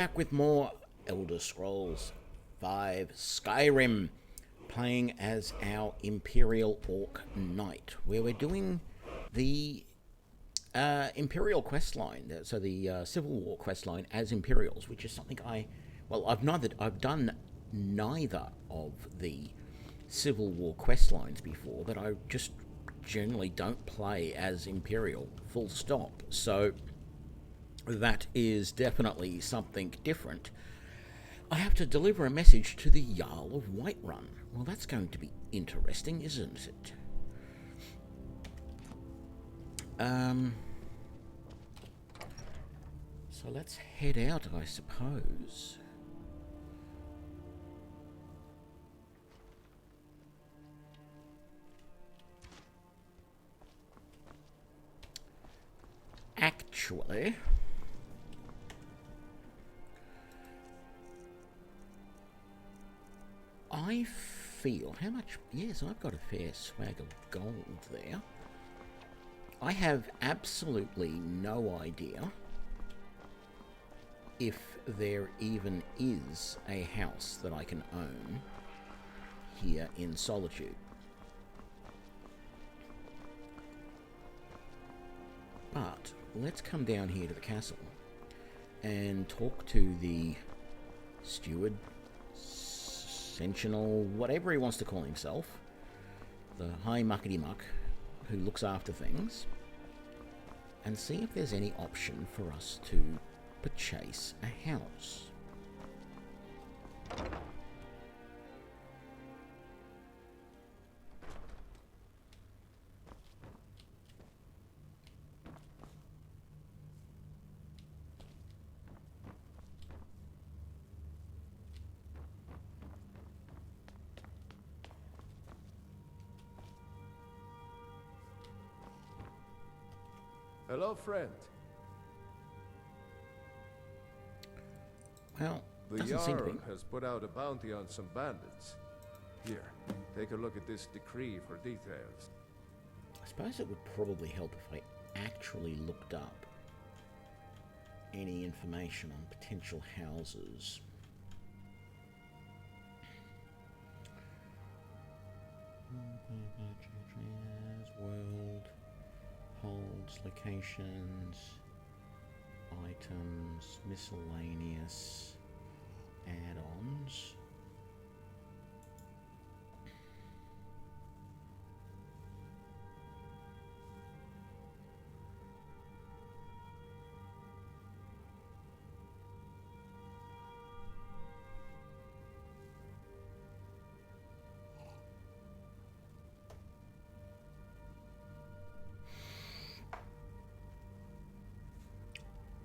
Back with more Elder Scrolls 5 Skyrim, playing as our Imperial Orc Knight, where we're doing the Imperial questline, so the Civil War questline as Imperials, which is something I've done neither of the Civil War questlines before, but I just generally don't play as Imperial, full stop. So that is definitely something different. I have to deliver a message to the Jarl of Whiterun. Well, that's going to be interesting, isn't it? So let's head out, I suppose. Actually, I feel, how much? Yes, I've got a fair swag of gold there. I have absolutely no idea if there even is a house that I can own here in Solitude. But let's come down here to the castle and talk to the steward, sentinel, whatever he wants to call himself, the high muckety muck who looks after things, and see if there's any option for us to purchase a house. Hello, friend. Well, The doesn't seem to be. Jarl has put out a bounty on some bandits. Here, take a look at this decree for details. I suppose it would probably help if I actually looked up any information on potential houses. World, holds, locations, items, miscellaneous, add-ons.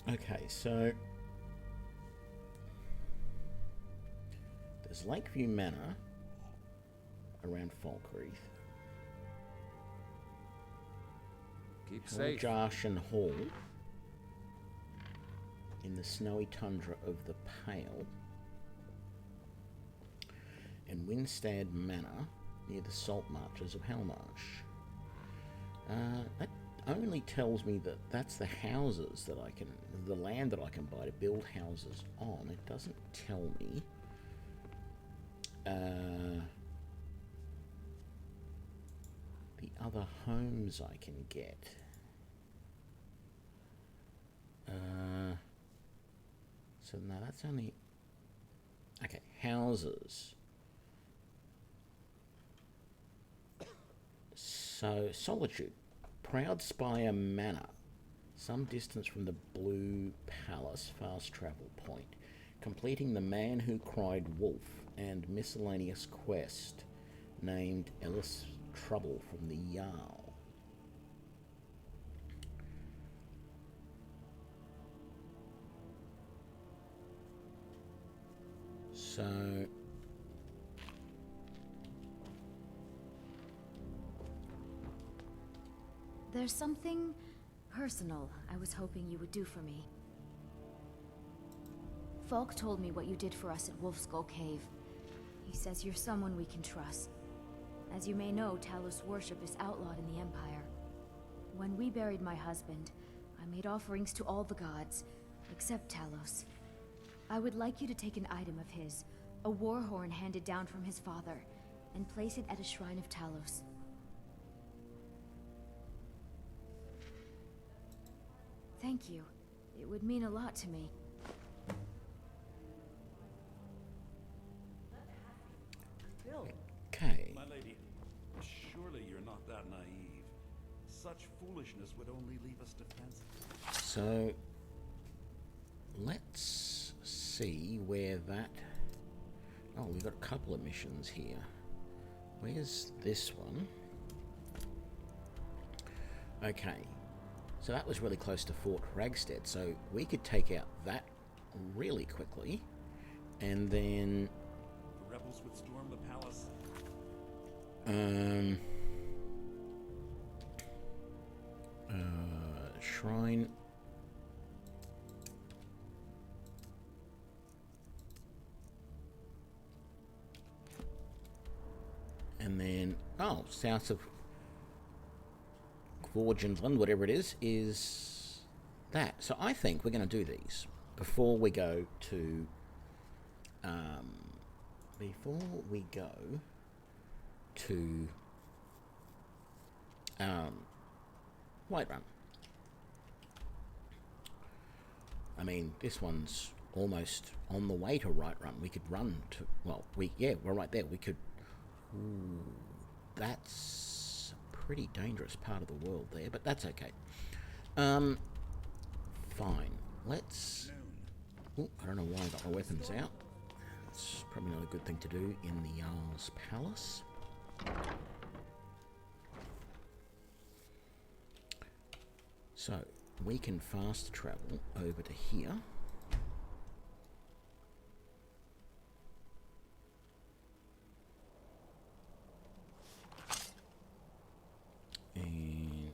Okay, so there's Lakeview Manor around Falkreath, Keep safe. Jarshan Hall in the snowy tundra of the Pale, and Winstead Manor near the salt marches of Hellmarsh. That only tells me that that's the houses that I can, the land that I can buy to build houses on. It doesn't tell me the other homes I can get. So now that's only, okay, houses. So Solitude. Proud Spire Manor, some distance from the Blue Palace fast travel point, completing The Man Who Cried Wolf and miscellaneous quest named Ellis Trouble from the Jarl. So there's something personal I was hoping you would do for me. Falk told me what you did for us at Wolfskull Cave. He says you're someone we can trust. As you may know, Talos worship is outlawed in the Empire. When we buried my husband, I made offerings to all the gods, except Talos. I would like you to take an item of his, a war horn handed down from his father, and place it at a shrine of Talos. Thank you. It would mean a lot to me. Okay. My lady, surely you're not that naive. Such foolishness would only leave us defensive. So, let's see where that... Oh, we've got a couple of missions here. Where's this one? Okay. So that was really close to Fort Ragstead, so we could take out that really quickly. And then... The rebels would storm the palace. Shrine. And then, oh, south of Forgenland, whatever it is that. So I think we're going to do these before we go to, Whiterun. I mean, this one's almost on the way to Whiterun. We could run to, well, we're right there. We could, ooh, that's a pretty dangerous part of the world there, but that's okay. Fine. Let's, ooh, I don't know why I got my weapons out. It's probably not a good thing to do in the Jarl's Palace. So, we can fast travel over to here. And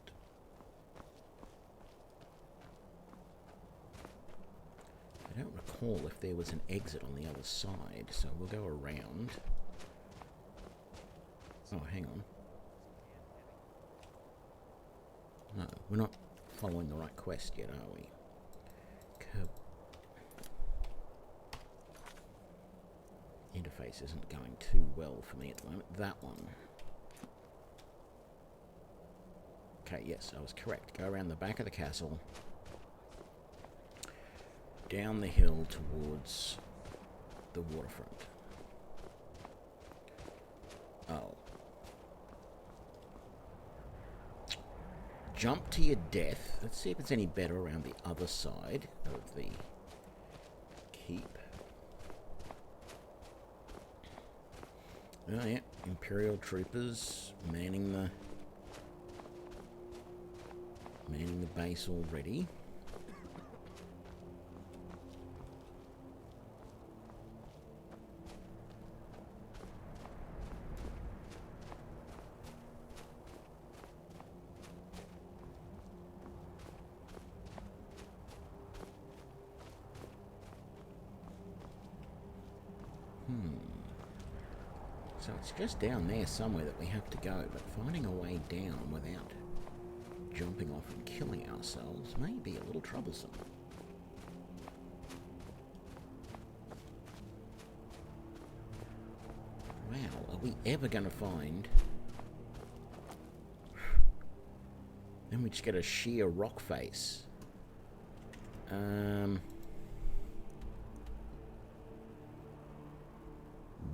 I don't recall if there was an exit on the other side, so we'll go around. Oh, hang on. No, we're not following the right quest yet, are we? Interface isn't going too well for me at the moment. That one. Okay, yes, I was correct. Go around the back of the castle, down the hill towards the waterfront. Oh. Jump to your death. Let's see if it's any better around the other side of the keep. Oh yeah, Imperial troopers manning the base already. So it's just down there somewhere that we have to go, but finding a way down without jumping off and killing ourselves may be a little troublesome. Wow, are we ever going to find... Then we just get a sheer rock face.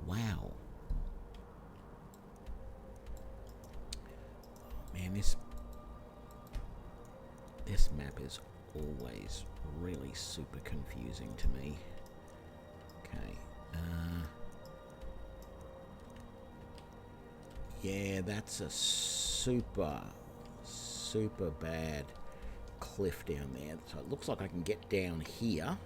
Wow. Man, this map is always really super confusing to me. Okay. Yeah, that's a super bad cliff down there. So it looks like I can get down here,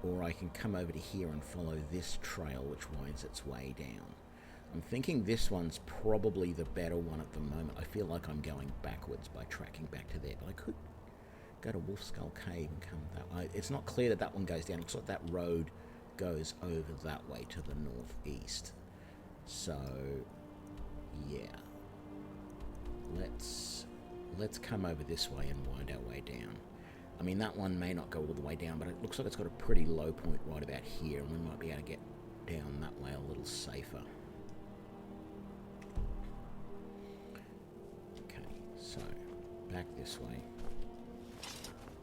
or I can come over to here and follow this trail which winds its way down. I'm thinking this one's probably the better one at the moment. I feel like I'm going backwards by tracking back to there, but I could go to Wolf Skull Cave and come that way. It's not clear that that one goes down. It looks like that road goes over that way to the northeast. So, yeah. Let's come over this way and wind our way down. I mean, that one may not go all the way down, but it looks like it's got a pretty low point right about here, and we might be able to get down that way a little safer. Okay, so back this way.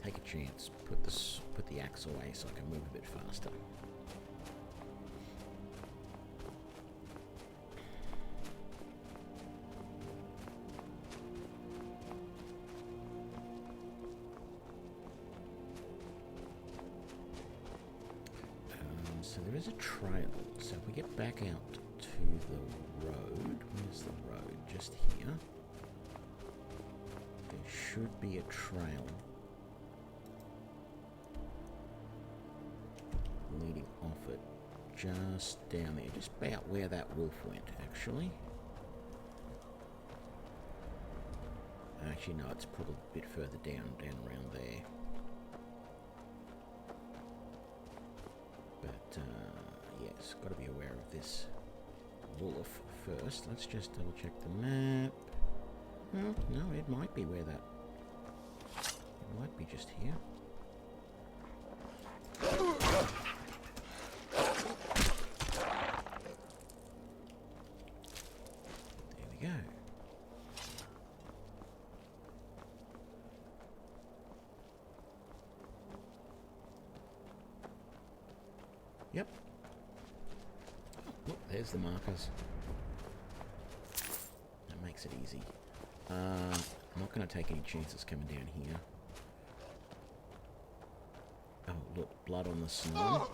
Take a chance. Put the axe away so I can move a bit faster. So there is a trail. So if we get back out to the road, where's the road? Just here. There should be a trail leading off it just down there, just about where that wolf went, actually. Actually, no, it's probably a bit further down around there. But, yes, got to be aware of this wolf first. Let's just double check the map. Well, no, it might be where that... It might be just here. There we go. Yep. Oh, look, there's the markers. That makes it easy. I'm not going to take any chances coming down here. Oh, look, blood on the snow.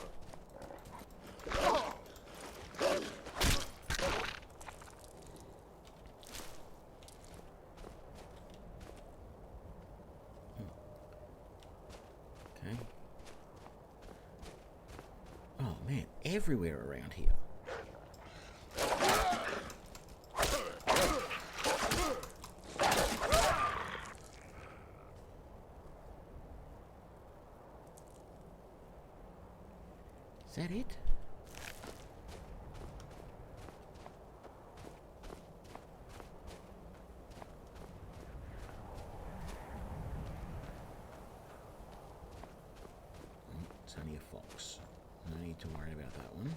Okay. Oh man, everywhere around here. Is that it? It's only a fox. No need to worry about that one.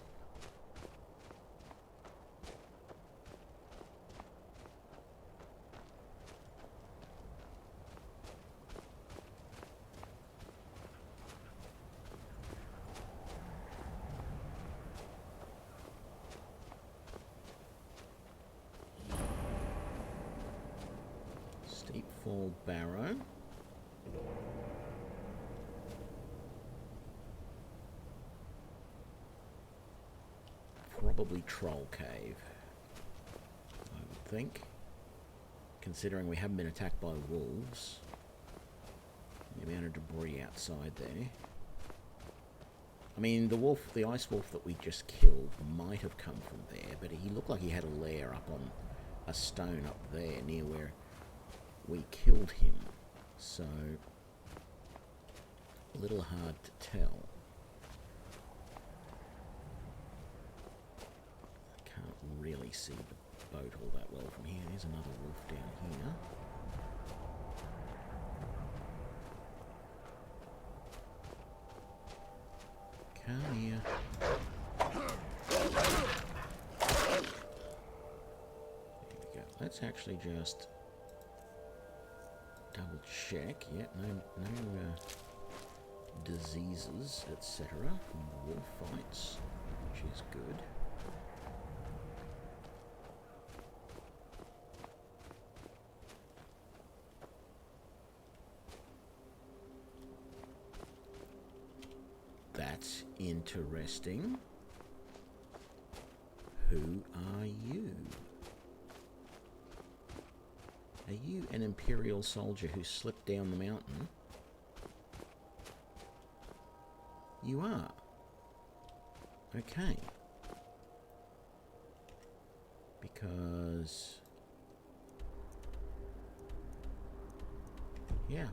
Steep Fall Barrow. Probably Troll Cave, I would think. Considering we haven't been attacked by wolves. The amount of debris outside there. I mean, the wolf, the ice wolf that we just killed might have come from there, but he looked like he had a lair up on a stone up there near where we killed him. So, a little hard to tell. Really see the boat all that well from here. There's another wolf down here. Come here. There we go. Let's actually just double check. Yeah, no diseases, etc. from the wolf fights, which is good. That's interesting. Who are you? Are you an Imperial soldier who slipped down the mountain? You are. Okay. Because... yeah.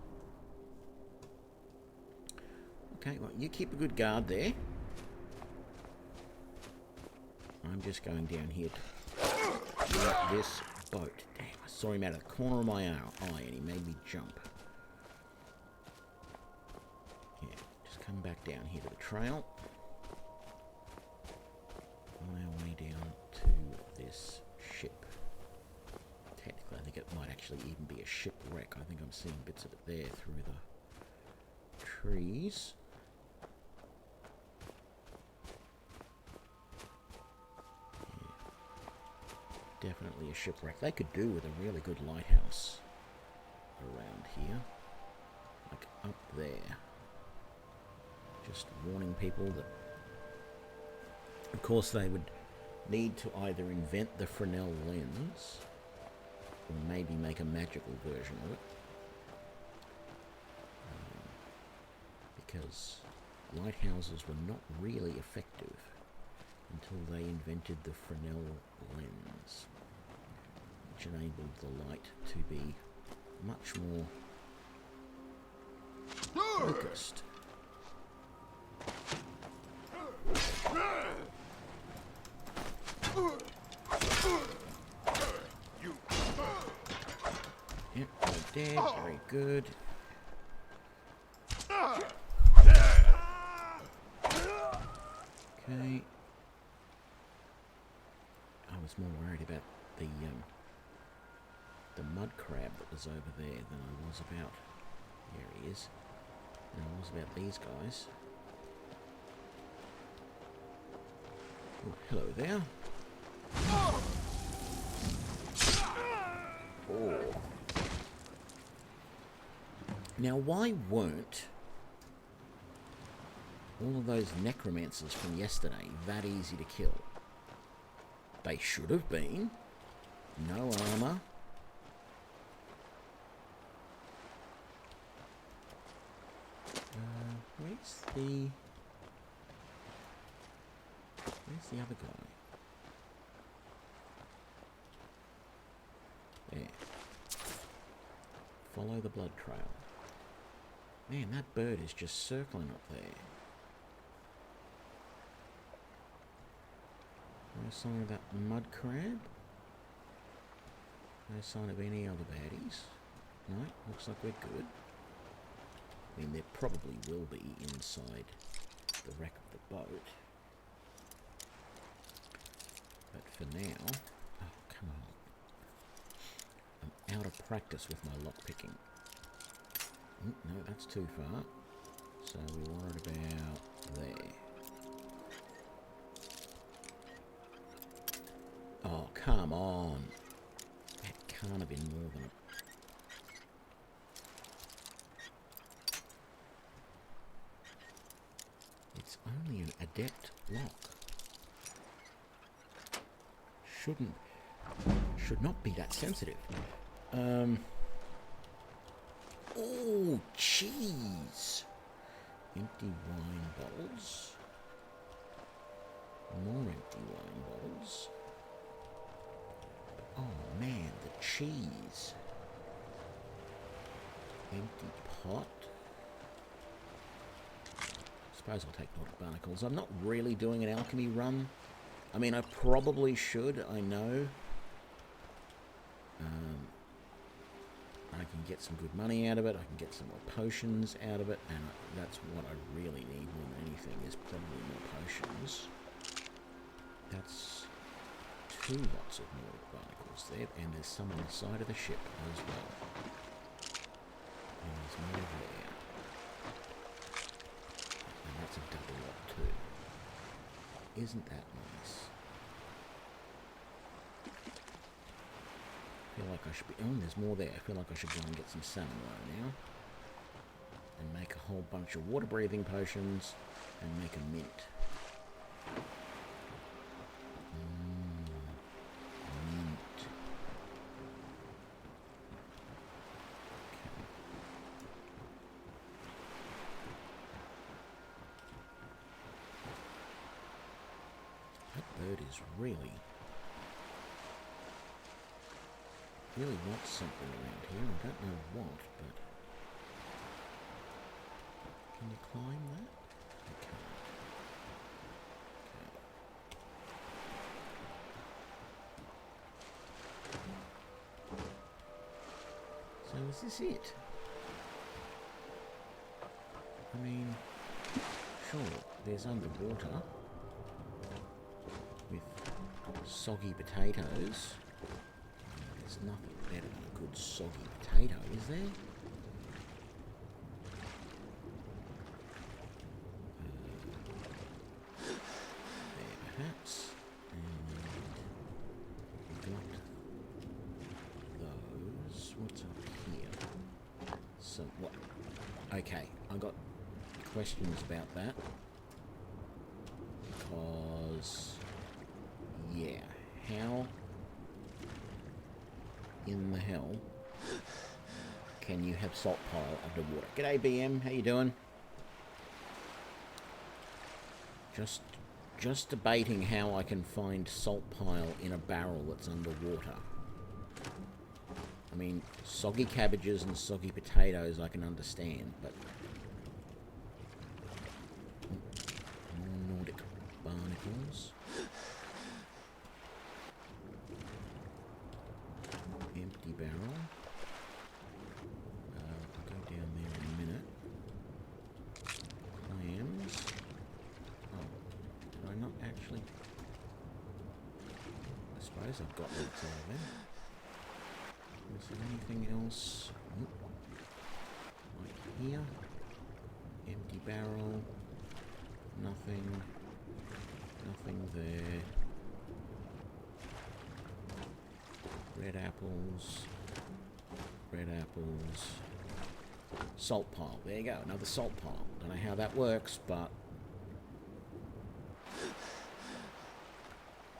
Okay, well, you keep a good guard there. I'm just going down here to get this boat. Damn, I saw him out of the corner of my eye and he made me jump. come back down here to the trail. On our way down to this ship. Technically, I think it might actually even be a shipwreck. I think I'm seeing bits of it there through the trees. Yeah. Definitely a shipwreck. They could do with a really good lighthouse around here. Like up there. Just warning people that, of course, they would need to either invent the Fresnel lens or maybe make a magical version of it. Because lighthouses were not really effective until they invented the Fresnel lens, which enabled the light to be much more focused. Yep, they're dead. Very good. Okay. I was more worried about the mud crab that was over there than I was about. There he is. Than I was about these guys. Oh, hello there. Oh. Now, why weren't all of those necromancers from yesterday that easy to kill? They should have been. No armor. Where's the other guy? There. Follow the blood trail. Man, that bird is just circling up there. No sign of that mud crab. No sign of any other baddies. No, looks like we're good. I mean, there probably will be inside the wreck of the boat. But for now... Oh, come on. I'm out of practice with my lockpicking. No, that's too far. So we want it about there. Oh, come on. That can't have been more than a... It's only an adept lock. Should not be that sensitive. Oh, cheese. Empty wine bottles. More empty wine bottles. Oh man, the cheese. Empty pot. Suppose I'll take Nordic barnacles. I'm not really doing an alchemy run. I mean, I probably should, I know. I can get some good money out of it. I can get some more potions out of it. And that's what I really need more than anything, is probably more potions. That's 2 lots of Nordic barnacles there. And there's some on the side of the ship as well. And there's more there. And that's a double lot too. Isn't that nice? I feel like I should be... Oh, there's more there. I feel like I should go and get some salmon right now. And make a whole bunch of water-breathing potions. And make a mint. Mint. Okay. That bird is really wants something around here. I don't know what, but... Can you climb that? Okay. So is this it? I mean... sure there's underwater with soggy potatoes. There's nothing better than a good soggy potato, is there? There perhaps. And we've got those. What's up here? So what? Okay, I got questions about that. Because, yeah, how in the hell can you have salt pile underwater? G'day BM, how you doing? Just debating how I can find salt pile in a barrel that's underwater. I mean, soggy cabbages and soggy potatoes I can understand, but more Nordic barnacles. Empty barrel. I'll go down there in a minute. Clams. Oh, did I not actually? I suppose I've got lots of them. Is there anything else? Nope. Like here. Empty barrel. Nothing. Nothing there. Red apples. Red apples. Salt pile. There you go. Another salt pile. Don't know how that works, but...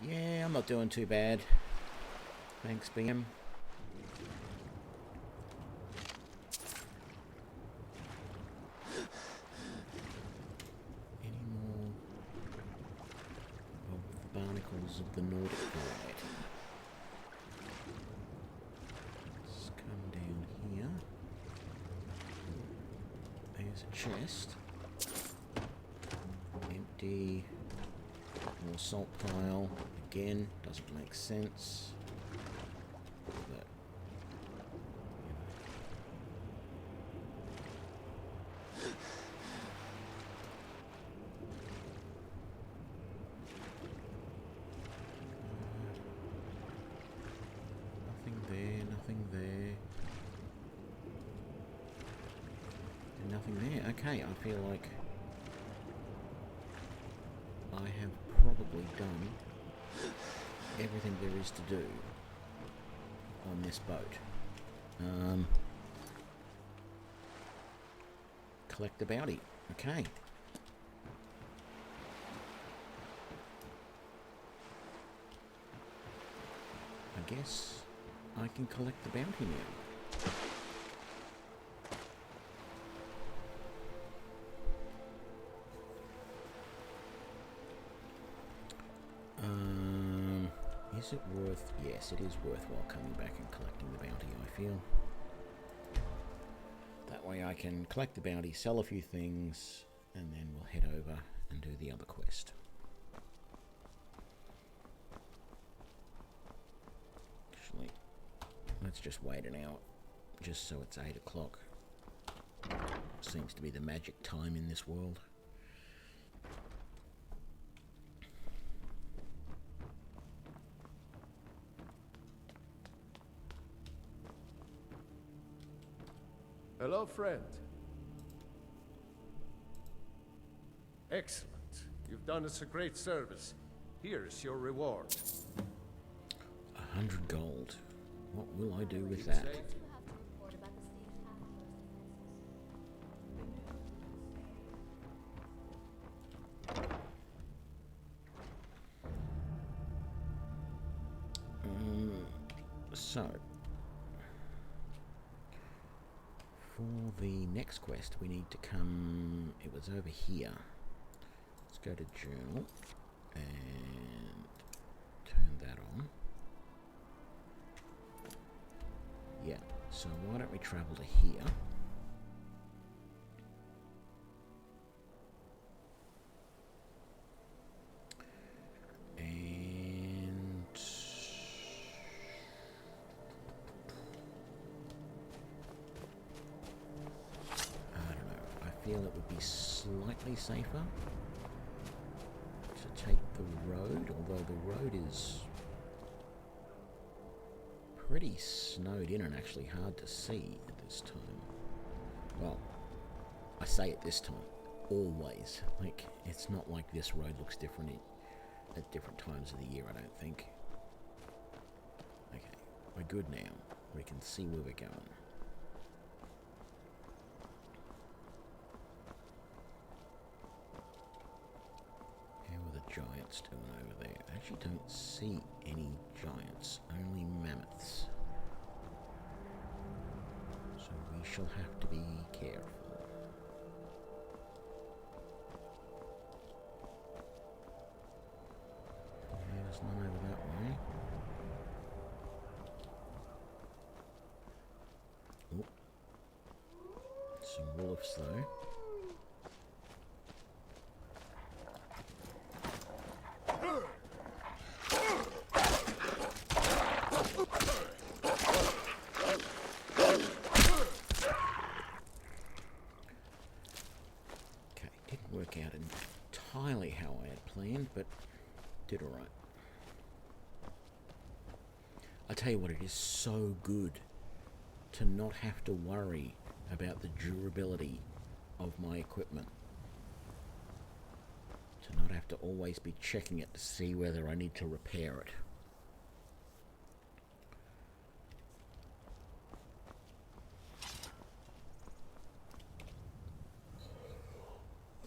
yeah, I'm not doing too bad. Thanks, BM. Any more of the barnacles of the Nordic variety? Let's come down here. There's a chest. Empty. More salt pile. Again, doesn't make sense. But, nothing there, nothing there. And nothing there. Okay, I feel like I have probably done everything there is to do on this boat. Collect the bounty. Okay. I guess I can collect the bounty now. Is it worth... yes, it is worthwhile coming back and collecting the bounty, I feel. That way I can collect the bounty, sell a few things, and then we'll head over and do the other quest. Actually, let's just wait an hour, just so it's 8 o'clock. Seems to be the magic time in this world. Hello, friend. Excellent. You've done us a great service. Here's your reward. 100 gold. What will I do with that? So, for the next quest, we need to come... it was over here. Let's go to journal and turn that on. Yeah, so why don't we travel to here? Feel it would be slightly safer to take the road, although the road is pretty snowed in and actually hard to see at this time. Well, I say at this time, always. Like, it's not like this road looks different at different times of the year, I don't think. Okay, we're good now. We can see where we're going. How are the giants doing over there? I actually don't see any giants, only mammoths. So we shall have to be careful. There's none over that way. Oh. Some wolves though. Okay, didn't work out entirely how I had planned, but did alright. I tell you what, it is so good to not have to worry about the durability of my equipment. To not have to always be checking it to see whether I need to repair it.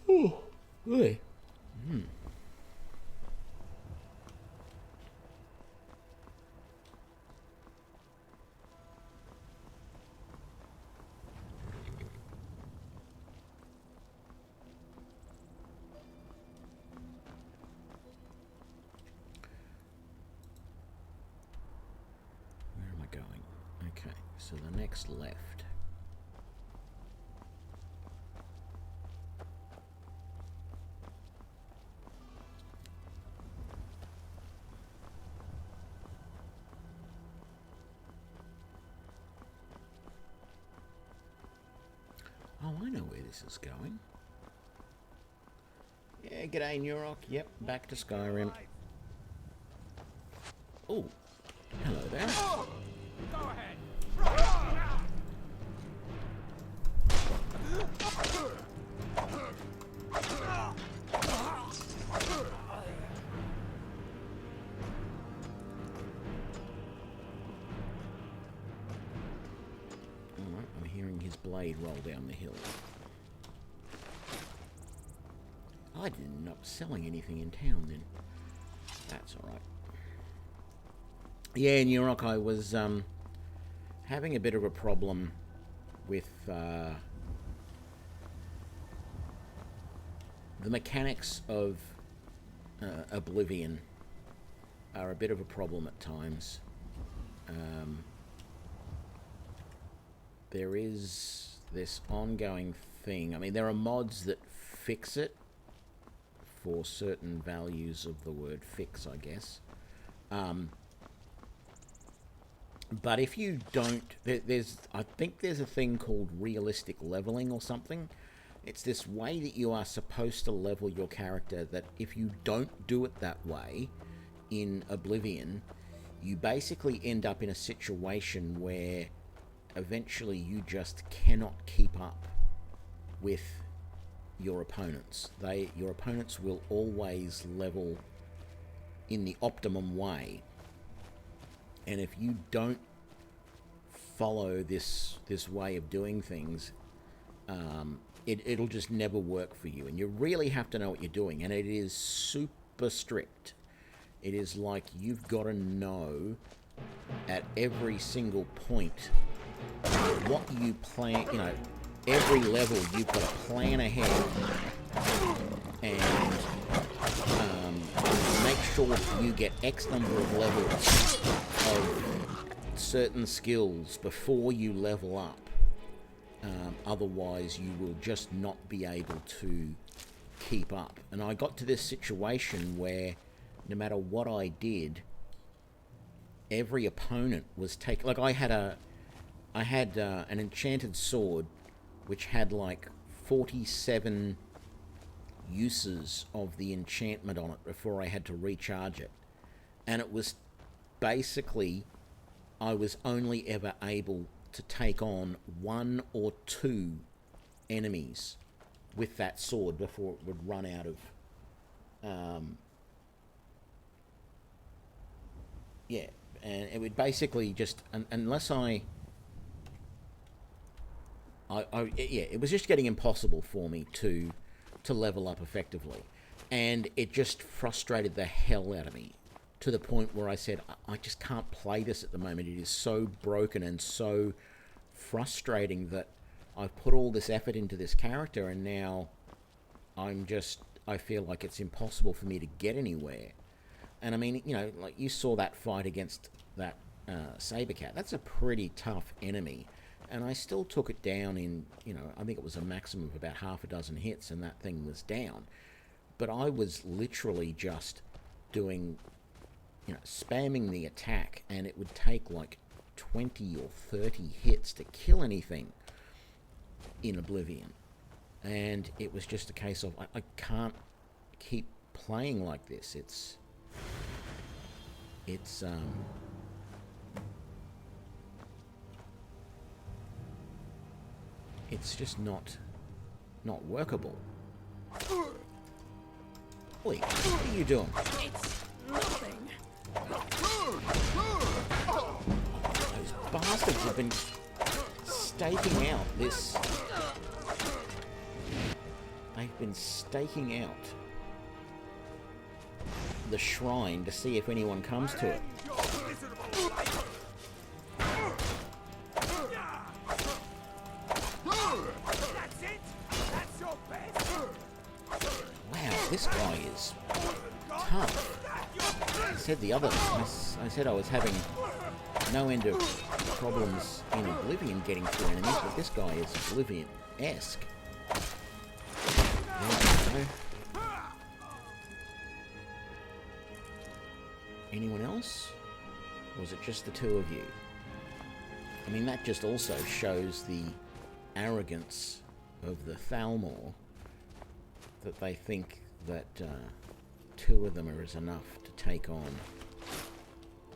Oh, really? So the next left. Oh, I know where this is going. Yeah, g'day, Nurok. Yep, back to Skyrim. Oh, hello there. Go ahead. Alright, I'm hearing his blade roll down the hill. I didn't end up selling anything in town then. That's alright. Yeah, in Europe I was having a bit of a problem with the mechanics of Oblivion are a bit of a problem at times. There is this ongoing thing. I mean, there are mods that fix it for certain values of the word fix, I guess. But if you don't, I think there's a thing called realistic leveling or something. It's this way that you are supposed to level your character that if you don't do it that way in Oblivion, you basically end up in a situation where eventually you just cannot keep up with your opponents. Your opponents will always level in the optimum way. And if you don't follow this way of doing things, it'll just never work for you. And you really have to know what you're doing. And it is super strict. It is like you've got to know at every single point what you plan. You know, every level you've got to plan ahead and make sure you get X number of levels of certain skills before you level up. Otherwise, you will just not be able to keep up. And I got to this situation where no matter what I did, every opponent was taking... Like, I had an enchanted sword which had like 47 uses of the enchantment on it before I had to recharge it. And it was basically, I was only ever able to take on 1 or 2 enemies with that sword before it would run out of yeah, and it would basically just unless I it was just getting impossible for me to level up effectively, and it just frustrated the hell out of me to the point where I said, I just can't play this at the moment. It is so broken and so frustrating that I've put all this effort into this character, and now I feel like it's impossible for me to get anywhere. And I mean, you know, like you saw that fight against that saber cat. That's a pretty tough enemy, and I still took it down in, you know, I think it was a maximum of about half a dozen hits, and that thing was down. But I was literally just doing, you know, spamming the attack, and it would take like 20 or 30 hits to kill anything in Oblivion. And it was just a case of, I can't keep playing like this. It's just not workable. Oi, what are you doing? It's nothing. Those bastards have been staking out this. They've been staking out the shrine to see if anyone comes to it. Wow, this guy is tough. I said I said I was having no end of problems in Oblivion getting through enemies, but this guy is Oblivion-esque. Anyone else? Or was it just the two of you? I mean, that just also shows the arrogance of the Thalmor, that they think that 2 of them is enough to take on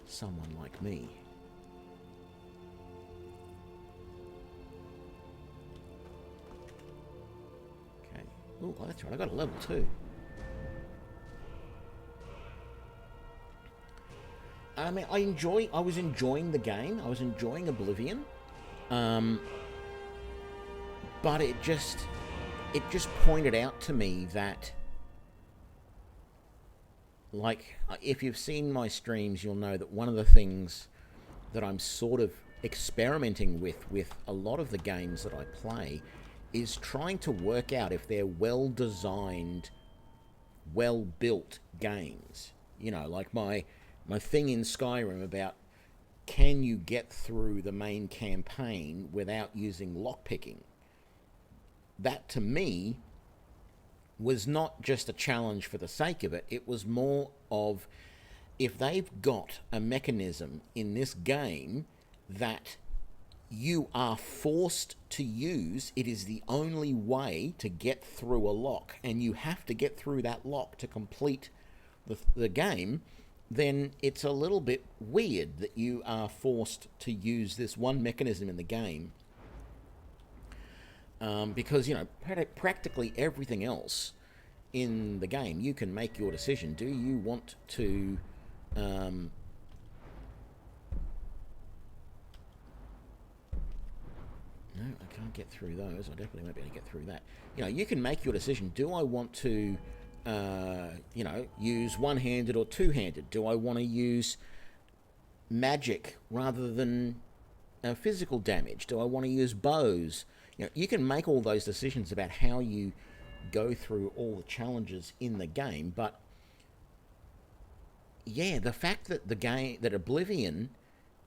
someone like me. Okay. Oh, that's right, I got a level 2. I mean, I was enjoying the game. I was enjoying Oblivion. But it just pointed out to me that, like, if you've seen my streams, you'll know that one of the things that I'm sort of experimenting with a lot of the games that I play is trying to work out if they're well-designed, well-built games. You know, like my thing in Skyrim about, can you get through the main campaign without using lockpicking? That, to me, was not just a challenge for the sake of it. It was more of, if they've got a mechanism in this game that you are forced to use, it is the only way to get through a lock, and you have to get through that lock to complete the game, then it's a little bit weird that you are forced to use this one mechanism in the game. Because, you know, practically everything else in the game, you can make your decision. Do you want to... no, I can't get through those. I definitely won't be able to get through that. You know, you can make your decision. Do I want to, you know, use one-handed or two-handed? Do I want to use magic rather than physical damage? Do I want to use bows? You know, you can make all those decisions about how you go through all the challenges in the game, but yeah, the fact that that Oblivion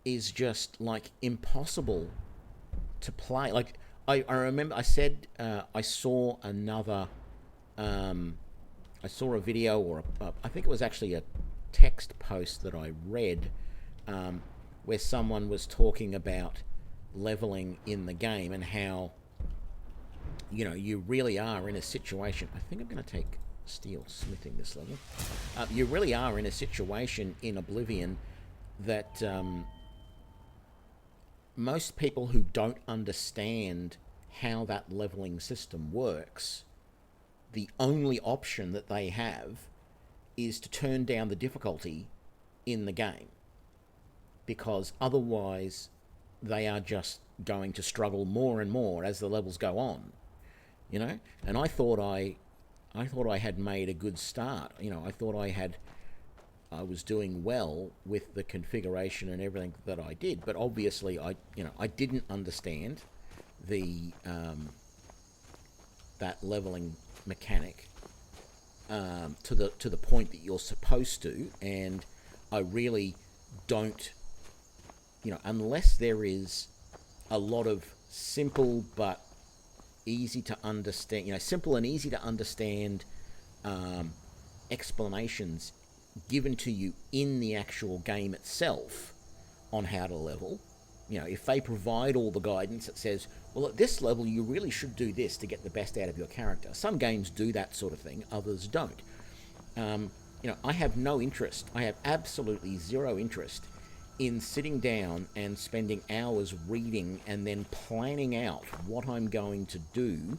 is just like impossible to play. Like I remember I said I saw another I saw a video, or I think it was actually a text post that I read, where someone was talking about leveling in the game and how you know, you really are in a situation. I think I'm going to take steel smithing this level. You really are in a situation in Oblivion that most people who don't understand how that leveling system works, the only option that they have is to turn down the difficulty in the game, because otherwise they are just going to struggle more and more as the levels go on, you know. And I thought I had made a good start. You know, I thought I was doing well with the configuration and everything that I did, but obviously I didn't understand the that leveling mechanic to the point that you're supposed to, and I really don't, you know, unless there is a lot of simple but easy to understand, you know, simple and easy to understand explanations given to you in the actual game itself on how to level. You know, if they provide all the guidance that says, well, at this level you really should do this to get the best out of your character. Some games do that sort of thing, others don't. You know, I have no interest, I have absolutely zero interest in sitting down and spending hours reading and then planning out what I'm going to do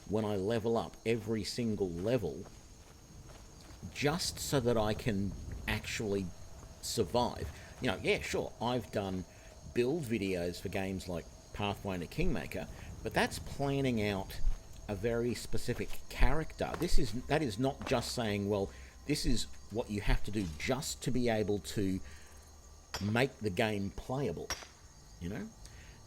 when I level up every single level, just so that I can actually survive. You know, yeah, sure, I've done build videos for games like Pathfinder Kingmaker, but that's planning out a very specific character. That is not just saying, well, this is what you have to do just to be able to make the game playable, you know.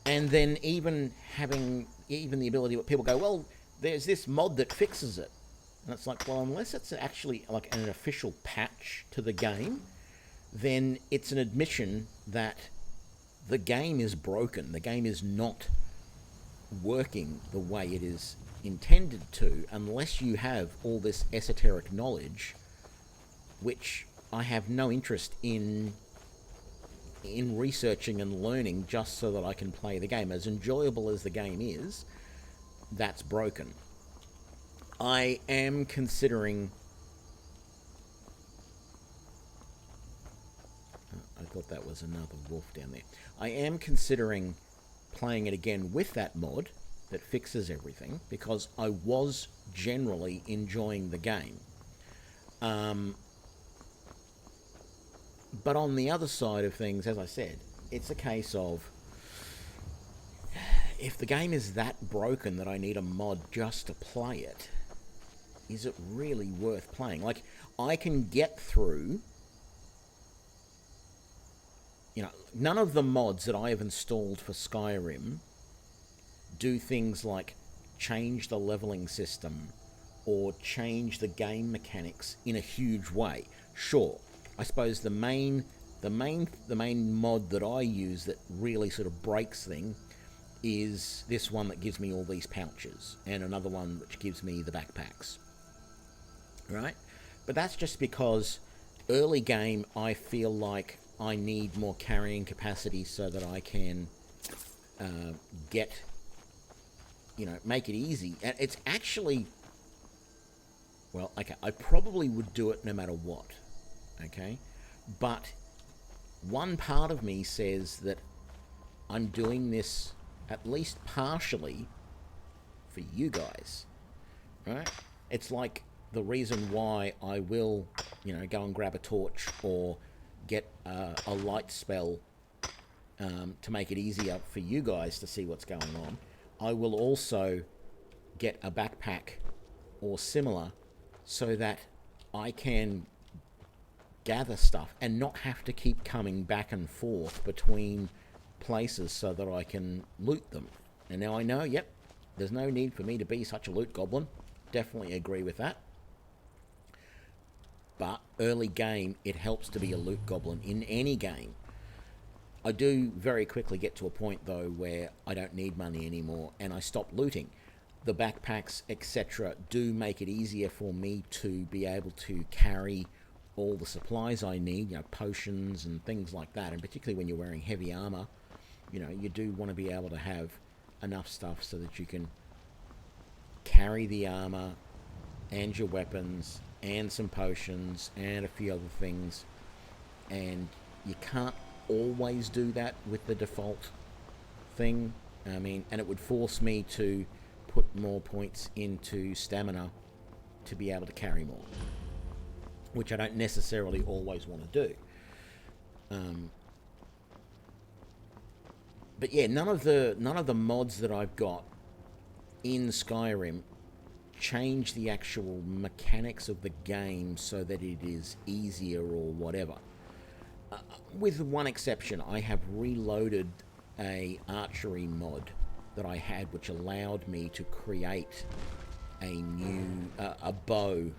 And then even having the ability where people go, well, there's this mod that fixes it, and it's like, well, unless it's actually like an official patch to the game, then it's an admission that the game is broken. The game is not working the way it is intended to, unless you have all this esoteric knowledge, which I have no interest in researching and learning just so that I can play the game. As enjoyable as the game is, that's broken. I am considering... I thought that was another wolf down there. I am considering playing it again with that mod that fixes everything, because I was generally enjoying the game. But on the other side of things, as I said, it's a case of, if the game is that broken that I need a mod just to play it, is it really worth playing? Like, I can get through... You know, none of the mods that I have installed for Skyrim do things like change the leveling system or change the game mechanics in a huge way. Sure, I suppose the main mod that I use that really sort of breaks things is this one that gives me all these pouches, and another one which gives me the backpacks. Right? But that's just because early game I feel like I need more carrying capacity so that I can make it easy. And it's actually, well, okay, I probably would do it no matter what, okay? But one part of me says that I'm doing this at least partially for you guys, right? It's like the reason why I will, go and grab a torch or get a light spell to make it easier for you guys to see what's going on. I will also get a backpack or similar so that I can gather stuff and not have to keep coming back and forth between places so that I can loot them. And now I know, yep, there's no need for me to be such a loot goblin. Definitely agree with that. But early game, it helps to be a loot goblin in any game. I do very quickly get to a point, though, where I don't need money anymore and I stop looting. The backpacks, etc., do make it easier for me to be able to carry all the supplies I need, potions and things like that. And particularly when you're wearing heavy armor, you do want to be able to have enough stuff so that you can carry the armor and your weapons and some potions and a few other things, and you can't always do that with the default thing. I mean, and it would force me to put more points into stamina to be able to carry more, which I don't necessarily always want to do. But yeah, none of the mods that I've got in Skyrim change the actual mechanics of the game so that it is easier or whatever. With one exception, I have reloaded a archery mod that I had, which allowed me to create a new a bow.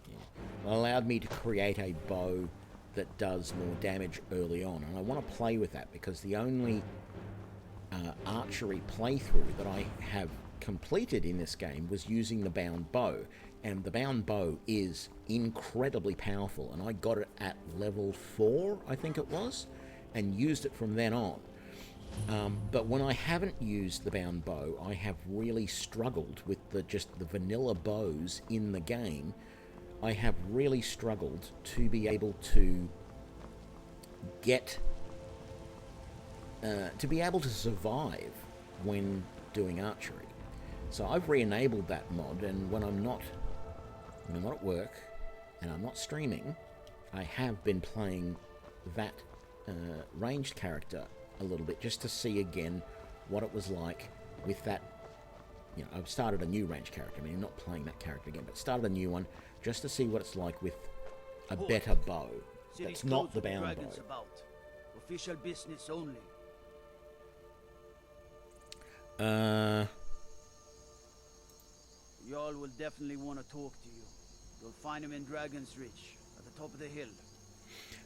Yeah. Allowed me to create a bow that does more damage early on, and I want to play with that because the only archery playthrough that I have completed in this game was using the bound bow, and the bound bow is incredibly powerful, and I got it at level 4, I think it was, and used it from then on. But when I haven't used the bound bow, I have really struggled with just the vanilla bows in the game. I have really struggled to be able to get to be able to survive when doing archery. So I've re-enabled that mod, and when I'm not at work and I'm not streaming, I have been playing that ranged character a little bit just to see again what it was like with that. You know, I've started a new ranged character. I mean, I'm not playing that character again, but started a new one just to see what it's like with a better bow. That's not the bound bow. About. Official business only. Y'all will definitely want to talk to you. You'll find him in Dragon's Reach, at the top of the hill.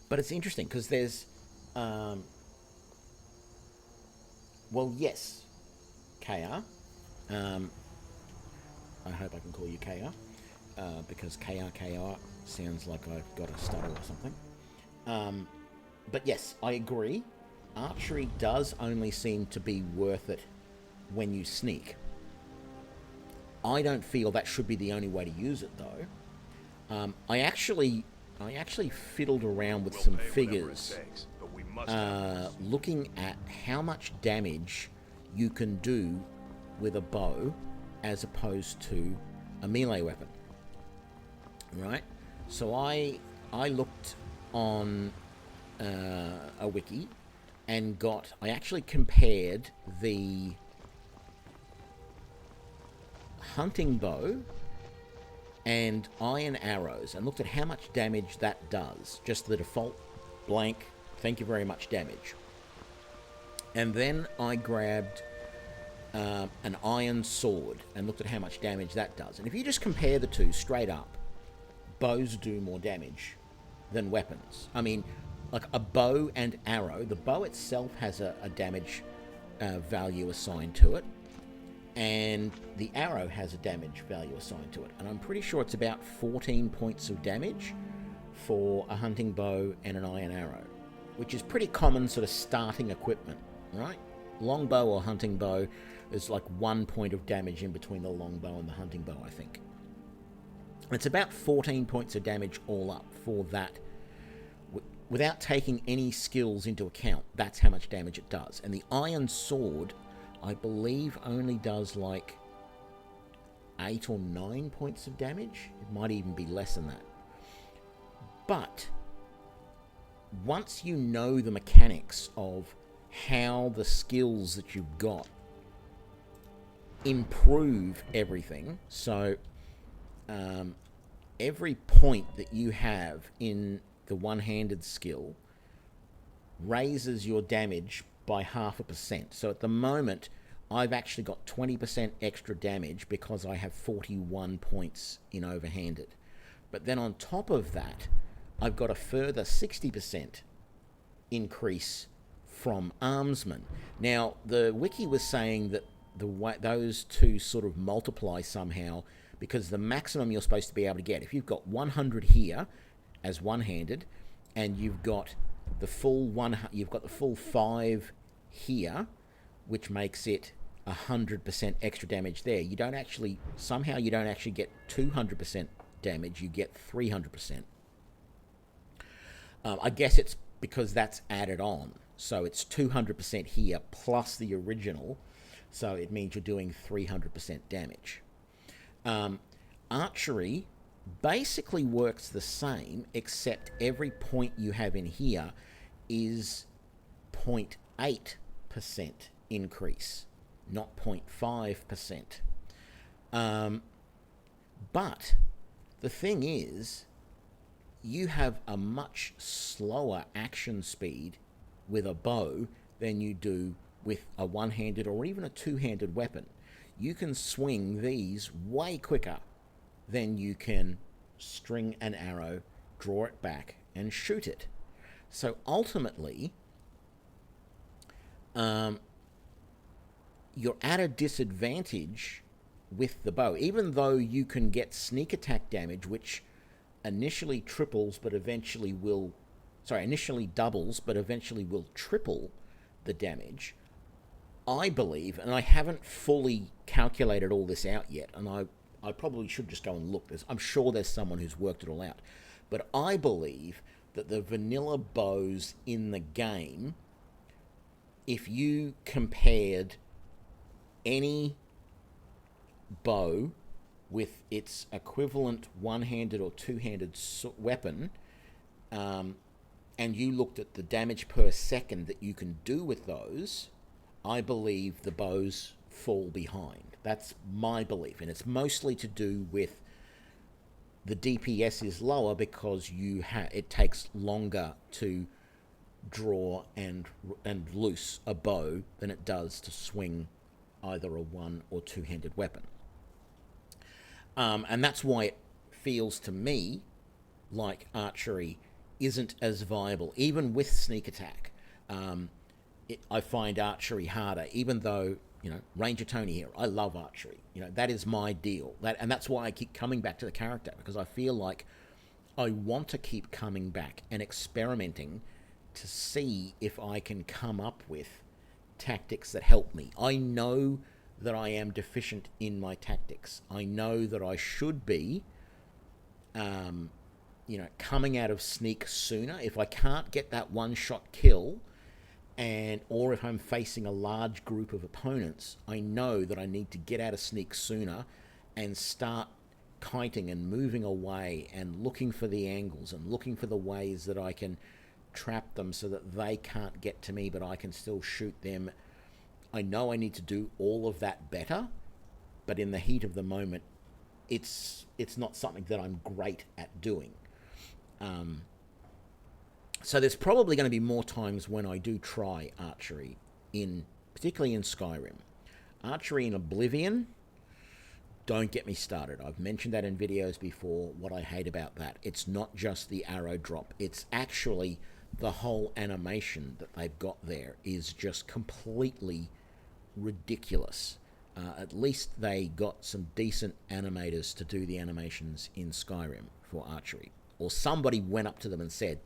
But it's interesting because there's, well, yes, KR. I hope I can call you KR, because KR sounds like I've got a stutter or something. But yes, I agree. Archery does only seem to be worth it when you sneak. I don't feel that should be the only way to use it, though. I actually fiddled around with some figures, looking at how much damage you can do with a bow as opposed to a melee weapon. Right? So I looked on a wiki and I actually compared the hunting bow and iron arrows and looked at how much damage that does. Just the default blank, thank you very much damage. And then I grabbed an iron sword and looked at how much damage that does. And if you just compare the two straight up, bows do more damage than weapons. I mean, like a bow and arrow, the bow itself has a damage value assigned to it, and the arrow has a damage value assigned to it. And I'm pretty sure it's about 14 points of damage for a hunting bow and an iron arrow, which is pretty common sort of starting equipment, right? Longbow or hunting bow is like 1 point of damage in between the longbow and the hunting bow, I think. It's about 14 points of damage all up for that. Without taking any skills into account, that's how much damage it does. And the iron sword, I believe, only does like 8 or 9 points of damage. It might even be less than that. But once you know the mechanics of how the skills that you've got improve everything, so every point that you have in the one-handed skill raises your damage by 0.5%. So at the moment, I've actually got 20% extra damage because I have 41 points in overhanded. But then on top of that, I've got a further 60% increase from armsman. Now, the wiki was saying that those two sort of multiply somehow, because the maximum you're supposed to be able to get, if you've got 100 here as one-handed, and you've got the full 5 here, which makes it 100% extra damage there. You don't actually, somehow you don't actually get 200% damage, you get 300%. I guess it's because that's added on. So it's 200% here plus the original. So it means you're doing 300% damage. Archery basically works the same, except every point you have in here is 0.8% increase, not 0.5%. But the thing is, you have a much slower action speed with a bow than you do with a one-handed or even a two-handed weapon. You can swing these way quicker than you can string an arrow, draw it back, and shoot it. So ultimately, you're at a disadvantage with the bow, even though you can get sneak attack damage, which initially triples but eventually will, initially doubles but eventually will triple the damage. I believe, and I haven't fully calculated all this out yet, and I probably should just go and look. I'm sure there's someone who's worked it all out. But I believe that the vanilla bows in the game, if you compared any bow with its equivalent one-handed or two-handed weapon, and you looked at the damage per second that you can do with those, I believe the bows fall behind. That's my belief, and it's mostly to do with the DPS is lower because it takes longer to draw and loose a bow than it does to swing either a one or two-handed weapon. And that's why it feels to me like archery isn't as viable, even with sneak attack. I find archery harder, even though, Ranger Tony here, I love archery. That is my deal. And that's why I keep coming back to the character, because I feel like I want to keep coming back and experimenting to see if I can come up with tactics that help me. I know that I am deficient in my tactics. I know that I should be, coming out of sneak sooner. If I can't get that one-shot kill, or if I'm facing a large group of opponents, I know that I need to get out of sneak sooner and start kiting and moving away and looking for the angles and looking for the ways that I can trap them so that they can't get to me, but I can still shoot them. I know I need to do all of that better, but in the heat of the moment, it's not something that I'm great at doing. So there's probably going to be more times when I do try archery, particularly in Skyrim. Archery in Oblivion, don't get me started. I've mentioned that in videos before, what I hate about that. It's not just the arrow drop. It's actually the whole animation that they've got there is just completely ridiculous. At least they got some decent animators to do the animations in Skyrim for archery. Or somebody went up to them and said,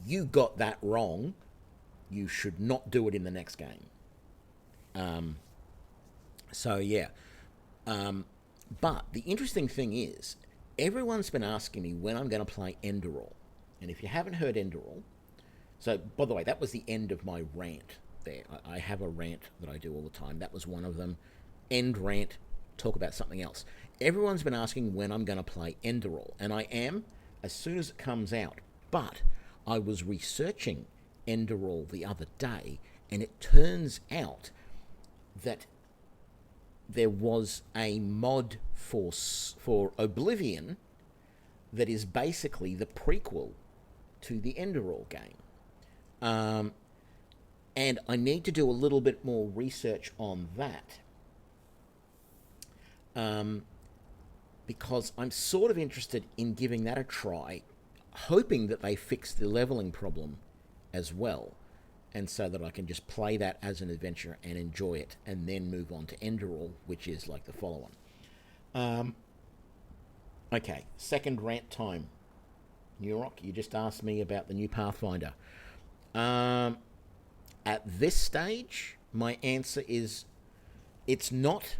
"You got that wrong. You should not do it in the next game." But the interesting thing is, everyone's been asking me when I'm going to play Enderall. And if you haven't heard Enderall, so by the way, that was the end of my rant there. I have a rant that I do all the time. That was one of them. End rant, talk about something else. Everyone's been asking when I'm going to play Enderall, and I am as soon as it comes out. But I was researching Enderall the other day, and it turns out that there was a mod for Oblivion that is basically the prequel to the Enderall game. And I need to do a little bit more research on that. Because I'm sort of interested in giving that a try, hoping that they fix the leveling problem as well, and so that I can just play that as an adventure and enjoy it, and then move on to Enderall, which is like the follow-on. Okay, second rant time. New Rock, you just asked me about the new Pathfinder. At this stage, my answer is It's not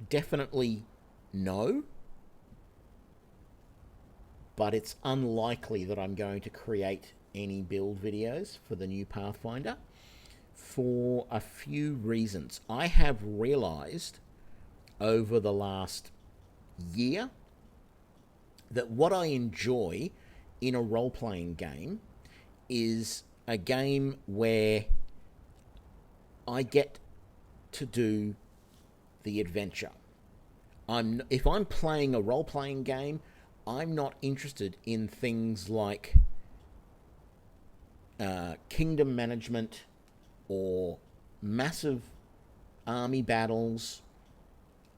definitely no, but it's unlikely that I'm going to create any build videos for the new Pathfinder for a few reasons. I have realized over the last year that what I enjoy in a role-playing game is a game where I get to do the adventure. If I'm playing a role-playing game, I'm not interested in things like kingdom management or massive army battles.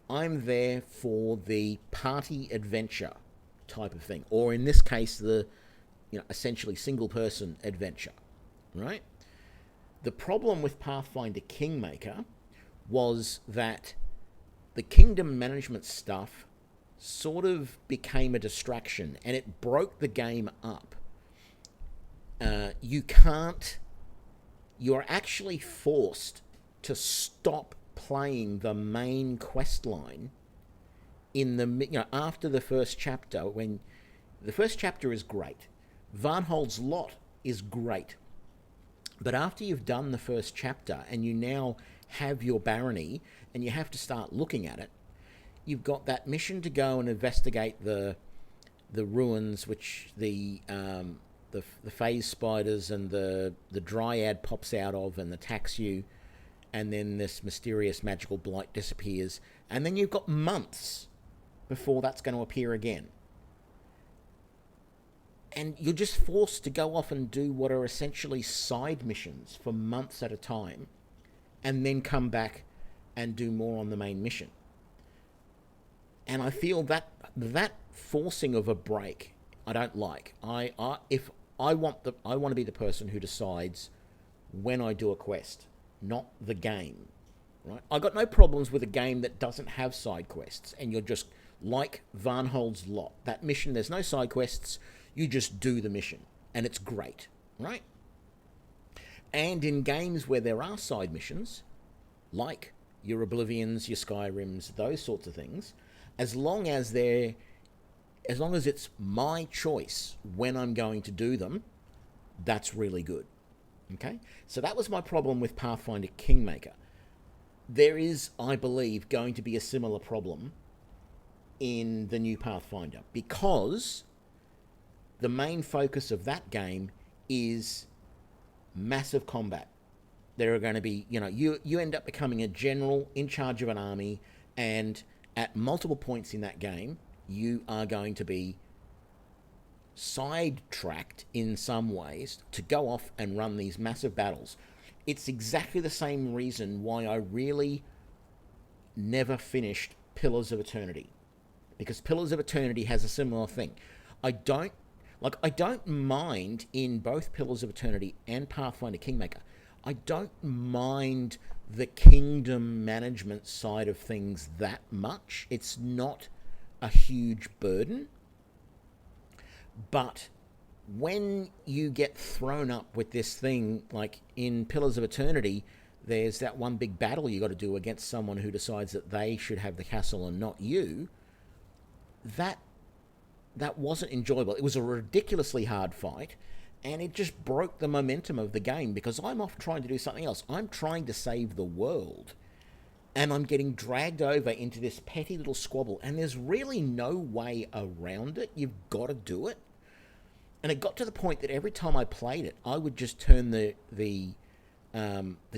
I'm there for the party adventure type of thing, or in this case, the essentially single-person adventure, right? The problem with Pathfinder Kingmaker was that the kingdom management stuff sort of became a distraction, and it broke the game up. You're actually forced to stop playing the main quest line in the after the first chapter. When the first chapter is great, Varnhold's Lot is great, but after you've done the first chapter and you now have your barony and you have to start looking at it, you've got that mission to go and investigate the ruins, which the phase spiders and the dryad pops out of and attacks you, and then this mysterious magical blight disappears, and then you've got months before that's going to appear again. And you're just forced to go off and do what are essentially side missions for months at a time, and then come back and do more on the main mission. And I feel that forcing of a break, I don't like. I want to be the person who decides when I do a quest, not the game. Right? I got no problems with a game that doesn't have side quests, and you're just like Varnhold's Lot. That mission, there's no side quests. You just do the mission, and it's great, right? And in games where there are side missions, like your Oblivions, your Skyrims, those sorts of things, as long as it's my choice when I'm going to do them, that's really good. Okay? So that was my problem with Pathfinder Kingmaker. There is, I believe, going to be a similar problem in the new Pathfinder, because the main focus of that game is massive combat. There are going to be, you end up becoming a general in charge of an army, and at multiple points in that game, you are going to be sidetracked in some ways to go off and run these massive battles. It's exactly the same reason why I really never finished Pillars of Eternity, because Pillars of Eternity has a similar thing. I don't mind in both Pillars of Eternity and Pathfinder Kingmaker, I don't mind the kingdom management side of things that much. It's not a huge burden. But when you get thrown up with this thing, like in Pillars of Eternity, there's that one big battle you got to do against someone who decides that they should have the castle and not you. That wasn't enjoyable. It was a ridiculously hard fight, and it just broke the momentum of the game, because I'm off trying to do something else. I'm trying to save the world, and I'm getting dragged over into this petty little squabble, and there's really no way around it. You've got to do it. And it got to the point that every time I played it, I would just turn the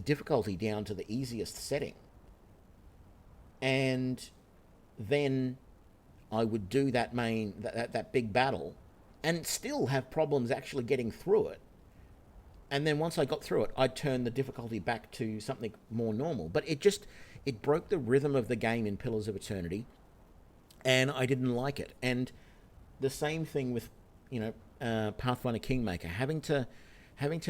difficulty down to the easiest setting, and then I would do that big battle, and still have problems actually getting through it. And then once I got through it, I'd turn the difficulty back to something more normal. But it broke the rhythm of the game in Pillars of Eternity, and I didn't like it. And the same thing with, Pathfinder Kingmaker, having to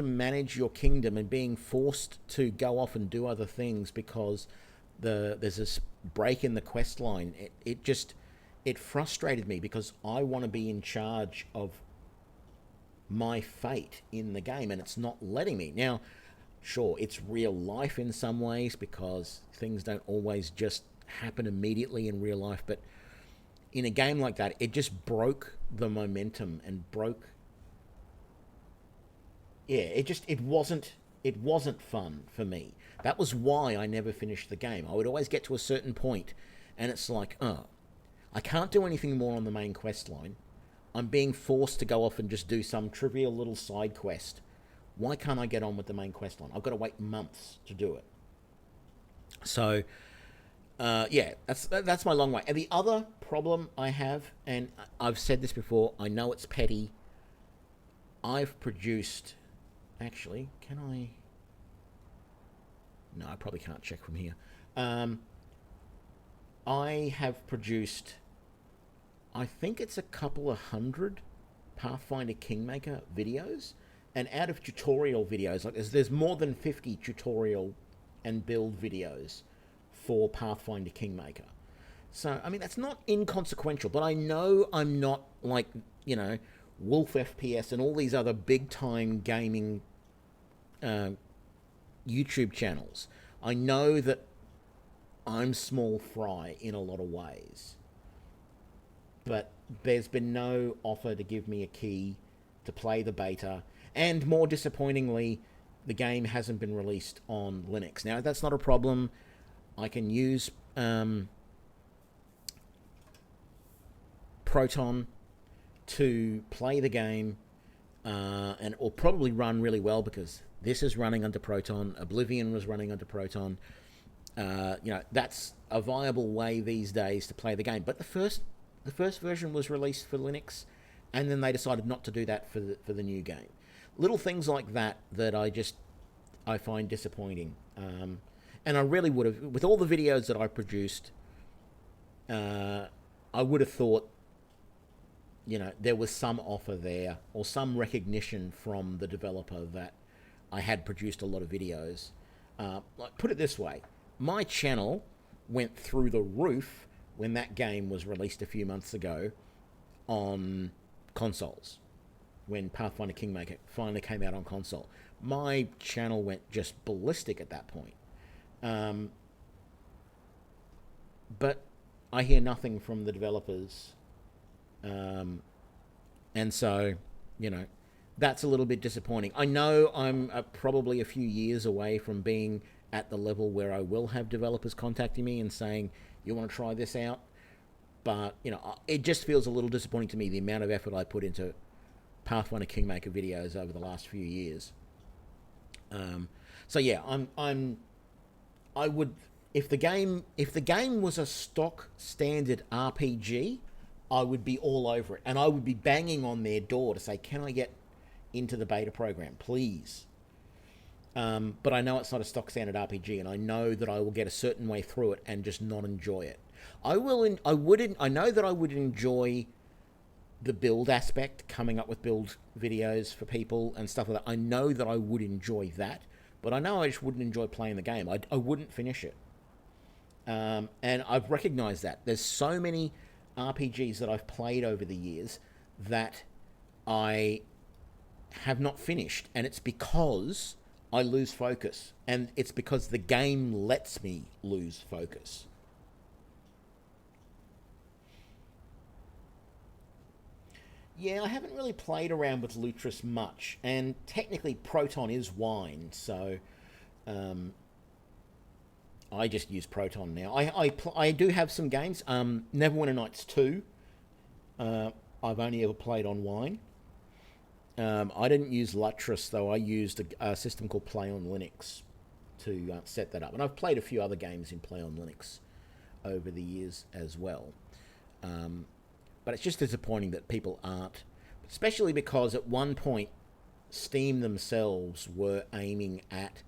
manage your kingdom and being forced to go off and do other things because there's this break in the quest line. It frustrated me, because I want to be in charge of my fate in the game, and it's not letting me. Now, Sure, it's real life in some ways because things don't always just happen immediately in real life, but in a game like that, it just broke the momentum and broke. Yeah, it wasn't fun for me. That was why I never finished the game. I would always get to a certain point, and it's like, oh, I can't do anything more on the main quest line. I'm being forced to go off and just do some trivial little side quest. Why can't I get on with the main quest line? I've got to wait months to do it. So, yeah, that's my long way. And the other problem I have, and I've said this before, I know it's petty. I've produced... Actually, can I... No, I probably can't check from here. I have produced... I think it's a couple of hundred Pathfinder Kingmaker videos. And out of tutorial videos, like there's more than 50 tutorial and build videos for Pathfinder Kingmaker. So, I mean, that's not inconsequential, but I know I'm not like, you know, Wolf FPS and all these other big-time gaming YouTube channels. I know that I'm small fry in a lot of ways. But there's been no offer to give me a key to play the beta. And more disappointingly, the game hasn't been released on Linux. Now, that's not a problem. I can use Proton to play the game, and it will probably run really well because this is running under Proton. Oblivion was running under Proton. You know, that's a viable way these days to play the game. But the first version was released for Linux, and then they decided not to do that for the new game. Little things like that I find disappointing. And I really would have, with all the videos that I produced, I would have thought, you know, there was some offer there or some recognition from the developer that I had produced a lot of videos. Like, put it this way, my channel went through the roof when that game was released a few months ago on consoles. When Pathfinder Kingmaker finally came out on console, my channel went just ballistic at that point. But I hear nothing from the developers. And so, you know, that's a little bit disappointing. I know I'm probably a few years away from being at the level where I will have developers contacting me and saying, you want to try this out? But, you know, it just feels a little disappointing to me, the amount of effort I put into Pathfinder Kingmaker videos over the last few years. So yeah, I would, if the game was a stock standard RPG, I would be all over it, and I would be banging on their door to say, can I get into the beta program, please? But I know it's not a stock standard RPG, and I know that I will get a certain way through it and just not enjoy it. I know that I would enjoy the build aspect, coming up with build videos for people and stuff like that. I know that I would enjoy that, but I know I just wouldn't enjoy playing the game. I wouldn't finish it. And I've recognized that. There's so many RPGs that I've played over the years that I have not finished, and it's because I lose focus, and it's because the game lets me lose focus. Yeah, I haven't really played around with Lutris much, and technically Proton is wine, so I just use Proton now. I do have some games. Neverwinter Nights 2, I've only ever played on wine. I didn't use Lutris, though. I used a system called Play on Linux to set that up. And I've played a few other games in Play on Linux over the years as well. But it's just disappointing that people aren't, especially because at one point Steam themselves were aiming at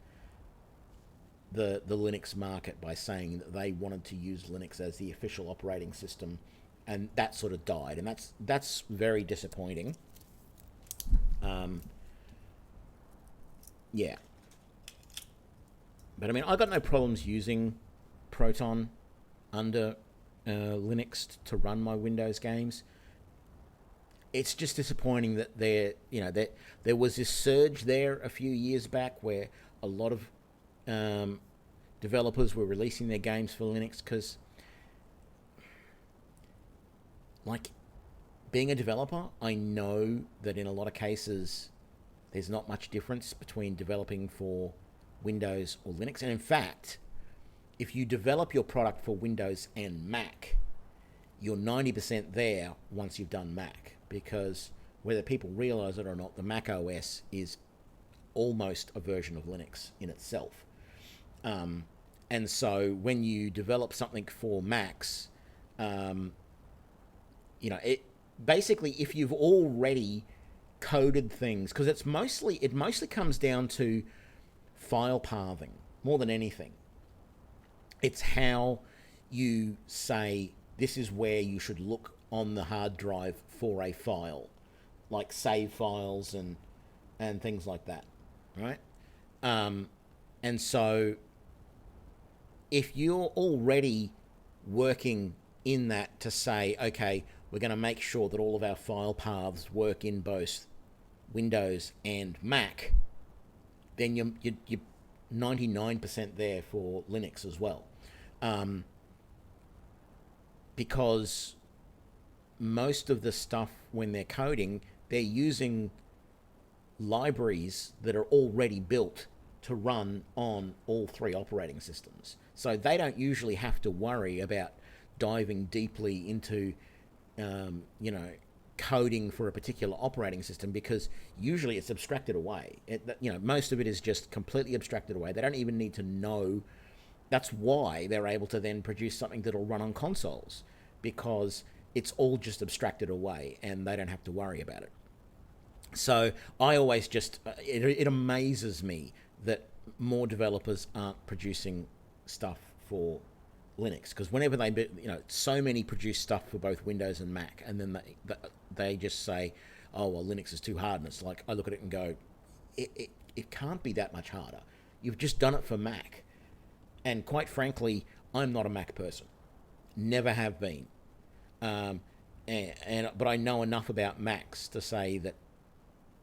the Linux market by saying that they wanted to use Linux as the official operating system, and that sort of died, and that's very disappointing. Yeah. But I mean, I got no problems using Proton under Linux to run my Windows games. It's just disappointing that there was this surge there a few years back where a lot of developers were releasing their games for Linux because, like, being a developer, I know that in a lot of cases there's not much difference between developing for Windows or Linux. And in fact, if you develop your product for Windows and Mac, you're 90% there once you've done Mac, because whether people realize it or not, the Mac OS is almost a version of Linux in itself. And so when you develop something for Macs, it basically, if you've already coded things, because it mostly comes down to file pathing more than anything. It's how you say this is where you should look on the hard drive for a file, like save files and things like that, right? And so if you're already working in that to say, okay, we're going to make sure that all of our file paths work in both Windows and Mac, then you're 99% there for Linux as well. Because most of the stuff, when they're coding, they're using libraries that are already built to run on all three operating systems. So they don't usually have to worry about diving deeply into, coding for a particular operating system, because usually it's abstracted away. Most of it is just completely abstracted away. They don't even need to know. That's why they're able to then produce something that'll run on consoles, because it's all just abstracted away and they don't have to worry about it. So I always just, it amazes me that more developers aren't producing stuff for Linux, because whenever they, so many produce stuff for both Windows and Mac, and then they just say, oh, well, Linux is too hard. And it's like, I look at it and go, it can't be that much harder. You've just done it for Mac. And quite frankly, I'm not a Mac person. Never have been. But I know enough about Macs to say that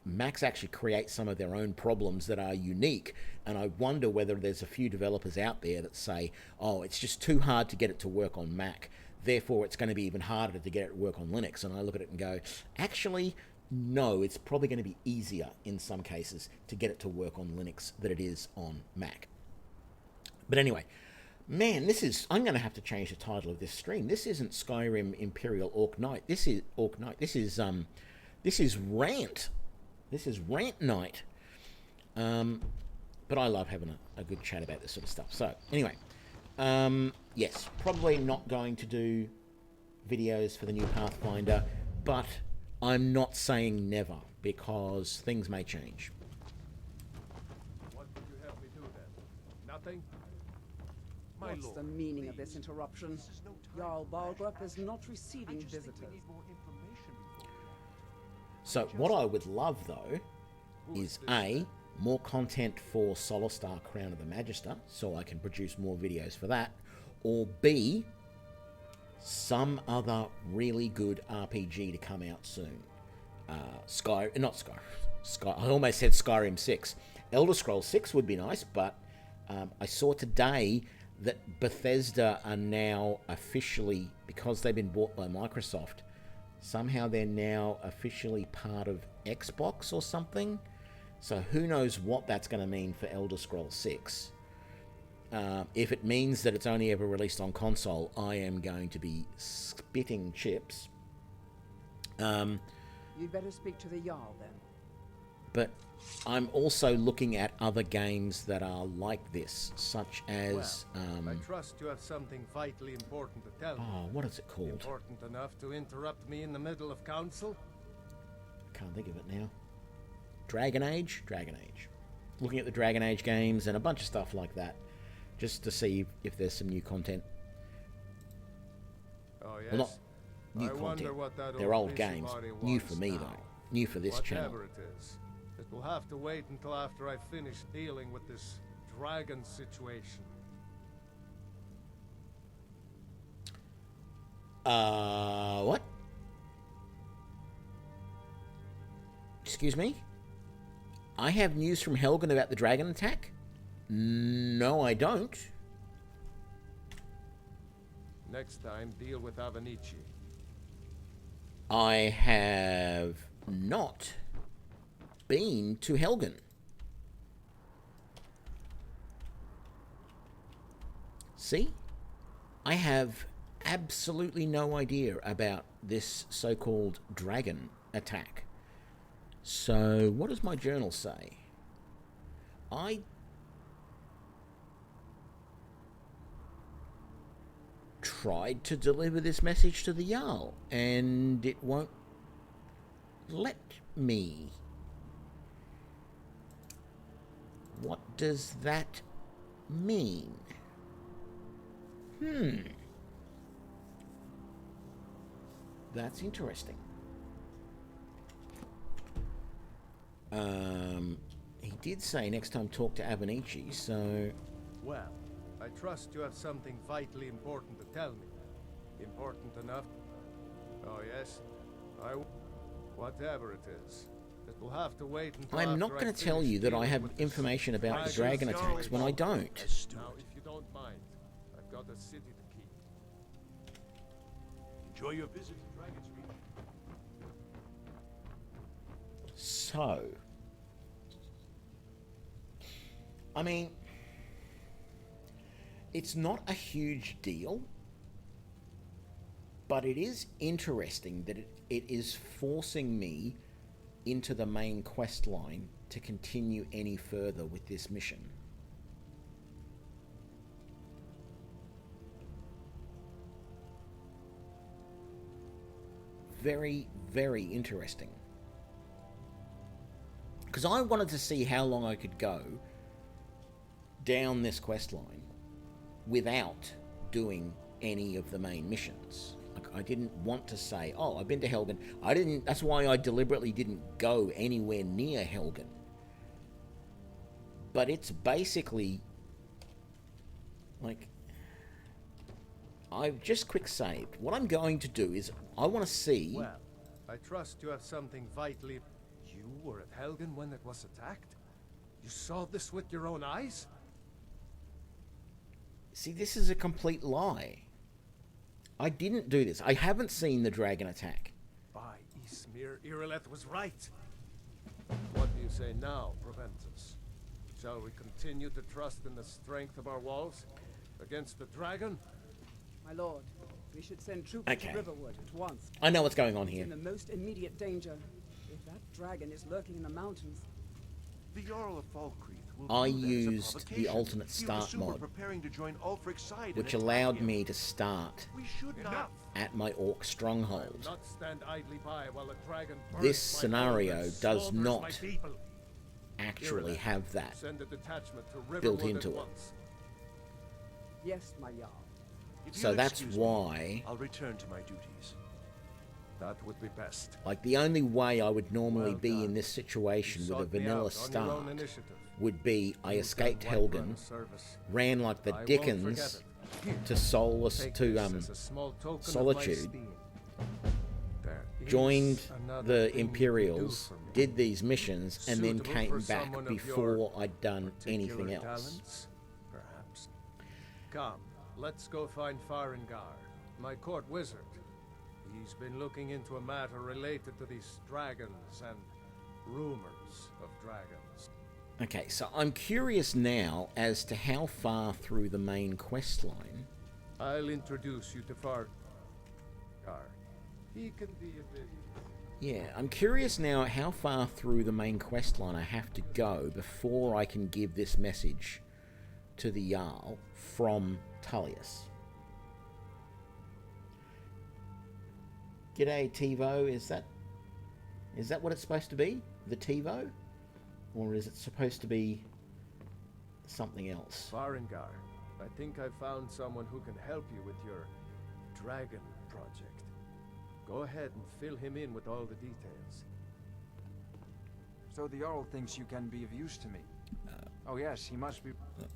Macs actually create some of their own problems that are unique, and I wonder whether there's a few developers out there that say, oh, it's just too hard to get it to work on Mac, therefore it's going to be even harder to get it to work on Linux. And I look at it and go, actually, no, it's probably going to be easier in some cases to get it to work on Linux than it is on Mac. But anyway, man, I'm going to have to change the title of this stream. This isn't Skyrim Imperial Orc Night. This is Orc Night. This is Rant. This is Rant Night. But I love having a good chat about this sort of stuff. So, anyway, yes, probably not going to do videos for the new Pathfinder, but I'm not saying never, because things may change. What would you have me do then? Nothing? My What's lord, the meaning of this interruption? Jarl Balgrup is not receiving visitors. So what I would love, though, is A, more content for Solarstar Crown of the Magister, so I can produce more videos for that, or B, some other really good RPG to come out soon. I almost said Skyrim 6. Elder Scrolls 6 would be nice, but I saw today that Bethesda are now officially, because they've been bought by Microsoft, somehow they're now officially part of Xbox or something. So who knows what that's going to mean for Elder Scrolls 6. If it means that it's only ever released on console, I am going to be spitting chips. You'd better speak to the Jarl then. But I'm also looking at other games that are like this, such as... I trust you have something vitally important to tell me. Oh, what is it called? Important enough to interrupt me in the middle of council? I can't think of it now. Dragon Age? Dragon Age. Looking at the Dragon Age games and a bunch of stuff like that, just to see if there's some new content. Oh, yes? Well, not new I content. wonder what that They're old busybody games. wants New for me, now. though. New for this channel. Whatever it is. It will have to wait until after I finish dealing with this dragon situation. What? Excuse me? I have news from Helgen about the dragon attack? No, I don't. Next time, deal with Avenici. I have not been to Helgen. See? I have absolutely no idea about this so-called dragon attack. So, what does my journal say? I tried to deliver this message to the Jarl, and it won't let me. What does that mean? That's interesting. He did say next time talk to Avenici, so... Well, I trust you have something vitally important to tell me. Important enough? Oh, yes? Whatever it is. It will have to wait until I'm not going to tell you that I have information about the dragon attacks when I don't. Now, if you don't mind, I've got a city to keep. Enjoy your visit to Dragon's Reach. So... I mean... It's not a huge deal, but it is interesting that it is forcing me into the main quest line to continue any further with this mission. Very, very interesting. Because I wanted to see how long I could go down this quest line without doing any of the main missions. Like, I didn't want to say, oh, I've been to Helgen. That's why I deliberately didn't go anywhere near Helgen. But it's basically like, I've just quick saved. What I'm going to do is I want to see... Well, I trust you have something vitally... You were at Helgen when it was attacked? You saw this with your own eyes? See, this is a complete lie. I didn't do this. I haven't seen the dragon attack. By Ismir, Irileth was right. What do you say now, Proventus? Shall we continue to trust in the strength of our walls against the dragon? My lord, we should send troops to Riverwood at once. I know what's going on It's here. in the most immediate danger. If that dragon is lurking in the mountains... The Jarl of Falkreath will I view that as a used the provocation. alternate He will start assume we're mod, preparing to join Ulfric's side which and allowed attack him. me to start We should not. at my orc stronghold. Not stand idly by while a dragon burns This my scenario home and does slaughters not my people. actually Irileth, have that. Send a detachment to Riverwood built into at it. once. Yes, my Jarl. If So you'll that's excuse me, why, I'll return to my duties. That would be best. like, the only way I would normally Well be done. in this situation You with a sought me vanilla out on your own start initiative. would be I You've escaped done Whiterun Helgen, a service. ran like the I won't Dickens forget it. to Solace Take to this as a small token of my Solitude, esteem. There is joined another the thing you can do Imperials, for me. did these missions, and then Suitable came for back someone of before your I'd done anything particular else. talents, perhaps. Come, let's go find Farengar, my court wizard. He's been looking into a matter related to these dragons and rumors of dragons. Okay, so I'm curious now as to how far through the main quest line. I'll introduce you to Farengar. He can be a bit... Yeah, I'm curious now how far through the main quest line I have to go before I can give this message to the Jarl from Tullius. G'day, TiVo. Is that what it's supposed to be? The TiVo? Or is it supposed to be something else? Farengar, I think I found someone who can help you with your dragon project. Go ahead and fill him in with all the details. So the Jarl thinks you can be of use to me. Oh yes, he must be...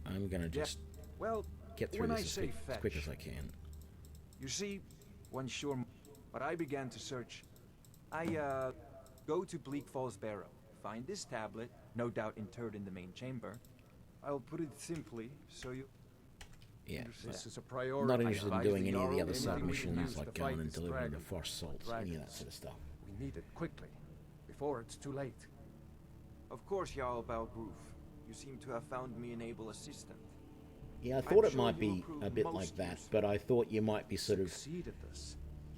I'm gonna just Well, get through when I this say as quick fetch, as I can. you see, one sure... But I began to search. I, go to Bleak Falls Barrow, find this tablet, no doubt interred in the main chamber, I'll put it simply, so you... Yeah. understand. This is a priority. Not interested in advise doing the any of the Jarl other anything side we can missions use like to going fight and this delivering the dragon. frost salts, any of that Dragons. sort of stuff. We need it quickly, before it's too late. Of course, Jarl Balgruf. You seem to have found me an able assistant. Yeah, I thought it sure might you will be prove a bit most like that, useful. but I thought you might be sort of... Succeed at this,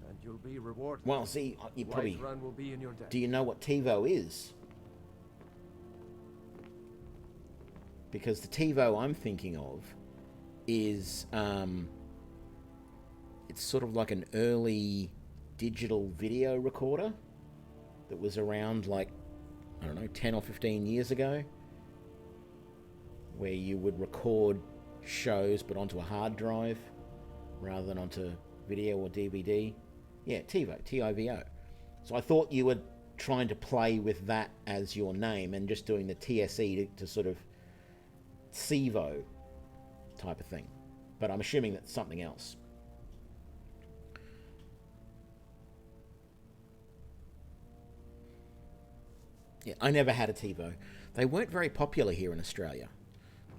and you'll be rewarded. Well, see, you probably... Whiterun will be in your debt. Do you know what TiVo is? Because the TiVo I'm thinking of is... it's sort of like an early digital video recorder that was around like, I don't know, 10 or 15 years ago, where you would record shows but onto a hard drive rather than onto video or DVD. Yeah, TiVo, T-I-V-O. So I thought you were trying to play with that as your name and just doing the TSE to sort of CEVO type of thing. But I'm assuming that's something else. Yeah, I never had a TiVo. They weren't very popular here in Australia.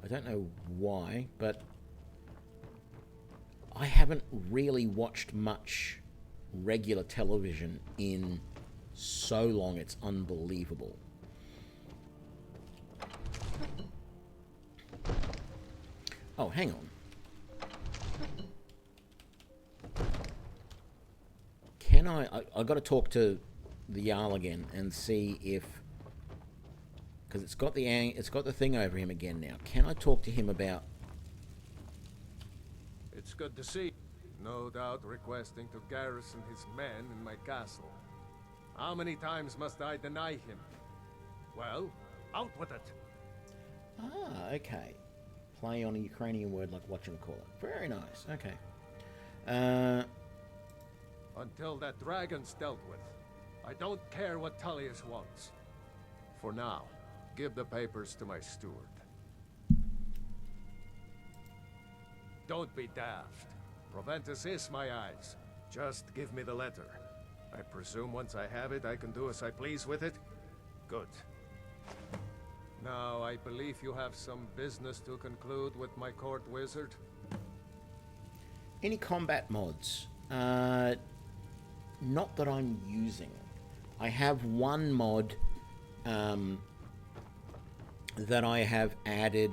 I don't know why, but I haven't really watched much regular television in so long, it's unbelievable. Oh, hang on. Can I got to talk to the Jarl again and see if, because it's got the thing over him again now. Can I talk to him about? It's good to see. No doubt requesting to garrison his men in my castle. How many times must I deny him? Well, out with it. Ah, okay. Play on a Ukrainian word like whatchamacallit. Very nice. Okay. Until that dragon's dealt with, I don't care what Tullius wants. For now, give the papers to my steward. Don't be daft. Proventus is my eyes. Just give me the letter. I presume once I have it, I can do as I please with it? Good. Now, I believe you have some business to conclude with my court wizard. Any combat mods? Not that I'm using. I have one mod that I have added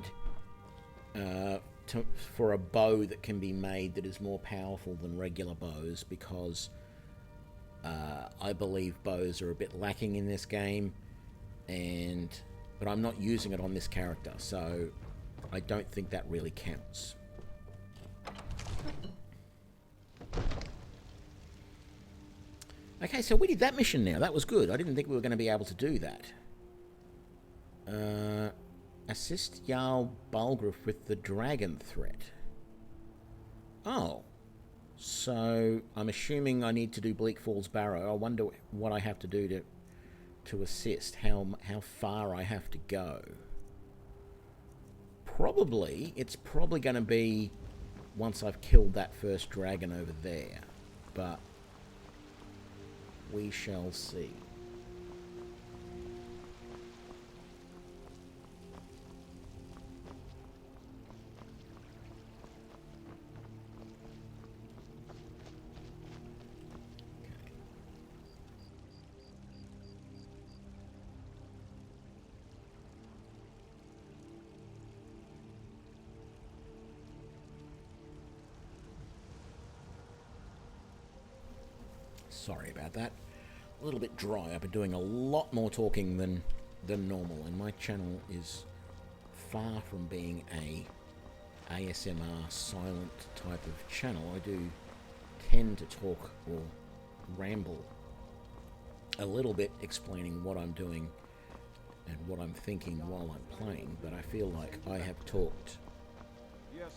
for a bow that can be made that is more powerful than regular bows, because I believe bows are a bit lacking in this game, but I'm not using it on this character, so I don't think that really counts. Okay, so we did that mission now. That was good. I didn't think we were going to be able to do that. Assist Jarl Balgruf with the dragon threat. Oh. So, I'm assuming I need to do Bleak Falls Barrow. I wonder what I have to do to assist. How far I have to go. It's probably going to be once I've killed that first dragon over there. But we shall see. Sorry about that. A little bit dry. I've been doing a lot more talking than normal, and my channel is far from being a ASMR silent type of channel. I do tend to talk or ramble a little bit, explaining what I'm doing and what I'm thinking while I'm playing, but I feel like I have talked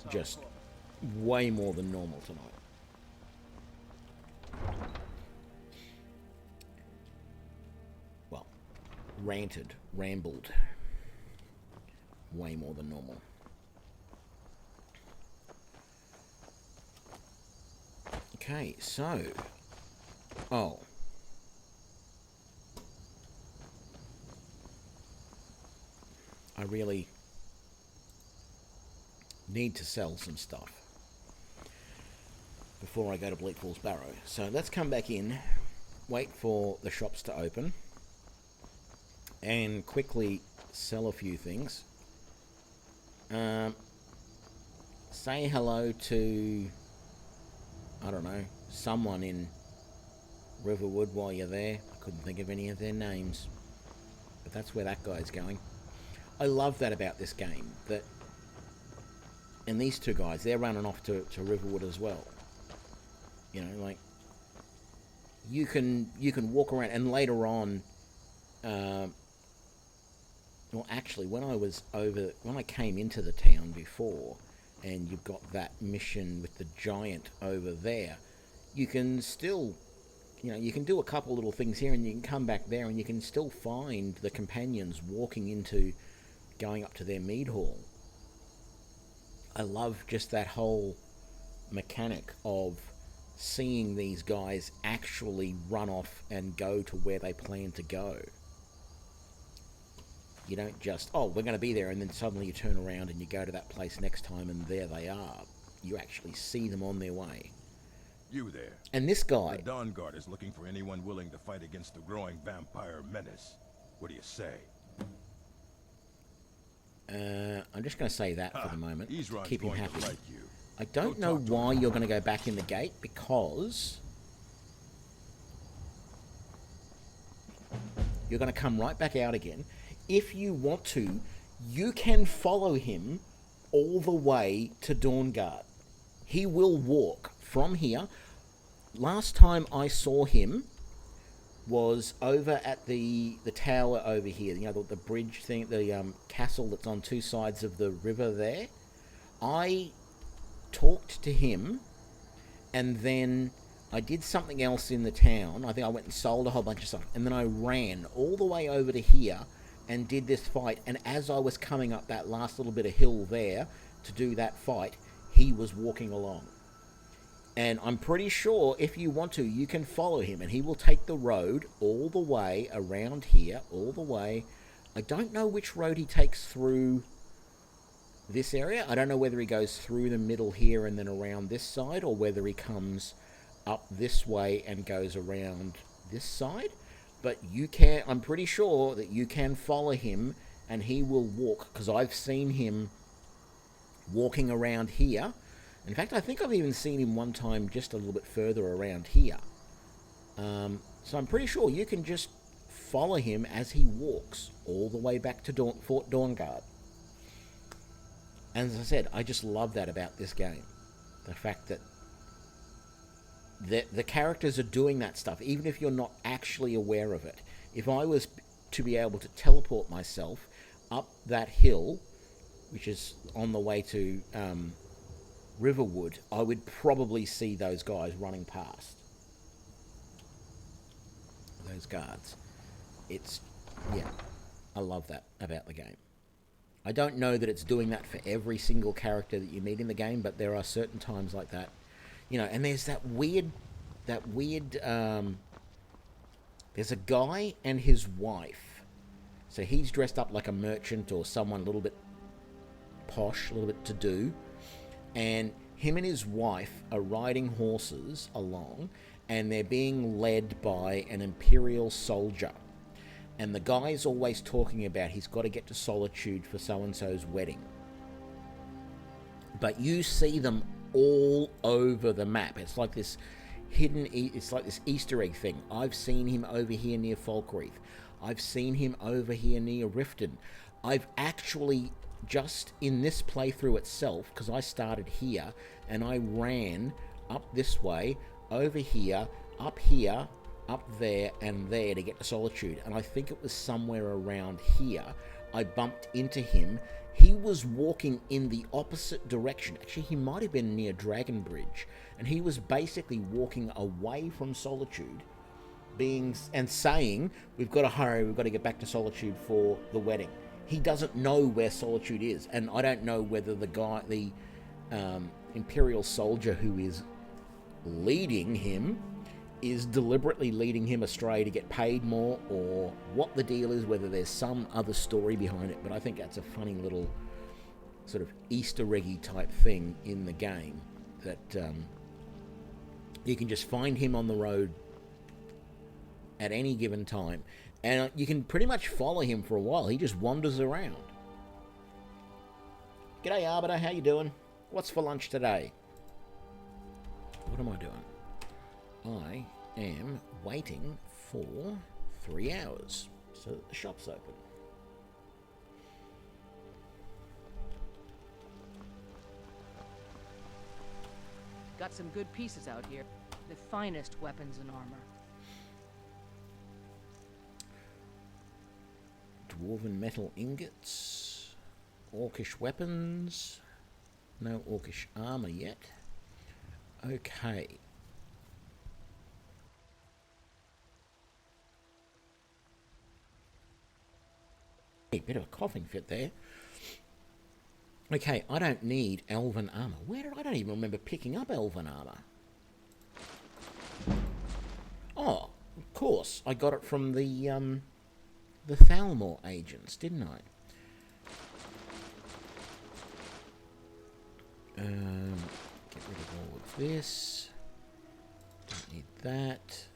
just way more than normal tonight. Rambled way more than normal. Okay, so I really need to sell some stuff before I go to Bleak Falls Barrow. So let's come back in, wait for the shops to open, and quickly sell a few things. Say hello to, I don't know, someone in Riverwood while you're there. I couldn't think of any of their names, but that's where that guy's going. I love that about this game, that, and these two guys, they're running off to Riverwood as well. You know, like, you can walk around, and later on, well, actually, when I came into the town before, and you've got that mission with the giant over there, you can still, you know, you can do a couple little things here, and you can come back there, and you can still find the companions going up to their mead hall. I love just that whole mechanic of seeing these guys actually run off and go to where they plan to go. You don't just, oh, we're going to be there, and then suddenly you turn around and you go to that place next time and there they are. You actually see them on their way. You there. And this guy... The Dawn Guard is looking for anyone willing to fight against the growing vampire menace. What do you say? I'm just going to say that for the moment, to keep him happy. Like you. I don't know why you're going to go back in the gate, because you're going to come right back out again. If you want to, you can follow him all the way to Dawnguard. He will walk from here. Last time I saw him was over at the tower over here, you know, the bridge thing, the castle that's on two sides of the river there. I talked to him, and then I did something else in the town. I think I went and sold a whole bunch of stuff, and then I ran all the way over to here and did this fight, and as I was coming up that last little bit of hill there to do that fight, he was walking along. And I'm pretty sure if you want to, you can follow him, and he will take the road all the way around here, all the way. I don't know which road he takes through this area. I don't know whether he goes through the middle here and then around this side, or whether he comes up this way and goes around this side. But you can, I'm pretty sure that you can follow him, and he will walk, because I've seen him walking around here. In fact, I think I've even seen him one time just a little bit further around here. So I'm pretty sure you can just follow him as he walks all the way back to Fort Dawnguard. And as I said, I just love that about this game. The fact that the characters are doing that stuff, even if you're not actually aware of it. If I was to be able to teleport myself up that hill, which is on the way to Riverwood, I would probably see those guys running past. Those guards. It's, yeah, I love that about the game. I don't know that it's doing that for every single character that you meet in the game, but there are certain times like that. You know, and there's that weird, there's a guy and his wife. So he's dressed up like a merchant or someone a little bit posh, a little bit to-do. And him and his wife are riding horses along, and they're being led by an Imperial soldier. And the guy's always talking about he's got to get to Solitude for so-and-so's wedding. But you see them all over the map. It's like this it's like this Easter egg thing. I've seen him over here near Falkreath. I've seen him over here near Riften. I've actually, just in this playthrough itself, because I started here, and I ran up this way, over here, up there, and there to get to Solitude. And I think it was somewhere around here, I bumped into him. He was walking in the opposite direction. Actually, he might have been near Dragon Bridge. And he was basically walking away from Solitude, and saying, we've got to hurry, we've got to get back to Solitude for the wedding. He doesn't know where Solitude is. And I don't know whether the Imperial soldier who is leading him is deliberately leading him astray to get paid more, or what the deal is, whether there's some other story behind it. But I think that's a funny little sort of Easter eggy type thing in the game that you can just find him on the road at any given time, and you can pretty much follow him for a while. He just wanders around. G'day, Arbiter. How you doing? What's for lunch today? What am I doing? I am waiting for 3 hours so that the shop's open. Got some good pieces out here. The finest weapons and armor. Dwarven metal ingots. Orcish weapons. No orcish armor yet. Okay. A bit of a coughing fit there. Okay, I don't need elven armor. I don't even remember picking up elven armor. Oh, of course, I got it from the Thalmor agents, didn't I? Get rid of all of this. Don't need that.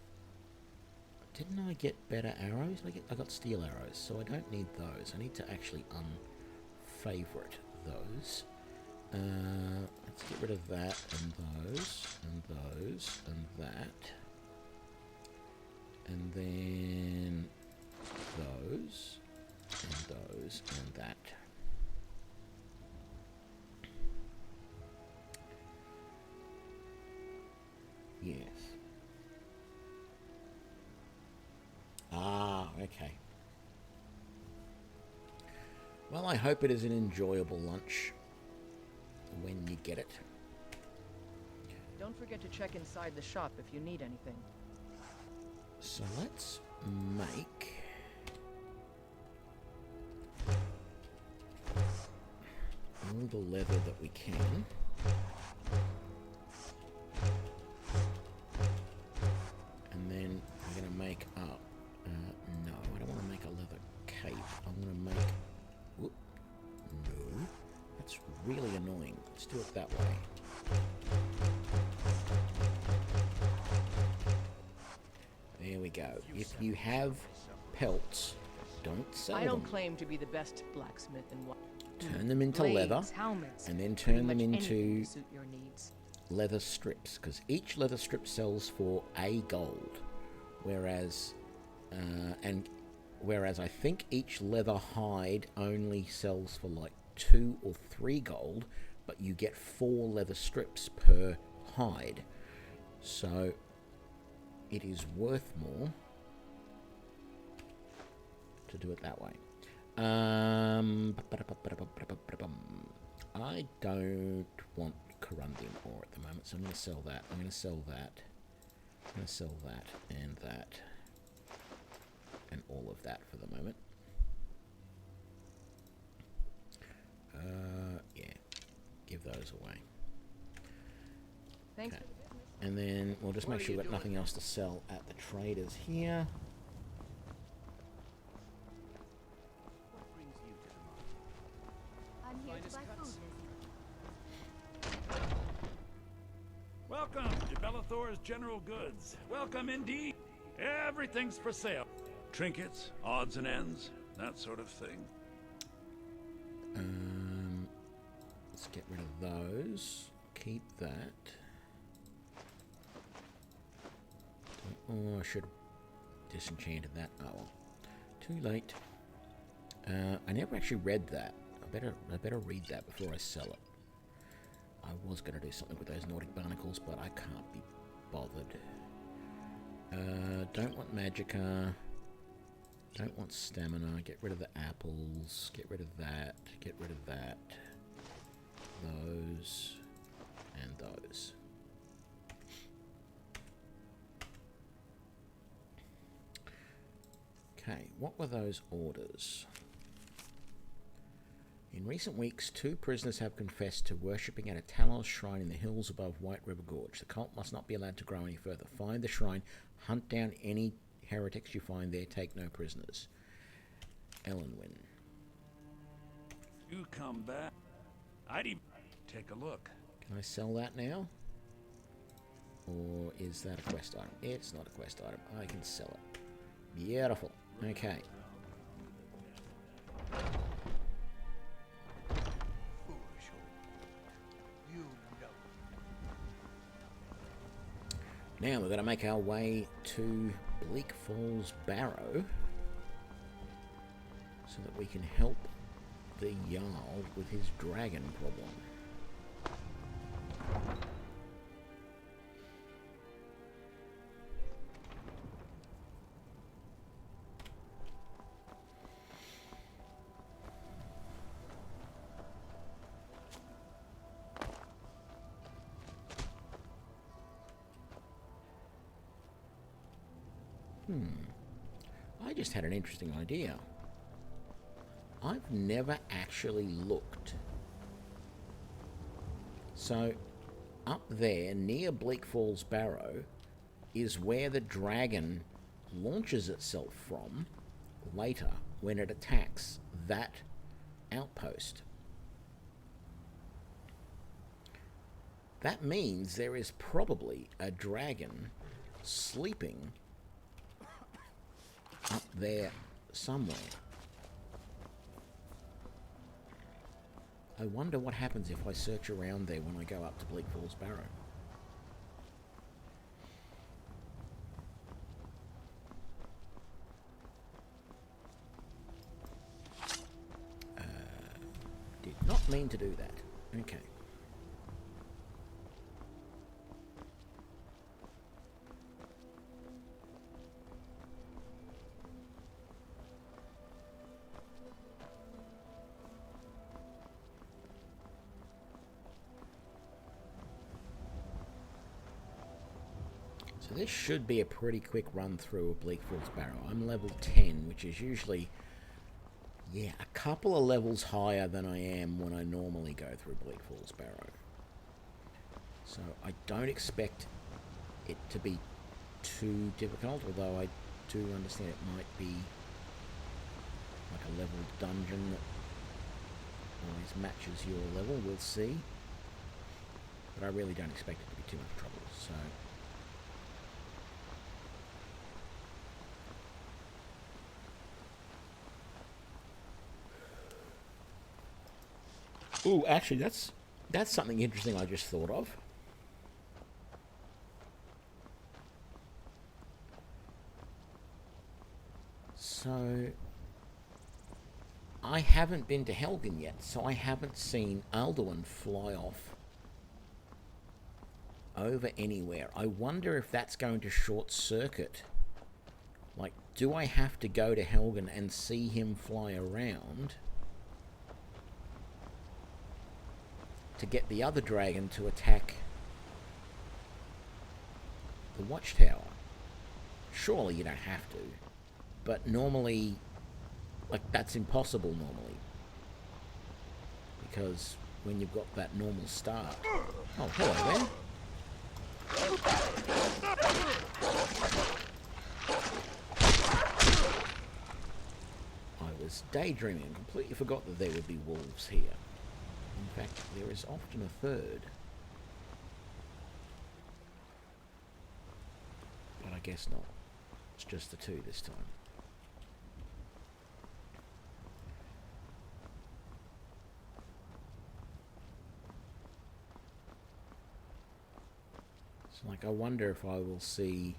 Didn't I get better arrows? I got steel arrows, so I don't need those. I need to actually unfavorite those. Let's get rid of that and those and those and that. And then those and those and that. Yes. Ah, okay. Well, I hope it is an enjoyable lunch when you get it. Don't forget to check inside the shop if you need anything. So let's make all the leather that we can. And then we're going to make up... no, I don't want to make a leather cape. I'm going to make... Whoop, no, that's really annoying. Let's do it that way. There we go. If you have pelts, don't sell them. I don't claim to be the best blacksmith in what. Turn them into Blades, leather, helmets, and then turn them pretty much into anything to suit your needs. leather strips, because each leather strip sells for a gold, whereas I think each leather hide only sells for like 2 or 3 gold, but you get 4 leather strips per hide, so it is worth more to do it that way. I don't want corundum ore at the moment, so I'm going to sell that. I'm going to sell that. I'm going to sell that and that and all of that for the moment. Yeah, give those away. Thanks. Okay. And then we'll just make sure we've got nothing else to sell at the traders here. I'm here to buy food, Lizzie. Welcome to Bellathor's General Goods. Welcome indeed. Everything's for sale. Trinkets, odds and ends, that sort of thing. Let's get rid of those. Keep that. Oh, I should have disenchanted that. Oh well. Too late. I never actually read that. I better read that before I sell it. I was going to do something with those Nordic barnacles, but I can't be bothered. Don't want magicka. Don't want stamina. Get rid of the apples. Get rid of that. Get rid of that. Those. And those. Okay, what were those orders? In recent weeks, 2 prisoners have confessed to worshipping at a Talos shrine in the hills above White River Gorge. The cult must not be allowed to grow any further. Find the shrine, hunt down any heretics you find there, take no prisoners. Ellenwyn. You come back. Take a look. Can I sell that now? Or is that a quest item? It's not a quest item. I can sell it. Beautiful. Okay. Now we're going to make our way to Bleak Falls Barrow so that we can help the Jarl with his dragon problem. I just had an interesting idea. I've never actually looked. So, up there near Bleak Falls Barrow is where the dragon launches itself from later when it attacks that outpost. That means there is probably a dragon sleeping up there somewhere. I wonder what happens if I search around there when I go up to Bleak Falls Barrow. Did not mean to do that. Okay. So this should be a pretty quick run through of Bleak Falls Barrow. I'm level 10, which is usually, yeah, a couple of levels higher than I am when I normally go through Bleak Falls Barrow. So I don't expect it to be too difficult, although I do understand it might be like a leveled dungeon that always matches your level. We'll see. But I really don't expect it to be too much trouble, so... Ooh, actually, that's something interesting I just thought of. So, I haven't been to Helgen yet, so I haven't seen Alduin fly off over anywhere. I wonder if that's going to short circuit. Like, do I have to go to Helgen and see him fly around to get the other dragon to attack the watchtower? Surely you don't have to. But normally, like, that's impossible normally. Because when you've got that normal start... Oh, hello there. I was daydreaming and completely forgot that there would be wolves here. In fact, there is often a third. But I guess not. It's just the two this time. So, like, I wonder if I will see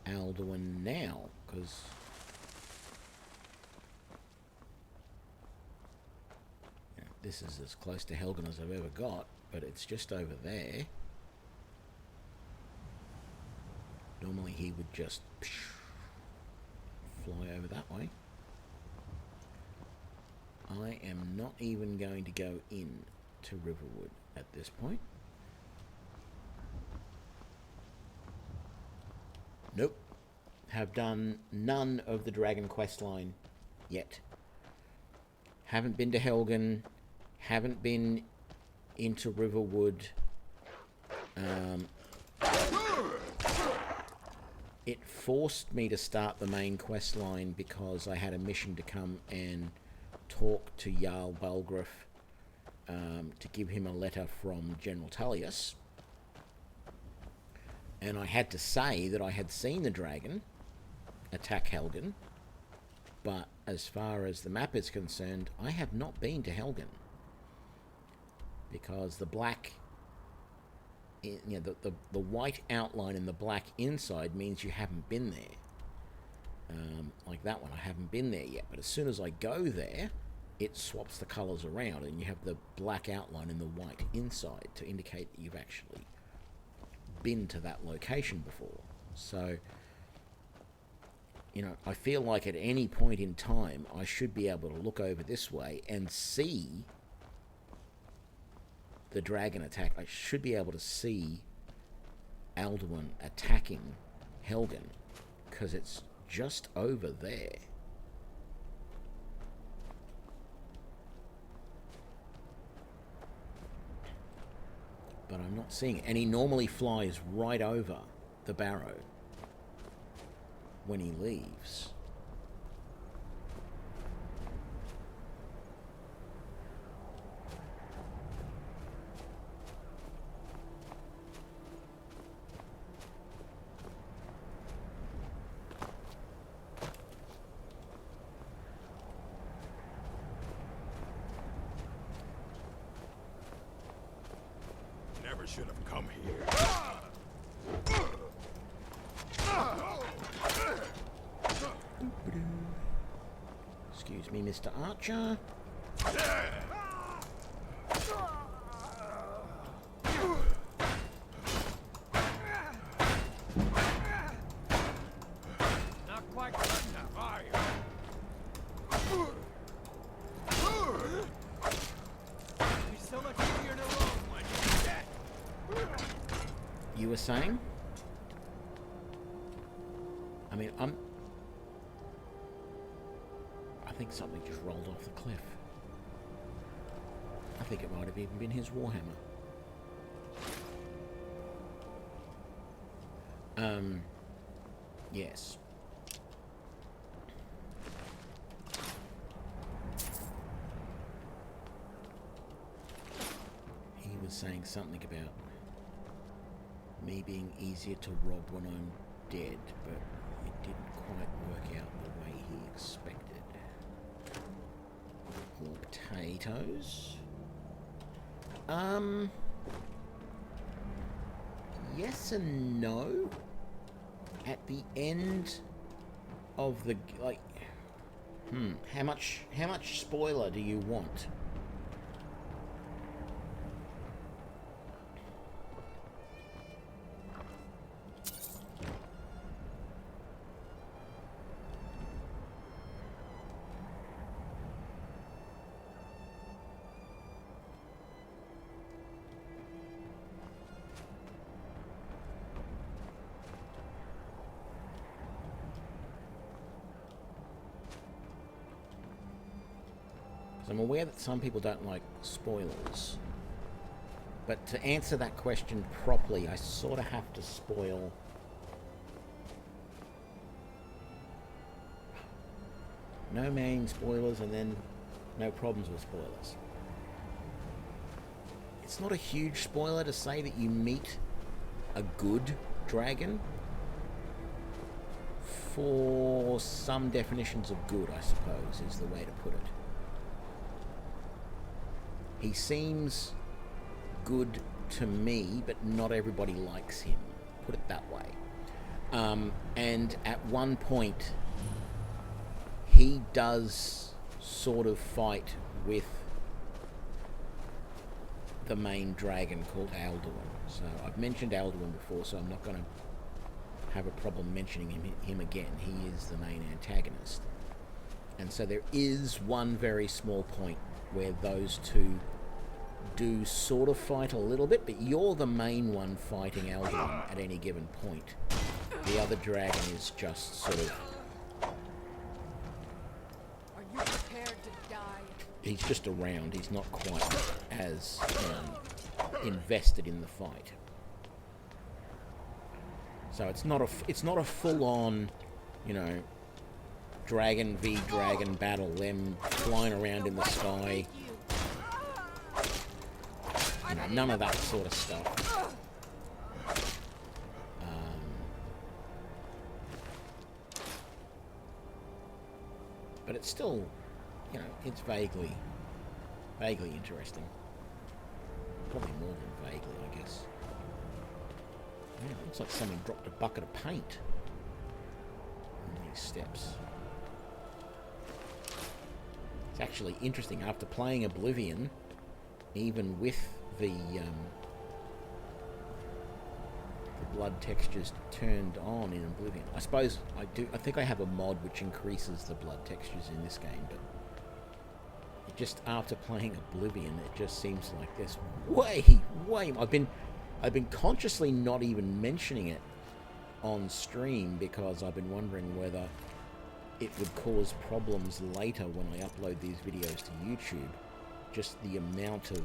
Alduin now, because... this is as close to Helgen as I've ever got, but it's just over there. Normally he would just fly over that way. I am not even going to go in to Riverwood at this point. Nope. Have done none of the Dragon Questline yet. Haven't been to Helgen. Haven't been into Riverwood. It forced me to start the main quest line because I had a mission to come and talk to Jarl Balgruuf to give him a letter from General Tullius. And I had to say that I had seen the dragon attack Helgen, but as far as the map is concerned, I have not been to Helgen, because the black, you know, the white outline in the black inside means you haven't been there. Like that one, I haven't been there yet, but as soon as I go there, it swaps the colours around and you have the black outline in the white inside to indicate that you've actually been to that location before. So, you know, I feel like at any point in time I should be able to look over this way and see the dragon attack. I should be able to see Alduin attacking Helgen, because it's just over there. But I'm not seeing it. And he normally flies right over the barrow when he leaves. Never should have come here. Excuse me, Mr. Archer. Not quite good enough, are you? You're so much easier to roll when you're dead. You were saying? I mean, I think something just rolled off the cliff. I think it might have even been his warhammer. Yes. He was saying something about me being easier to rob when I'm dead, but it didn't quite work out the way he expected. More potatoes. Yes and no. At the end of the, like, how much spoiler do you want? I'm aware that some people don't like spoilers, but to answer that question properly, I sort of have to spoil no main spoilers and then no problems with spoilers. It's not a huge spoiler to say that you meet a good dragon. For some definitions of good, I suppose, is the way to put it. He seems good to me, but not everybody likes him. Put it that way. And at one point, he does sort of fight with the main dragon called Alduin. So I've mentioned Alduin before, so I'm not going to have a problem mentioning him again. He is the main antagonist. And so there is one very small point where those two do sort of fight a little bit, but you're the main one fighting Alduin at any given point. The other dragon is just sort of... Are you prepared to die? He's just around. He's not quite as invested in the fight. So it's not a full-on, you know, dragon v dragon battle. Them flying around in the sky, You know, none of that sort of stuff. But it's still, you know, it's vaguely interesting. Probably more than vaguely, I guess. Yeah, it looks like someone dropped a bucket of paint on these steps. It's actually interesting, after playing Oblivion, even with the blood textures turned on in Oblivion. I suppose I think I have a mod which increases the blood textures in this game, but it just, after playing Oblivion, it just seems like there's way I've been consciously not even mentioning it on stream because I've been wondering whether it would cause problems later when I upload these videos to YouTube. Just the amount of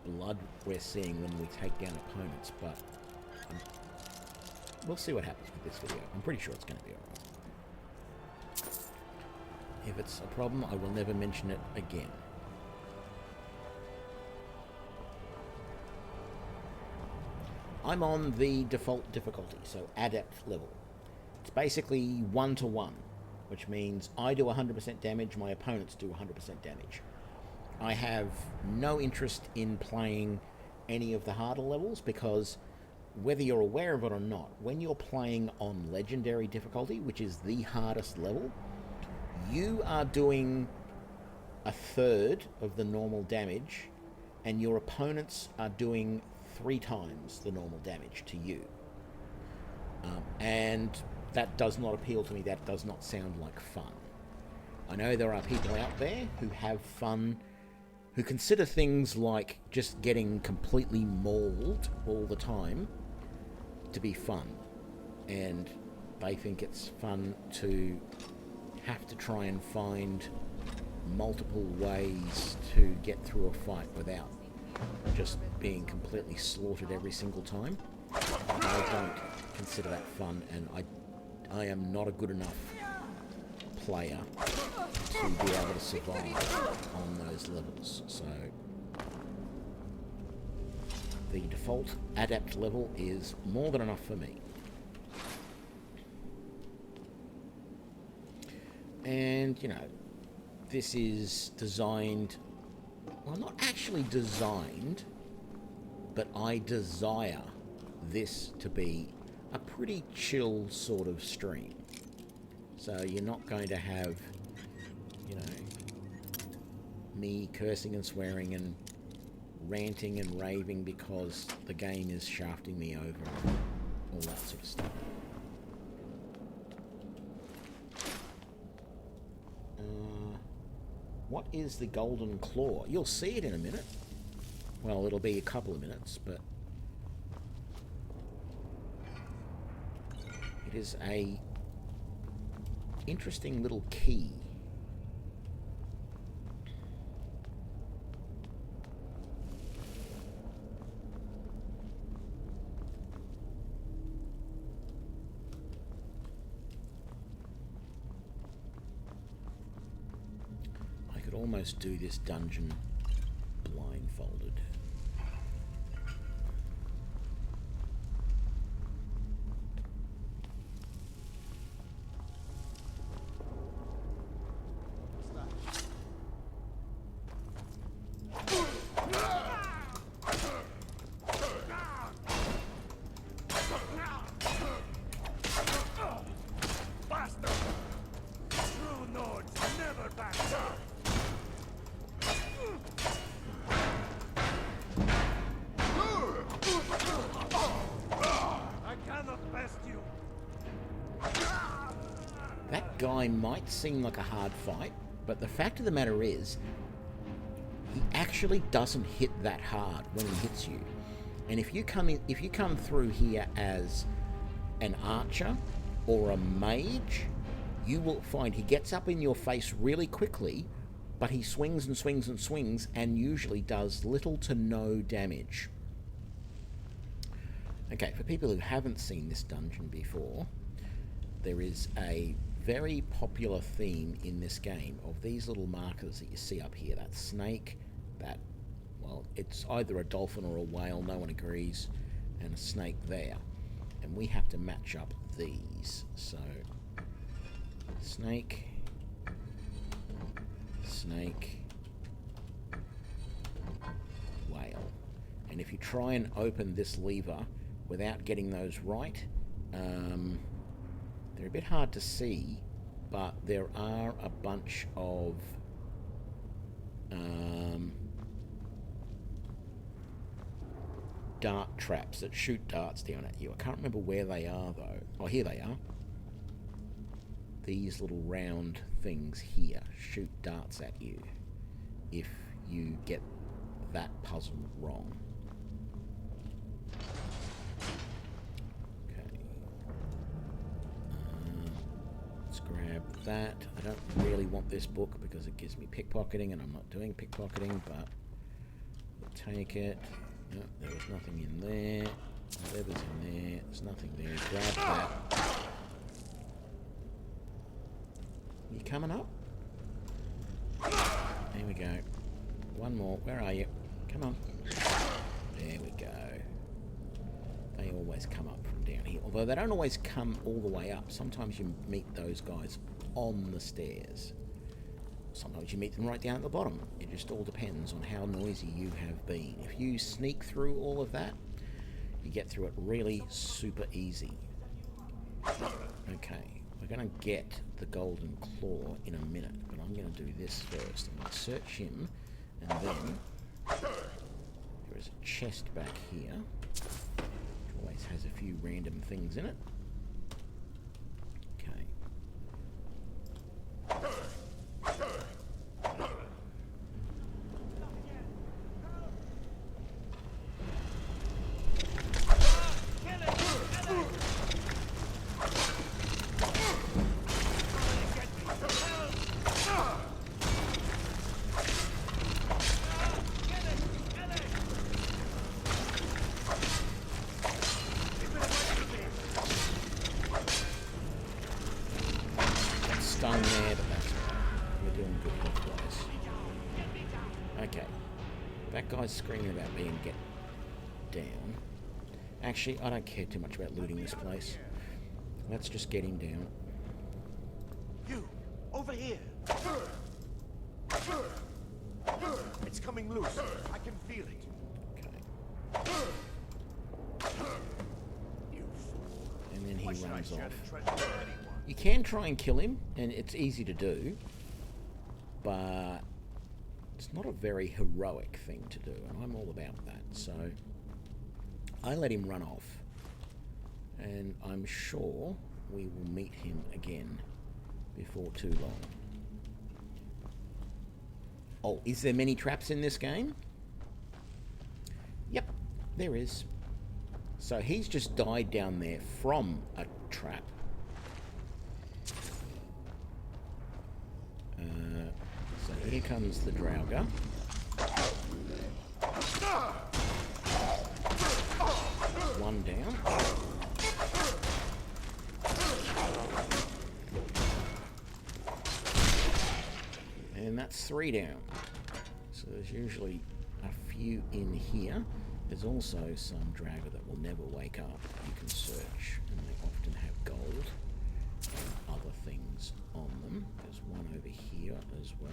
blood we're seeing when we take down opponents, but we'll see what happens with this video. I'm pretty sure it's going to be alright. If it's a problem, I will never mention it again. I'm on the default difficulty, so adept level. It's basically 1-to-1, which means I do 100% damage, my opponents do 100% damage. I have no interest in playing any of the harder levels because, whether you're aware of it or not, when you're playing on legendary difficulty, which is the hardest level, you are doing a third of the normal damage and your opponents are doing 3 times the normal damage to you. And that does not appeal to me. That does not sound like fun. I know there are people out there who have fun, who consider things like just getting completely mauled all the time to be fun. And they think it's fun to have to try and find multiple ways to get through a fight without just being completely slaughtered every single time. I don't consider that fun, and I am not a good enough player to be able to survive on those levels. So the default adept level is more than enough for me. And, you know, this is designed, well, not actually designed, but I desire this to be a pretty chill sort of stream. So you're not going to have, you know, me cursing and swearing and ranting and raving because the game is shafting me over and all that sort of stuff. What is the Golden Claw? You'll see it in a minute. Well, it'll be a couple of minutes, but it is a interesting little key. I could almost do this dungeon blindfolded. Guy might seem like a hard fight, but the fact of the matter is he actually doesn't hit that hard when he hits you. And if you come through here as an archer or a mage, you will find he gets up in your face really quickly, but he swings and swings and swings and usually does little to no damage. Okay, for people who haven't seen this dungeon before, there is a very popular theme in this game of these little markers that you see up here. That snake, that, well, it's either a dolphin or a whale, no one agrees, and a snake there. And we have to match up these. So, snake, snake, whale. And if you try and open this lever without getting those right, they're a bit hard to see, but there are a bunch of dart traps that shoot darts down at you. I can't remember where they are though. Oh, here they are. These little round things here shoot darts at you if you get that puzzle wrong. Okay. Let's grab that. I don't really want this book because it gives me pickpocketing, and I'm not doing pickpocketing, but we'll take it. No, there was nothing in there. Whatever's in there, there's nothing there. Grab that. You coming up? There we go. One more. Where are you? Come on. There we go. They always come up from down here. Although they don't always come all the way up. Sometimes you meet those guys on the stairs. Sometimes you meet them right down at the bottom. It just all depends on how noisy you have been. If you sneak through all of that, you get through it really super easy. Okay, we're going to get the golden claw in a minute, but I'm going to do this first. I'm going to search him, and then there is a chest back here, which always has a few random things in it. Okay. Stung there, but that's right. We're doing good health-wise. Okay. That guy's screaming about being get down. Actually, I don't care too much about looting this place. Let's just get him down. You! Over here! It's coming loose. I can feel it. Okay. And then he runs off. You can try and kill him, and it's easy to do, but it's not a very heroic thing to do, and I'm all about that. So I let him run off, and I'm sure we will meet him again before too long. Oh, is there many traps in this game? Yep, there is. So he's just died down there from a trap. So here comes the Draugr. One down. And that's 3 down. So there's usually a few in here. There's also some Draugr that will never wake up. You can search, and they often have gold and other things on them. There's one over here as well.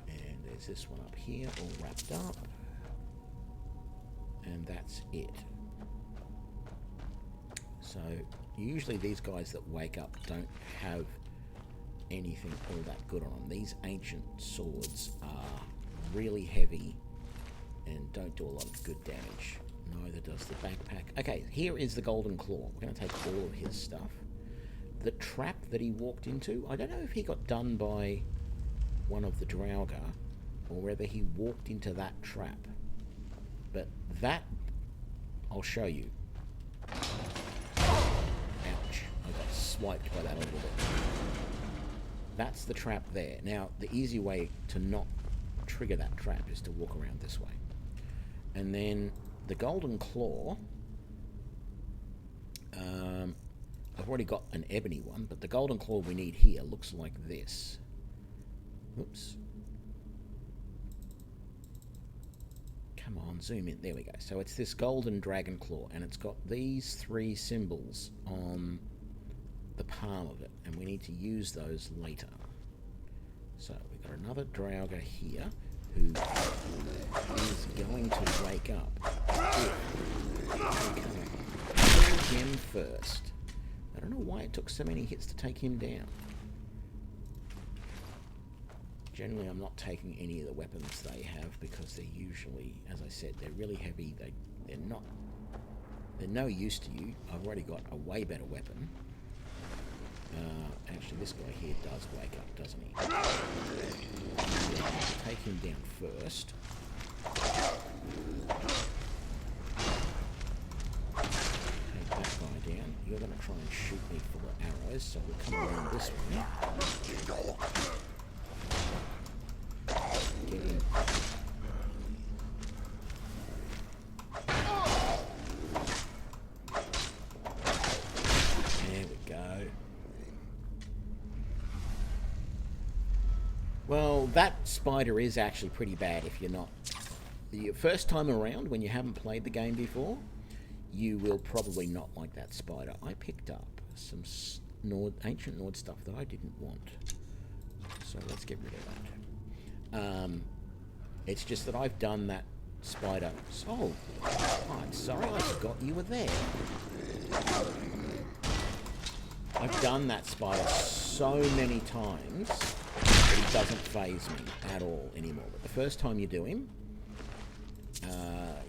And there's this one up here, all wrapped up. And that's it. So usually these guys that wake up don't have anything all that good on them. These ancient swords are really heavy and don't do a lot of good damage. Neither does the backpack. Okay, here is the golden claw. We're going to take all of his stuff. The trap that he walked into, I don't know if he got done by one of the Draugr or whether he walked into that trap. But that, I'll show you. Ouch, I got swiped by that a little bit. That's the trap there. Now, the easy way to not trigger that trap is to walk around this way. And then the golden claw, I've already got an ebony one, but the golden claw we need here looks like this. Oops. Come on, zoom in. There we go. So it's this golden dragon claw, and it's got these 3 symbols on the palm of it, and we need to use those later. So we've got another Draugr here who is going to wake up if we kill him first. I don't know why it took so many hits to take him down. Generally, I'm not taking any of the weapons they have because they're usually, as I said, they're really heavy. They're no use to you. I've already got a way better weapon. Actually, this guy here does wake up, doesn't he? Take him down first. Take that guy down. You're going to try and shoot me full of arrows, so we'll come around this way. Get him. There we go. Well, that spider is actually pretty bad if you're not. The first time around, when you haven't played the game before, you will probably not like that spider. I picked up some ancient Nord stuff that I didn't want. So let's get rid of that. It's just that I've done that spider. Oh, I'm sorry, I forgot you were there. I've done that spider so many times that he doesn't faze me at all anymore. But the first time you do him,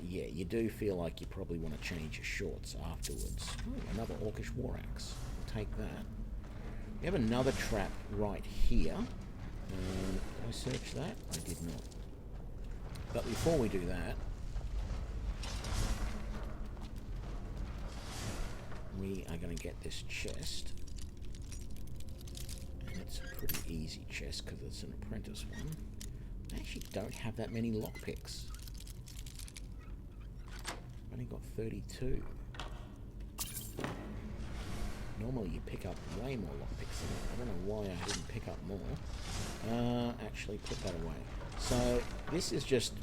yeah, you do feel like you probably want to change your shorts afterwards. Oh, another Orcish war axe. We'll take that. We have another trap right here. Did I search that? I did not. But before we do that, we are going to get this chest. And it's a pretty easy chest because it's an apprentice one. I actually don't have that many lockpicks. I've only got 32. Normally you pick up way more lockpicks than that. I don't know why I didn't pick up more. Actually put that away. So this is just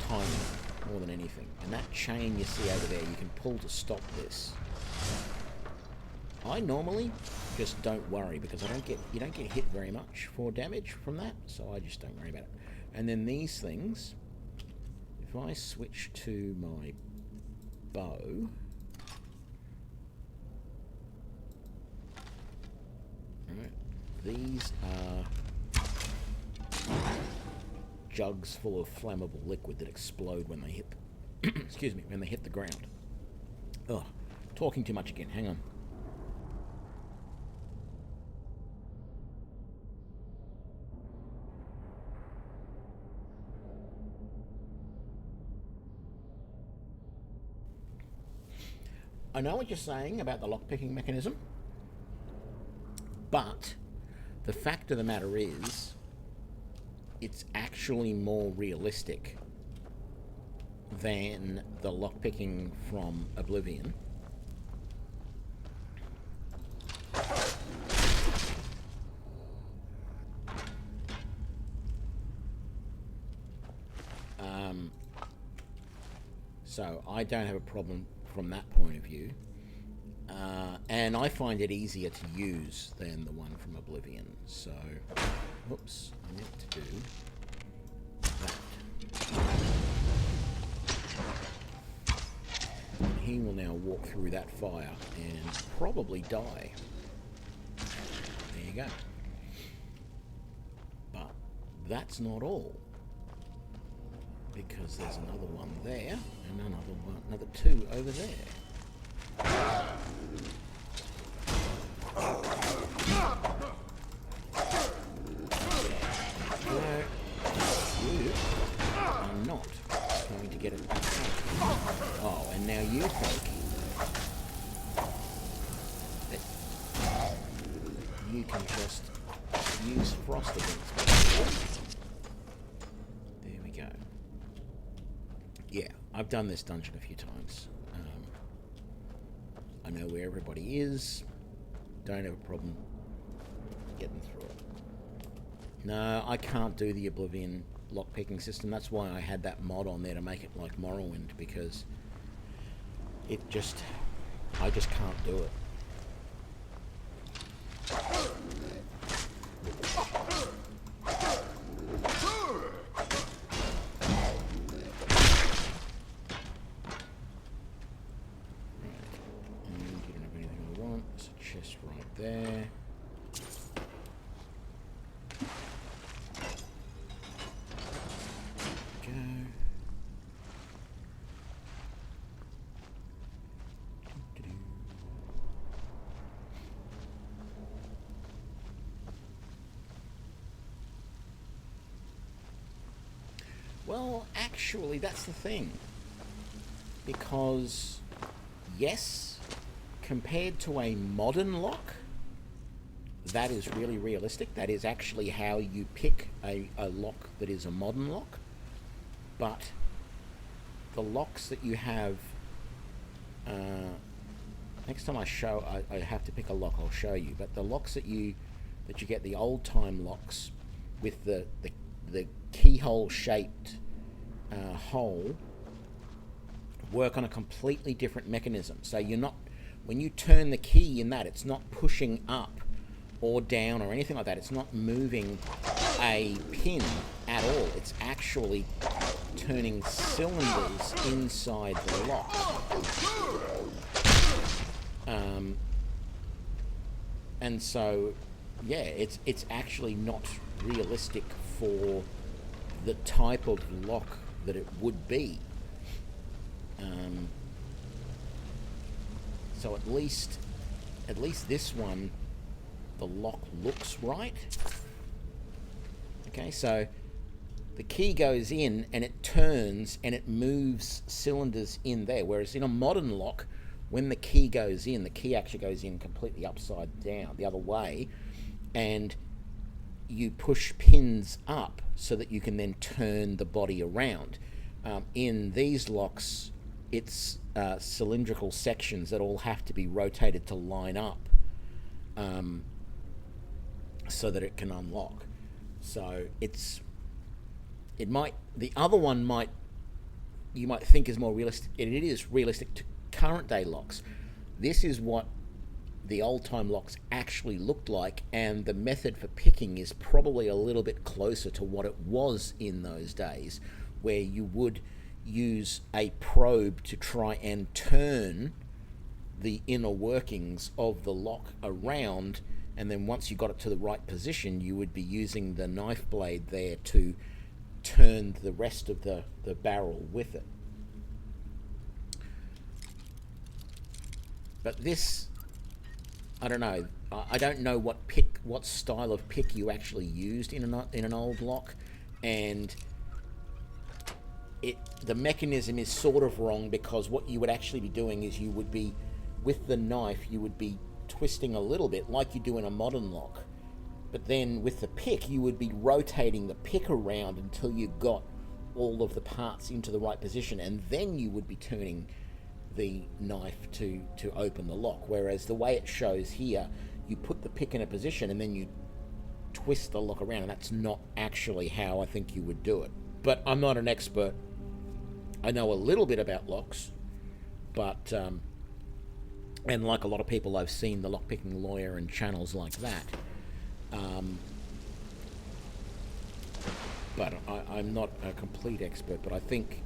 timing more than anything. And that chain you see over there, you can pull to stop this. I normally just don't worry because you don't get hit very much for damage from that, so I just don't worry about it. And then these things, if I switch to my bow, right, these are jugs full of flammable liquid that explode when they hit excuse me, when they hit the ground. Ugh, talking too much again, hang on. I know what you're saying about the lockpicking mechanism, but the fact of the matter is, it's actually more realistic than the lockpicking from Oblivion. So I don't have a problem from that point of view. And I find it easier to use than the one from Oblivion. So, whoops, I meant to do that. And he will now walk through that fire and probably die. There you go. But that's not all. Because there's another one there, and another two over there. No, you are not going to get it back. Oh, and now you think that you can just use frost against me. There we go. Yeah, I've done this dungeon a few times. I know where everybody is. Don't have a problem getting through it. No, I can't do the Oblivion lockpicking system. That's why I had that mod on there to make it like Morrowind, because I just can't do it. There. Go. Well, actually, that's the thing. Because, yes, compared to a modern lock, that is really realistic. That is actually how you pick a lock that is a modern lock. But the locks that you have... next time I have to pick a lock, I'll show you. But the locks that you get, the old-time locks with the keyhole-shaped hole, work on a completely different mechanism. So you're not... When you turn the key in that, it's not pushing up or down or anything like that. It's not moving a pin at all. It's actually turning cylinders inside the lock. And so, yeah, it's actually not realistic for the type of lock that it would be. So at least this one, the lock looks right. Okay, so the key goes in and it turns and it moves cylinders in there, whereas in a modern lock, when the key goes in, the key actually goes in completely upside down, the other way, and you push pins up so that you can then turn the body around. In these locks, it's cylindrical sections that all have to be rotated to line up so that it can unlock. So the other one you might think is more realistic. It is realistic to current day locks. This is what the old time locks actually looked like, and the method for picking is probably a little bit closer to what it was in those days, where you would use a probe to try and turn the inner workings of the lock around, and then once you got it to the right position, you would be using the knife blade there to turn the rest of the barrel with it. But this, I don't know. I don't know what style of pick you actually used in an old lock, and the mechanism is sort of wrong, because what you would actually be doing is you would be, with the knife, you would be twisting a little bit like you do in a modern lock, but then with the pick you would be rotating the pick around until you got all of the parts into the right position, and then you would be turning the knife to open the lock. Whereas the way it shows here, you put the pick in a position and then you twist the lock around, and that's not actually how I think you would do it. But I'm not an expert. I know a little bit about locks, but and like a lot of people, I've seen the lockpicking lawyer and channels like that. But I'm not a complete expert, but I think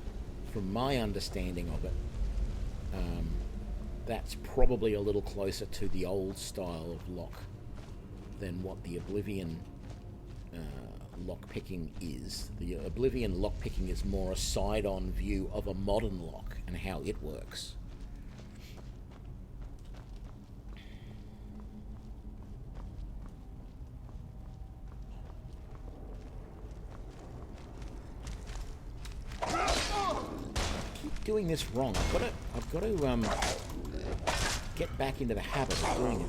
from my understanding of it, that's probably a little closer to the old style of lock than what the Oblivion lockpicking is. The Oblivion lockpicking is more a side-on view of a modern lock and how it works. Doing this wrong. I've got to get back into the habit of doing it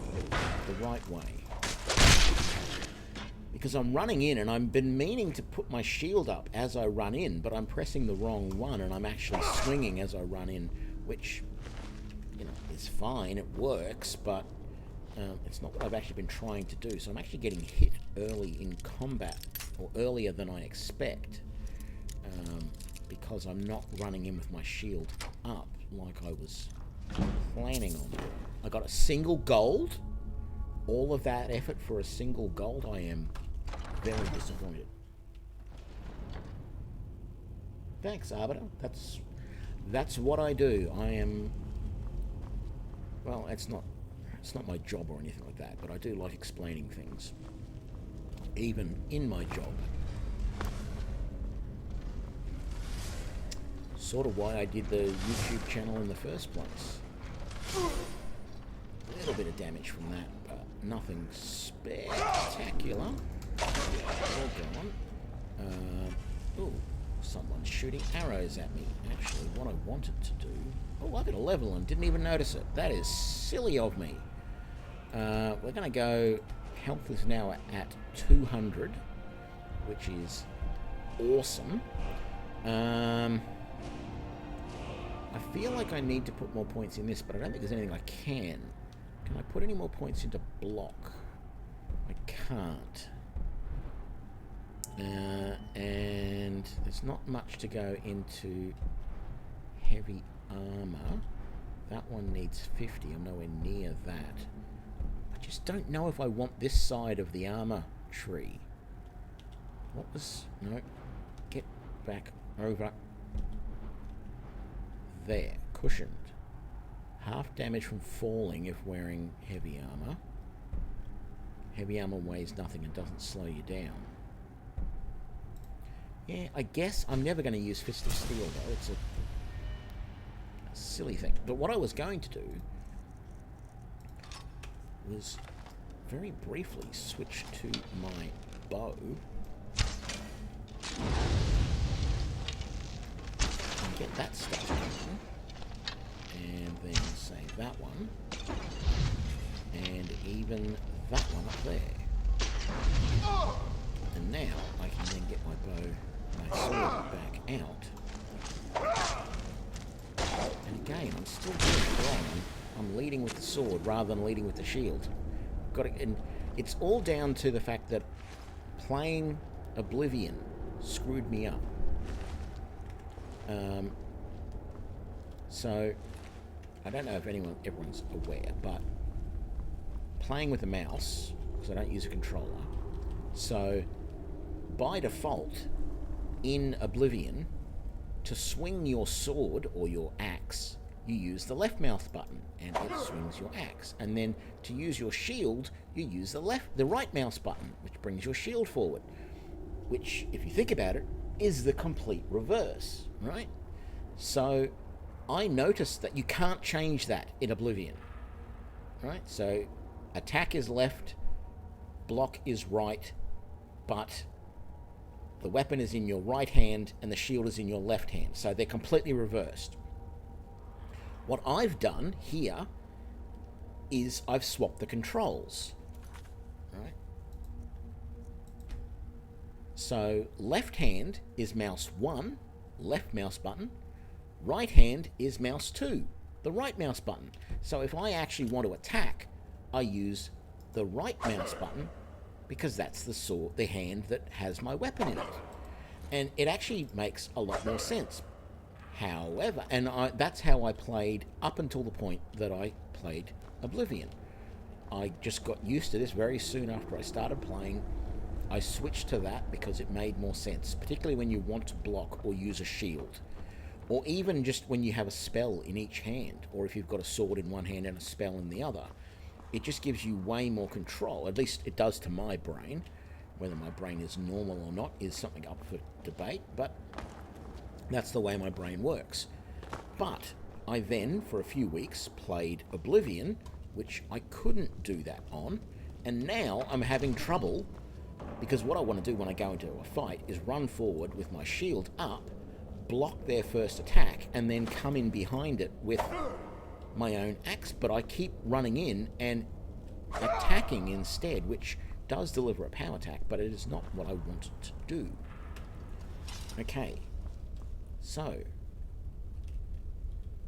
the right way. Because I'm running in, and I've been meaning to put my shield up as I run in, but I'm pressing the wrong one, and I'm actually swinging as I run in, which, you know, is fine, it works, but It's not what I've actually been trying to do. So I'm actually getting hit early in combat, or earlier than I expect, because I'm not running in with my shield up like I was planning on. I got a single gold. All of that effort for a single gold. I am very disappointed. Thanks, Arbiter. That's what I do. I am... Well, it's not my job or anything like that, but I do like explaining things, even in my job. Sort of why I did the YouTube channel in the first place. A little bit of damage from that, but nothing spectacular. All gone. Ooh, someone's shooting arrows at me. Actually, what I wanted to do... Oh, I got a level and didn't even notice it. That is silly of me. We're going to go... Health is now at 200, which is awesome. I feel like I need to put more points in this, but I don't think there's anything I can. Can I put any more points into block? I can't. And there's not much to go into heavy armor. That one needs 50. I'm nowhere near that. I just don't know if I want this side of the armor tree. What was... No. Get back over. There. Cushioned. Half damage from falling if wearing heavy armor. Heavy armor weighs nothing and doesn't slow you down. Yeah, I guess I'm never going to use Fist of Steel, though. It's a silly thing. But what I was going to do was very briefly switch to my bow and get that stuff going. And then save that one. And even that one up there. And now I can then get my sword back out. And again, I'm still doing it wrong. I'm leading with the sword rather than leading with the shield. And it's all down to the fact that playing Oblivion screwed me up. So I don't know if everyone's aware, but playing with a mouse, because I don't use a controller, so by default in Oblivion, to swing your sword or your axe, you use the left mouse button and it swings your axe. And then to use your shield, you use the right mouse button, which brings your shield forward. Which, if you think about it, is the complete reverse, right? So I noticed that you can't change that in Oblivion, right? So attack is left, block is right, but the weapon is in your right hand and the shield is in your left hand. So they're completely reversed. What I've done here is I've swapped the controls. Right? So left hand is mouse 1, left mouse button. Right hand is mouse 2, the right mouse button. So if I actually want to attack, I use the right mouse button because that's the hand that has my weapon in it. And it actually makes a lot more sense. However, and that's how I played up until the point that I played Oblivion. I just got used to this very soon after I started playing. I switched to that because it made more sense, particularly when you want to block or use a shield. Or even just when you have a spell in each hand, or if you've got a sword in one hand and a spell in the other. It just gives you way more control. At least it does to my brain. Whether my brain is normal or not is something up for debate, but that's the way my brain works. But I then, for a few weeks, played Oblivion, which I couldn't do that on, and now I'm having trouble, because what I want to do when I go into a fight is run forward with my shield up, block their first attack, and then come in behind it with my own axe, but I keep running in and attacking instead, which does deliver a power attack, but it is not what I wanted to do. Okay, so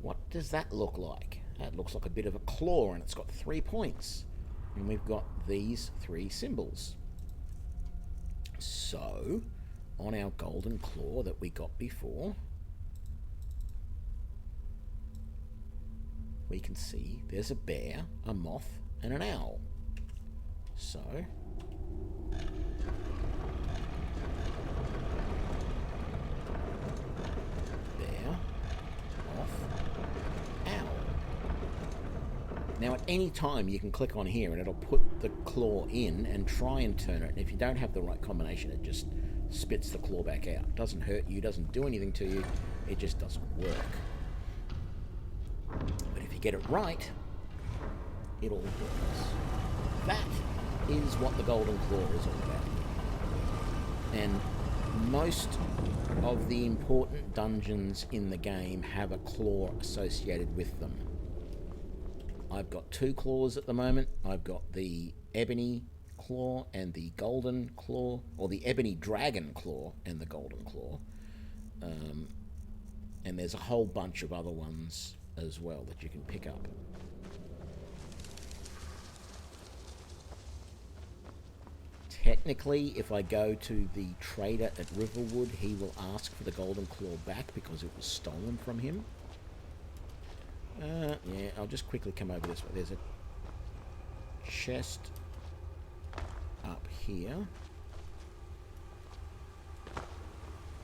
what does that look like? That looks like a bit of a claw, and it's got 3 points. And we've got these 3 symbols. So, on our golden claw that we got before, we can see there's a bear, a moth, and an owl. So, bear, moth, owl. Now at any time you can click on here and it'll put the claw in and try and turn it. And if you don't have the right combination, it just spits the claw back out. It doesn't hurt you, doesn't do anything to you, it just doesn't work. But if you get it right, it all works. That is what the golden claw is all about. And most of the important dungeons in the game have a claw associated with them. I've got 2 claws at the moment. I've got the ebony claw and the golden claw, or the ebony dragon claw and the golden claw. And there's a whole bunch of other ones as well that you can pick up. Technically, if I go to the trader at Riverwood, he will ask for the golden claw back because it was stolen from him. Yeah, I'll just quickly come over this way. There's a chest up here.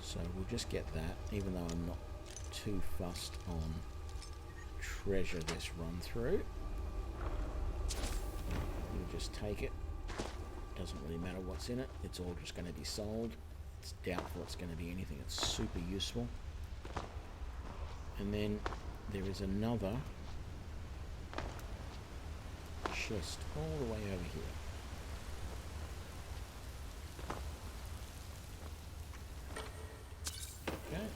So we'll just get that, even though I'm not too fussed on treasure this run through. We'll just take it. Doesn't really matter what's in it. It's all just going to be sold. It's doubtful it's going to be anything that's super useful. And then there is another chest all the way over here. Okay.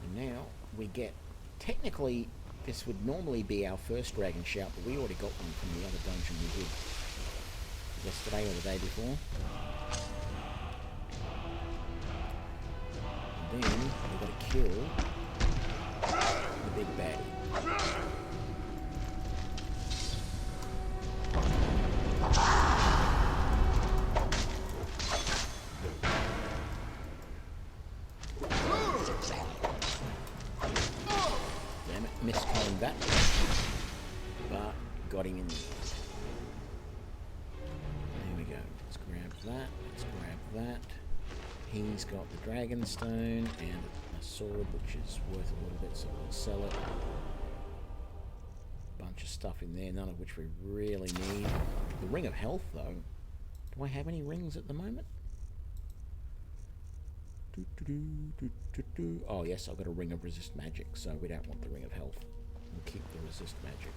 And now we get, technically this would normally be our first dragon shout, but we already got one from the other dungeon we did yesterday or the day before. And then we've got to kill the big baddie. Damn it, missed calling that, but got him in there. There we go. Let's grab that. Let's grab that. He's got the dragon stone and a sword, which is worth a little bit, so we'll sell it. Bunch of stuff in there, none of which we really need. The ring of health, though. Do I have any rings at the moment? Oh yes, I've got a ring of resist magic, so we don't want the ring of health. We'll keep the resist magic.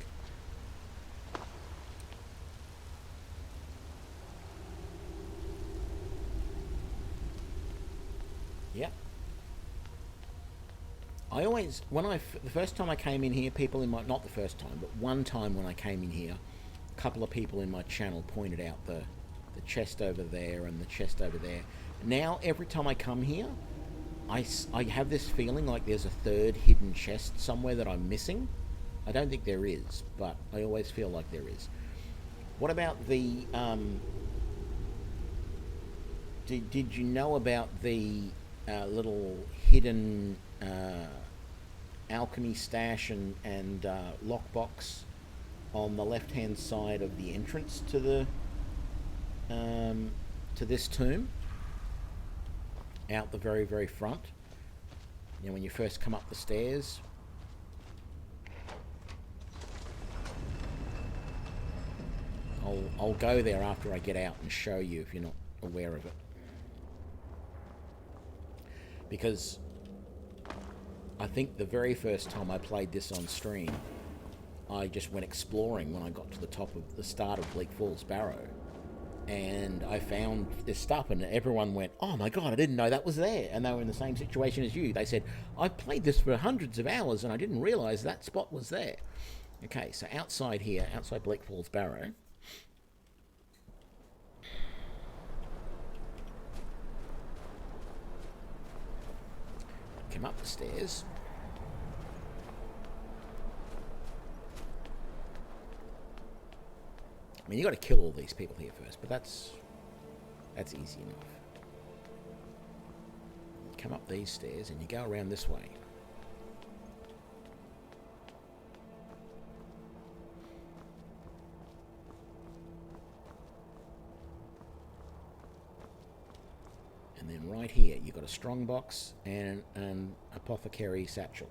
Yep. I always, the first time I came in here, people in my, not the first time, but one time when I came in here, a couple of people in my channel pointed out the chest over there and the chest over there. Now, every time I come here, I have this feeling like there's a third hidden chest somewhere that I'm missing. I don't think there is, but I always feel like there is. What about the, did you know about the little hidden alchemy stash and lockbox on the left-hand side of the entrance to the to this tomb, out the very, very front? You know, when you first come up the stairs. I'll go there after I get out and show you if you're not aware of it. Because I think the very first time I played this on stream, I just went exploring when I got to the top of the start of Bleak Falls Barrow. And I found this stuff and everyone went, oh my god, I didn't know that was there. And they were in the same situation as you. They said, I've played this for hundreds of hours and I didn't realise that spot was there. Okay, so outside here, outside Bleak Falls Barrow, come up the stairs. I mean, you got to kill all these people here first, but that's easy enough. You come up these stairs and you go around this way. And then right here, you've got a strongbox and an apothecary satchel.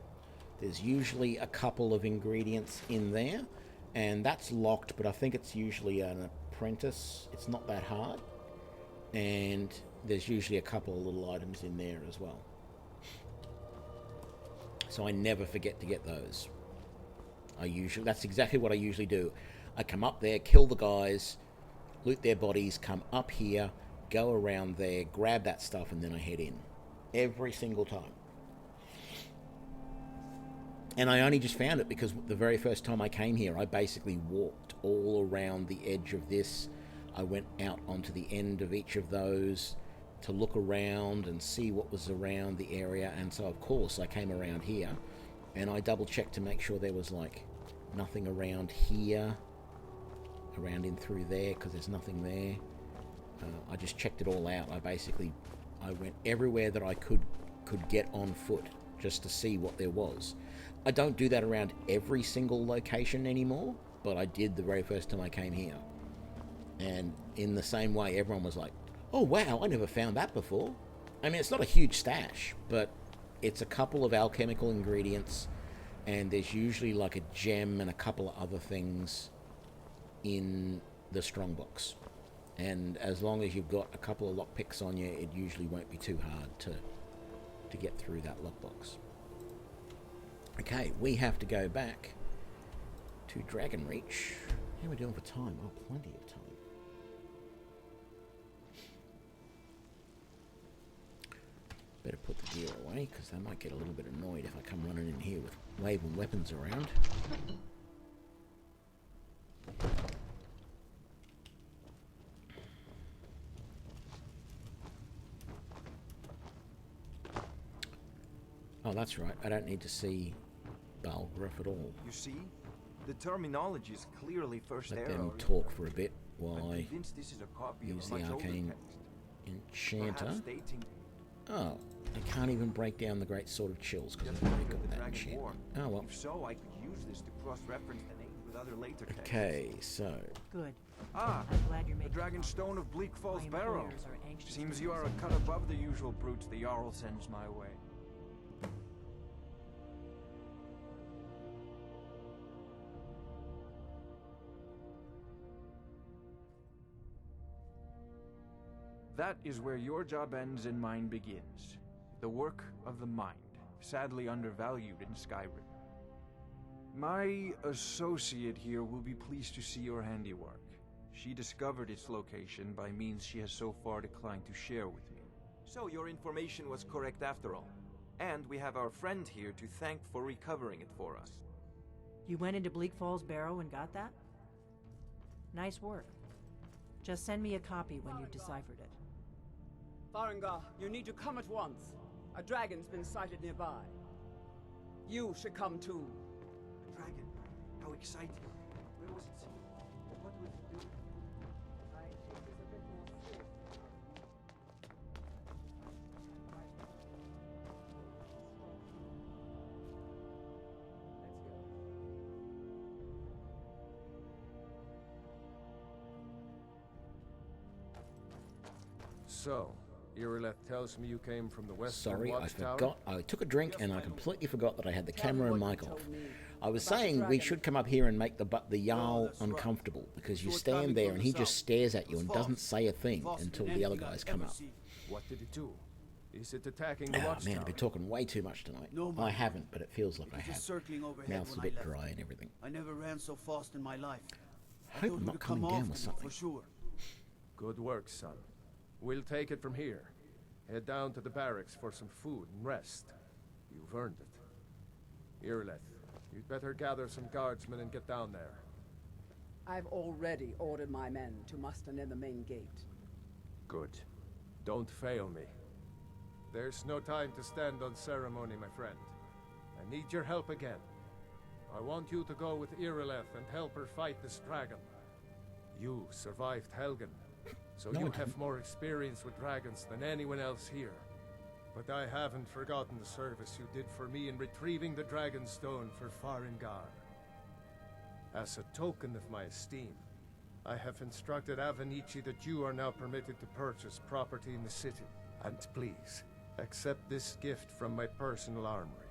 There's usually a couple of ingredients in there, and that's locked, but I think it's usually an apprentice. It's not that hard. And there's usually a couple of little items in there as well. So I never forget to get those. That's exactly what I usually do. I come up there, kill the guys, loot their bodies, come up here, go around there, grab that stuff, and then I head in. Every single time. And I only just found it because the very first time I came here, I basically walked all around the edge of this. I went out onto the end of each of those to look around and see what was around the area. And so, of course, I came around here and I double-checked to make sure there was, like, nothing around here, around in through there, because there's nothing there. I just checked it all out. I went everywhere that I could get on foot just to see what there was. I don't do that around every single location anymore, but I did the very first time I came here. And in the same way, everyone was like, oh wow, I never found that before. I mean, it's not a huge stash, but it's a couple of alchemical ingredients, and there's usually like a gem and a couple of other things in the strongbox. And as long as you've got a couple of lockpicks on you, it usually won't be too hard to get through that lockbox. Okay, we have to go back to Dragonreach. How are we doing for time? Oh, plenty of time. Better put the gear away, because they might get a little bit annoyed if I come running in here with waving weapons around. Oh, that's right. I don't need to see Balgruuf at all. You see? The terminology is clearly first Let era. them talk for a bit while I This is a copy use of the a much arcane older text. enchanter. Perhaps dating Oh, I can't even break down the Great Sword of Chills because I'm very good with that Dragon enchantment. War. Oh well. If so, I could use this to cross-reference the names with other later texts. Okay, so Good. Ah, I'm glad you're the making Dragon progress. Stone of Bleak Falls My Barrow. employers are anxious Seems for you me are a cut above the usual brutes the Jarl sends my way. That is where your job ends and mine begins. The work of the mind, sadly undervalued in Skyrim. My associate here will be pleased to see your handiwork. She discovered its location by means she has so far declined to share with me. So your information was correct after all. And we have our friend here to thank for recovering it for us. You went into Bleak Falls Barrow and got that? Nice work. Just send me a copy when you've deciphered it. Farengar, you need to come at once. A dragon's been sighted nearby. You should come too. A dragon? How exciting. Where was it seen? What will it do? I think it's a bit more serious. So, Irileth tells me you came from the western sorry, I watchtower? forgot. I took a drink and I completely forgot that I had the camera and mic off. I was saying we should come up here and make the Jarl uncomfortable, because you stand there and he just stares at you and doesn't say a thing until the other guys come up. What did it do? Is it attacking the Oh watchtower? man, I've been talking way too much tonight. No, I man. haven't, but it feels like I It was have. just circling overhead Mouth's a when I bit left. dry and everything. I never ran so fast in my life. I hope told I'm you not to come coming down after with me, something. for sure. Good work, son. We'll take it from here. Head down to the barracks for some food and rest. You've earned it. Irileth, you'd better gather some guardsmen and get down there. I've already ordered my men to muster near the main gate. Good. Don't fail me. There's no time to stand on ceremony, my friend. I need your help again. I want you to go with Irileth and help her fight this dragon. You survived Helgen, so No, you I have didn't. more experience with dragons than anyone else here. But I haven't forgotten the service you did for me in retrieving the Dragon Stone for Farengar. As a token of my esteem, I have instructed Avenici that you are now permitted to purchase property in the city. And please, accept this gift from my personal armory.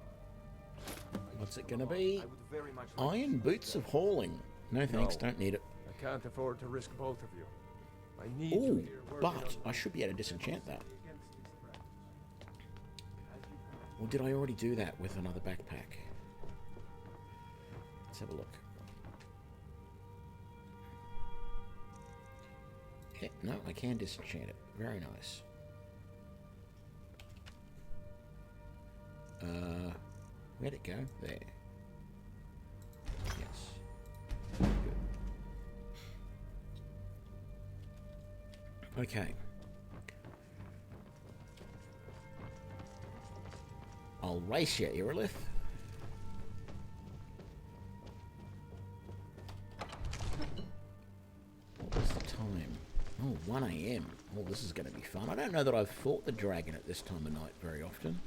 What's it gonna be? I would very much like Iron boots of hauling. No thanks, No. don't need it. I can't afford to risk both of you. I need Ooh, you here working but on I should be able to disenchant that. against these threats. Or did I already do that with another backpack? Let's have a look. Yeah, no, I can disenchant it. Very nice. Where'd it go? There. Yes. Good. Okay. I'll race you, Irilith. What's the time? Oh, 1 AM. Oh, this is going to be fun. I don't know that I've fought the dragon at this time of night very often.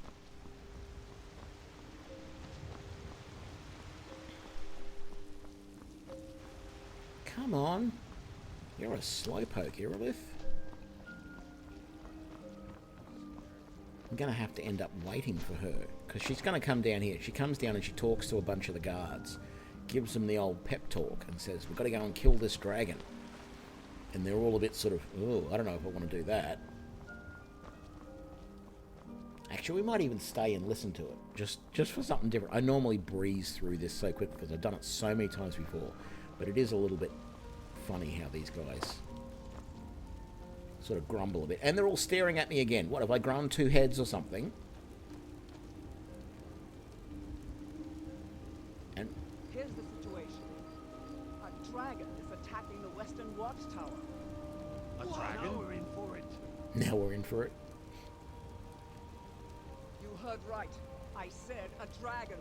Come on. You're a slowpoke, Irilith. I'm going to have to end up waiting for her, because she's going to come down here. She comes down and she talks to a bunch of the guards, gives them the old pep talk, and says, we've got to go and kill this dragon. And they're all a bit sort of, oh, I don't know if I want to do that. Actually, we might even stay and listen to it, just for something different. I normally breeze through this so quick because I've done it so many times before, but it is a little bit funny how these guys sort of grumble a bit. And they're all staring at me again. What, have I grown 2 heads or something? And Here's the situation. A dragon is attacking the western watchtower. A dragon? Now we're in for it. now we're in for it. You heard right. I said a dragon.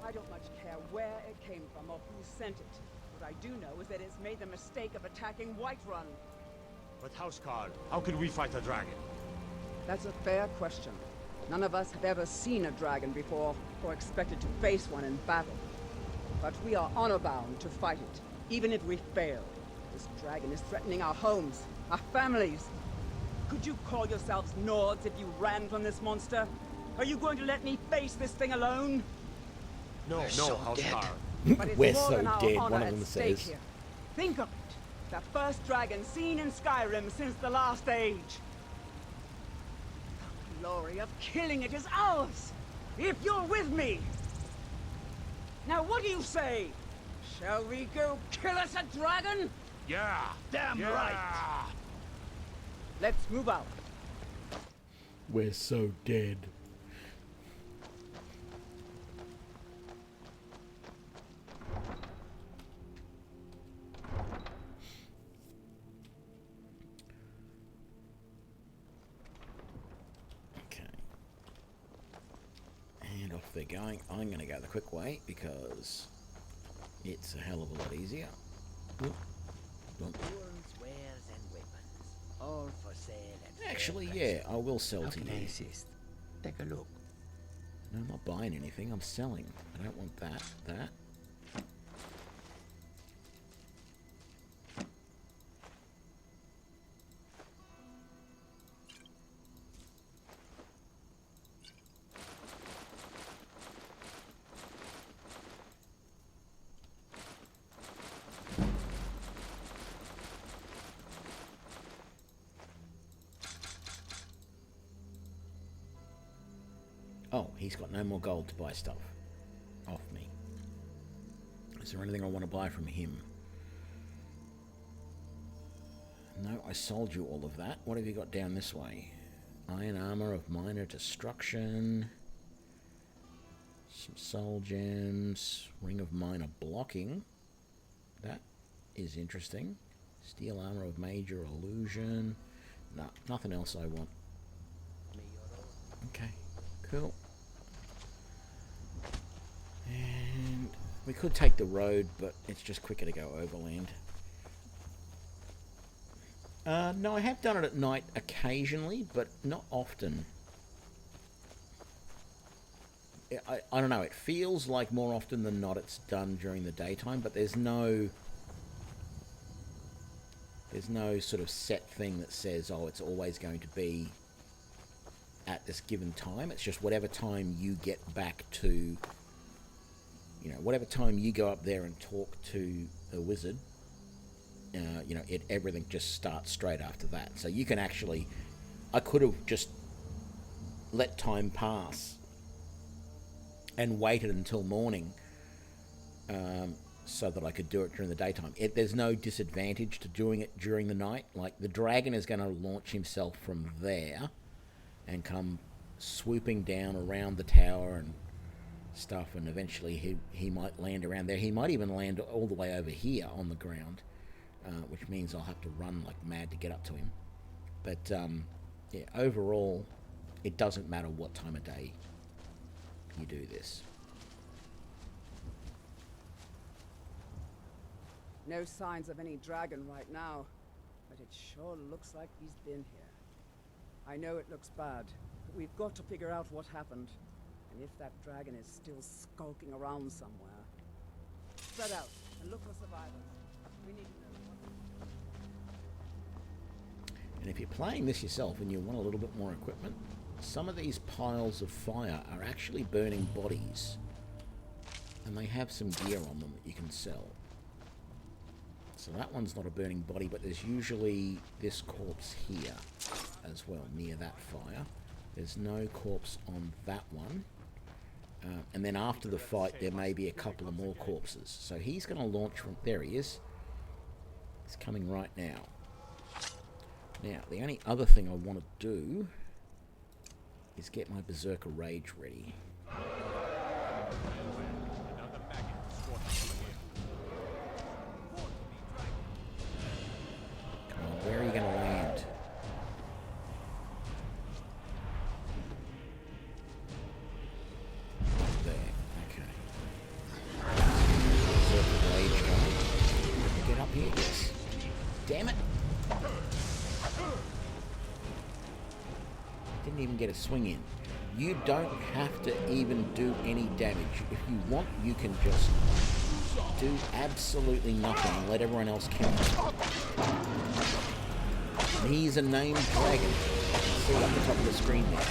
I don't much care where it came from or who sent it. What I do know is that it's made the mistake of attacking Whiterun. But Housecarl, how can we fight a dragon? That's a fair question. None of us have ever seen a dragon before, or expected to face one in battle. But we are honor-bound to fight it, even if we fail. This dragon is threatening our homes, our families. Could you call yourselves Nords if you ran from this monster? Are you going to let me face this thing alone? No, Housecarl. But it's We're more so than our dead, honor one of at them stake says. here. Think of it. The first dragon seen in Skyrim since the last age. The glory of killing it is ours, if you're with me. Now what do you say? Shall we go kill us a dragon? Yeah, damn right. Let's move out. We're so dead. Okay. And off they're going. I'm going to go the quick way because it's a hell of a lot easier. Oop. Oop. Tools, wares, and weapons, all for sale at fair Actually, prices. yeah, I will sell How to can you. I assist? Take a look. No, I'm not buying anything. I'm selling. I don't want that. That. Oh, he's got no more gold to buy stuff off me. Is there anything I want to buy from him? No, I sold you all of that. What have you got down this way? Iron armor of minor destruction. Some soul gems. Ring of minor blocking. That is interesting. Steel armor of major illusion. No, nothing else I want. Okay, cool. And we could take the road, but it's just quicker to go overland. No, I have done it at night occasionally, but not often. I don't know, it feels like more often than not it's done during the daytime, but there's no sort of set thing that says, oh, it's always going to be at this given time. It's just whatever time you get back to, you know, whatever time you go up there and talk to the wizard, you know, everything just starts straight after that. So you can actually, I could have just let time pass and waited until morning so that I could do it during the daytime. There's no disadvantage to doing it during the night. Like, the dragon is going to launch himself from there and come swooping down around the tower and stuff, and eventually he might land around there. He might even land all the way over here on the ground, which means I'll have to run like mad to get up to him. But yeah, overall, it doesn't matter what time of day you do this. No signs of any dragon right now, but it sure looks like he's been here. I know it looks bad, but we've got to figure out what happened. And if that dragon is still skulking around somewhere. Spread out and look for survivors. We need to know what... And if you're playing this yourself and you want a little bit more equipment, some of these piles of fire are actually burning bodies. And they have some gear on them that you can sell. So that one's not a burning body, but there's usually this corpse here as well, near that fire. There's no corpse on that one. And then after the fight, there may be a couple of more corpses. So he's going to launch from... There he is. He's coming right now. Now, the only other thing I want to do is get my Berserker Rage ready. Come on, where are you going to land? There, okay. Berserker Rage going. Get up here, yes. Damn it! Didn't even get a swing in. You don't have to even do any damage. If you want, you can just do absolutely nothing and let everyone else kill him. And he's a named dragon. You can see up the top of the screen there.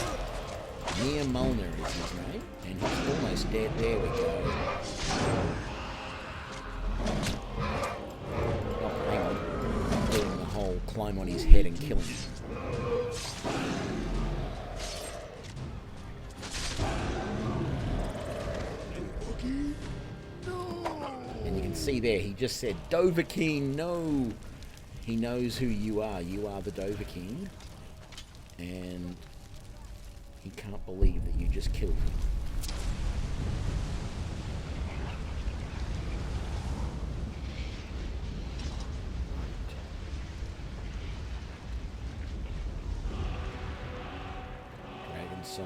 Near Mulner is his name, and he's almost dead. There we go. Oh, hang on. I'm doing the whole climb on his head and kill him. See there, he just said, Dovahkiin, no! He knows who you are. You are the Dovahkiin. And he can't believe that you just killed him. Dragon soul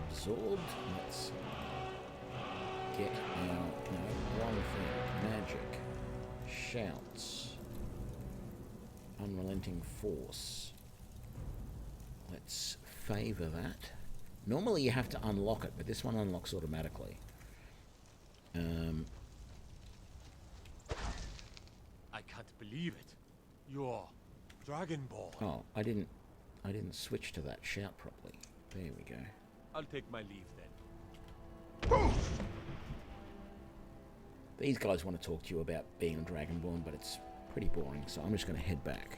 absorbed. Let's get our... No, wrong thing. Magic. Shouts. Unrelenting force. Let's favour that. Normally you have to unlock it, but this one unlocks automatically. I can't believe it. You're Dragonborn. Oh, I didn't switch to that shout properly. There we go. I'll take my leave then. These guys want to talk to you about being a Dragonborn, but it's pretty boring, so I'm just going to head back.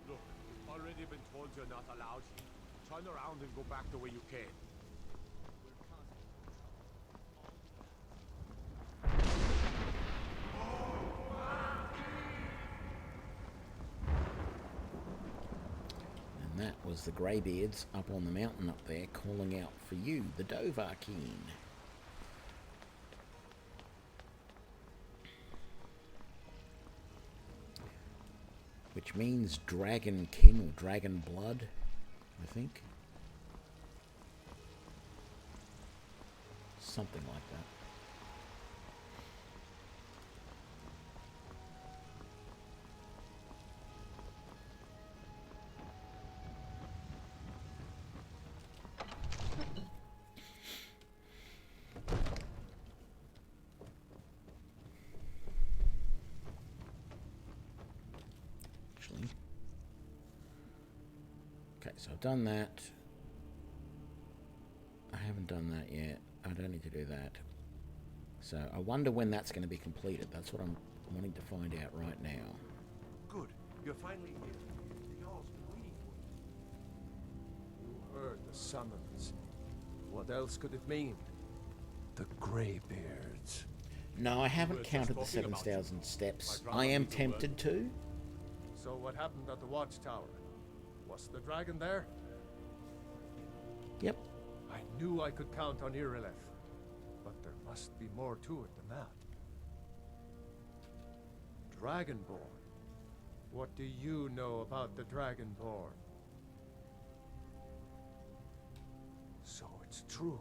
Look, you've already been told you're not allowed here. Turn around and go back the way you came. That was the Greybeards up on the mountain up there calling out for you, the Dovahkiin. Which means dragon kin or dragon blood, I think. Something like that. so I've done that. I haven't done that yet. I don't need to do that. So I wonder when that's going to be completed. That's what I'm wanting to find out right now. Good. You're finally here. The Jarl's been waiting for you. You heard the summons. What else could it mean? The Greybeards. No, I haven't counted the 7,000 steps. I am tempted to. So what happened at the watchtower? Was the dragon there? Yep. I knew I could count on Irileth, but there must be more to it than that. Dragonborn. What do you know about the Dragonborn? So it's true.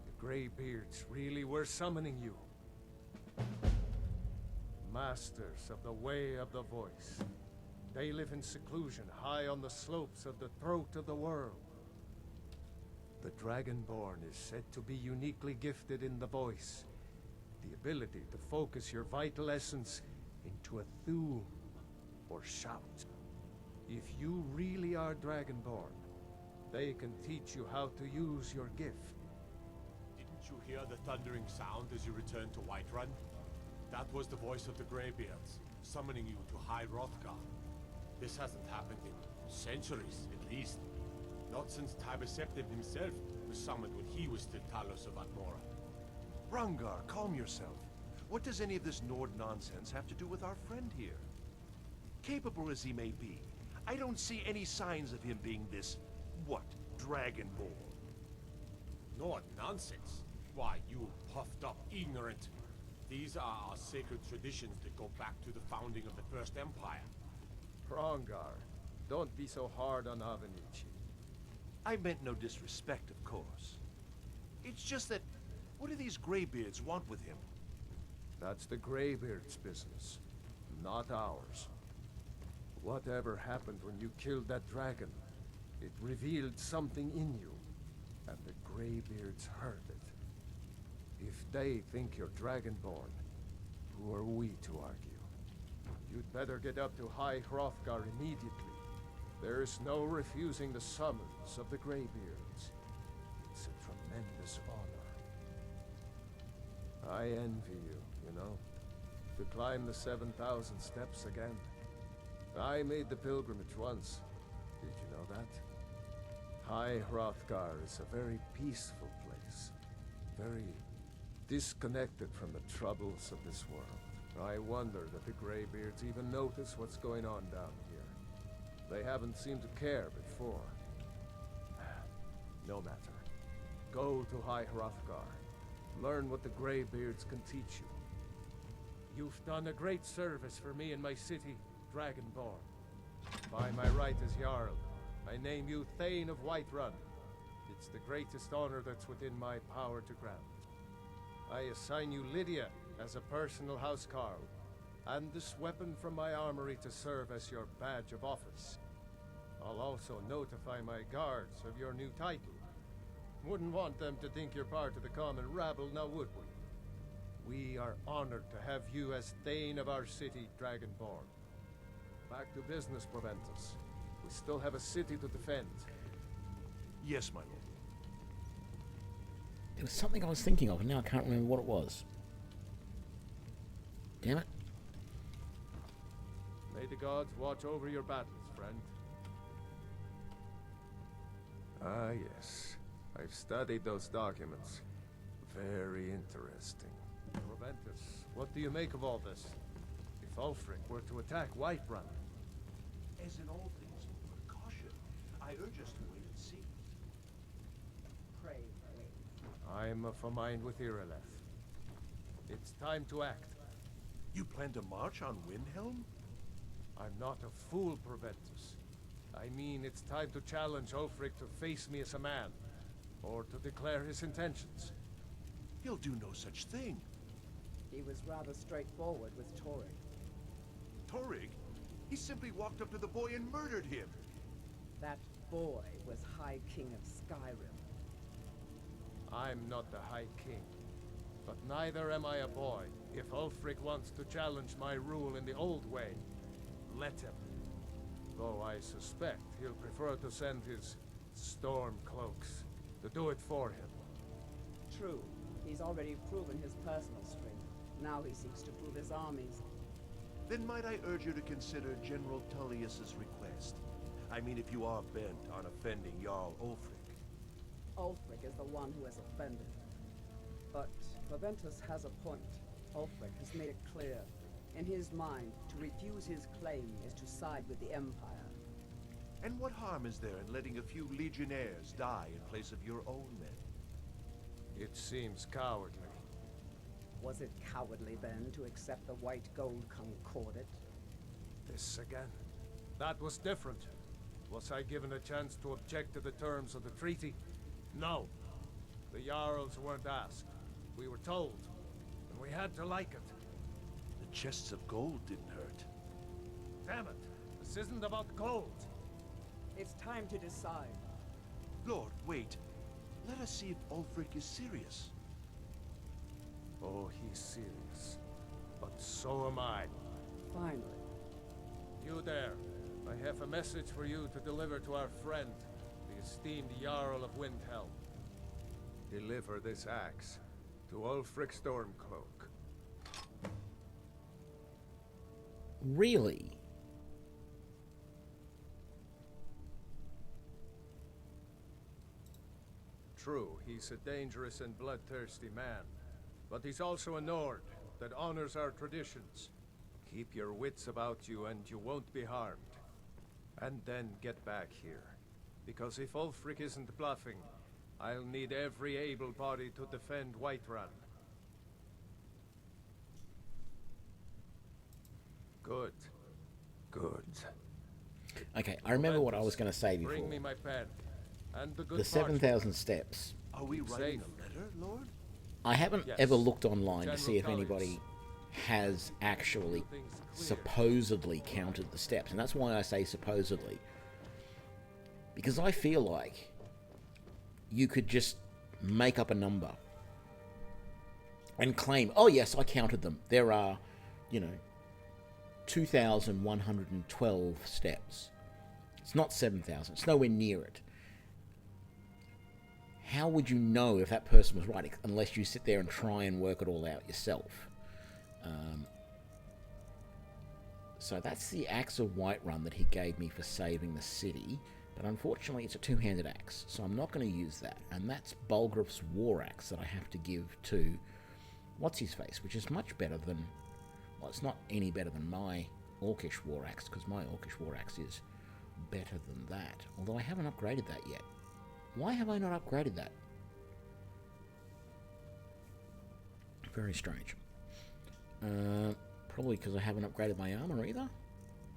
The Greybeards really were summoning you. Masters of the Way of the Voice. They live in seclusion, high on the slopes of the throat of the world. The Dragonborn is said to be uniquely gifted in the voice. The ability to focus your vital essence into a thum, or shout. If you really are Dragonborn, they can teach you how to use your gift. Didn't you hear the thundering sound as you returned to Whiterun? That was the voice of the Greybeards, summoning you to High Hrothgar. This hasn't happened in centuries, at least. Not since Tiber Septim himself was summoned when he was still Talos of Atmora. Rangar, calm yourself. What does any of this Nord nonsense have to do with our friend here? Capable as he may be, I don't see any signs of him being this, what, Dragonborn? Nord nonsense? Why, you puffed up ignorant. These are our sacred traditions that go back to the founding of the First Empire. Hrongar, don't be so hard on Avenici. I meant no disrespect, of course. It's just that, what do these Greybeards want with him? That's the Greybeards' business, not ours. Whatever happened when you killed that dragon, it revealed something in you, and the Greybeards heard it. If they think you're Dragonborn, who are we to argue? You'd better get up to High Hrothgar immediately. There's no refusing the summons of the Greybeards. It's a tremendous honor. I envy you know, to climb the 7,000 steps again. I made the pilgrimage once. Did you know that? High Hrothgar is a very peaceful place. Very disconnected from the troubles of this world. I wonder that the Greybeards even notice what's going on down here. They haven't seemed to care before. No matter. Go to High Hrothgar. Learn what the Greybeards can teach you. You've done a great service for me in my city, Dragonborn. By my right as Jarl, I name you Thane of Whiterun. It's the greatest honor that's within my power to grant. I assign you Lydia as a personal housecarl, and this weapon from my armory to serve as your badge of office. I'll also notify my guards of your new title. Wouldn't want them to think you're part of the common rabble, now would we? We are honored to have you as Thane of our city, Dragonborn. Back to business, Proventus. We still have a city to defend. Yes, my lord. There was something I was thinking of, and now I can't remember what it was. Damn it. May the gods watch over your battles, friend. Ah, yes. I've studied those documents. Very interesting. Proventus, what do you make of all this? If Ulfric were to attack Whiterun? As in all things, caution. I urge us to wait and see. Pray, wait. I'm of a mind with Irileth. It's time to act. You plan to march on Windhelm? I'm not a fool, Proventus. I mean, it's time to challenge Ulfric to face me as a man, or to declare his intentions. He'll do no such thing. He was rather straightforward with Torrig. Torrig? He simply walked up to the boy and murdered him. That boy was High King of Skyrim. I'm not the High King, but neither am I a boy. If Ulfric wants to challenge my rule in the old way, let him. Though I suspect he'll prefer to send his storm cloaks to do it for him. True. He's already proven his personal strength. Now he seeks to prove his armies. Then might I urge you to consider General Tullius's request? I mean, if you are bent on offending Jarl Ulfric. Ulfric is the one who has offended. But Proventus has a point. Ulfric has made it clear. In his mind, to refuse his claim is to side with the Empire. And what harm is there in letting a few legionnaires die in place of your own men? It seems cowardly. Was it cowardly, then, to accept the white gold concordat? This again? That was different. Was I given a chance to object to the terms of the treaty? No. The Jarls weren't asked. We were told. And we had to like it. The chests of gold didn't hurt. Damn it! This isn't about gold! It's time to decide. Lord, wait. Let us see if Ulfric is serious. Oh, he's serious. But so am I. Finally. You there. I have a message for you to deliver to our friend, the esteemed Jarl of Windhelm. Deliver this axe to Ulfric Stormcloak. Really? True, he's a dangerous and bloodthirsty man. But he's also a Nord that honors our traditions. Keep your wits about you and you won't be harmed. And then get back here. Because if Ulfric isn't bluffing, I'll need every able body to defend Whiterun. Good. Good. Okay, I remember what I was going to say before. Bring me my pen. And the good The 7,000 steps. Are we writing a letter, Lord? I haven't Yes. ever looked online General to see if Tullius. anybody has actually supposedly counted the steps. And that's why I say supposedly. Because I feel like you could just make up a number and claim, oh yes, I counted them. There are, 2,112 steps. It's not 7,000. It's nowhere near it. How would you know if that person was right unless you sit there and try and work it all out yourself? So that's the axe of Whiterun that he gave me for saving the city. But unfortunately, it's a two-handed axe, so I'm not going to use that. And that's Bulgrif's war axe that I have to give to what's-his-face, which is much better than... Well, it's not any better than my Orcish war axe, because my Orcish war axe is better than that. Although I haven't upgraded that yet. Why have I not upgraded that? Very strange. Probably because I haven't upgraded my armor either?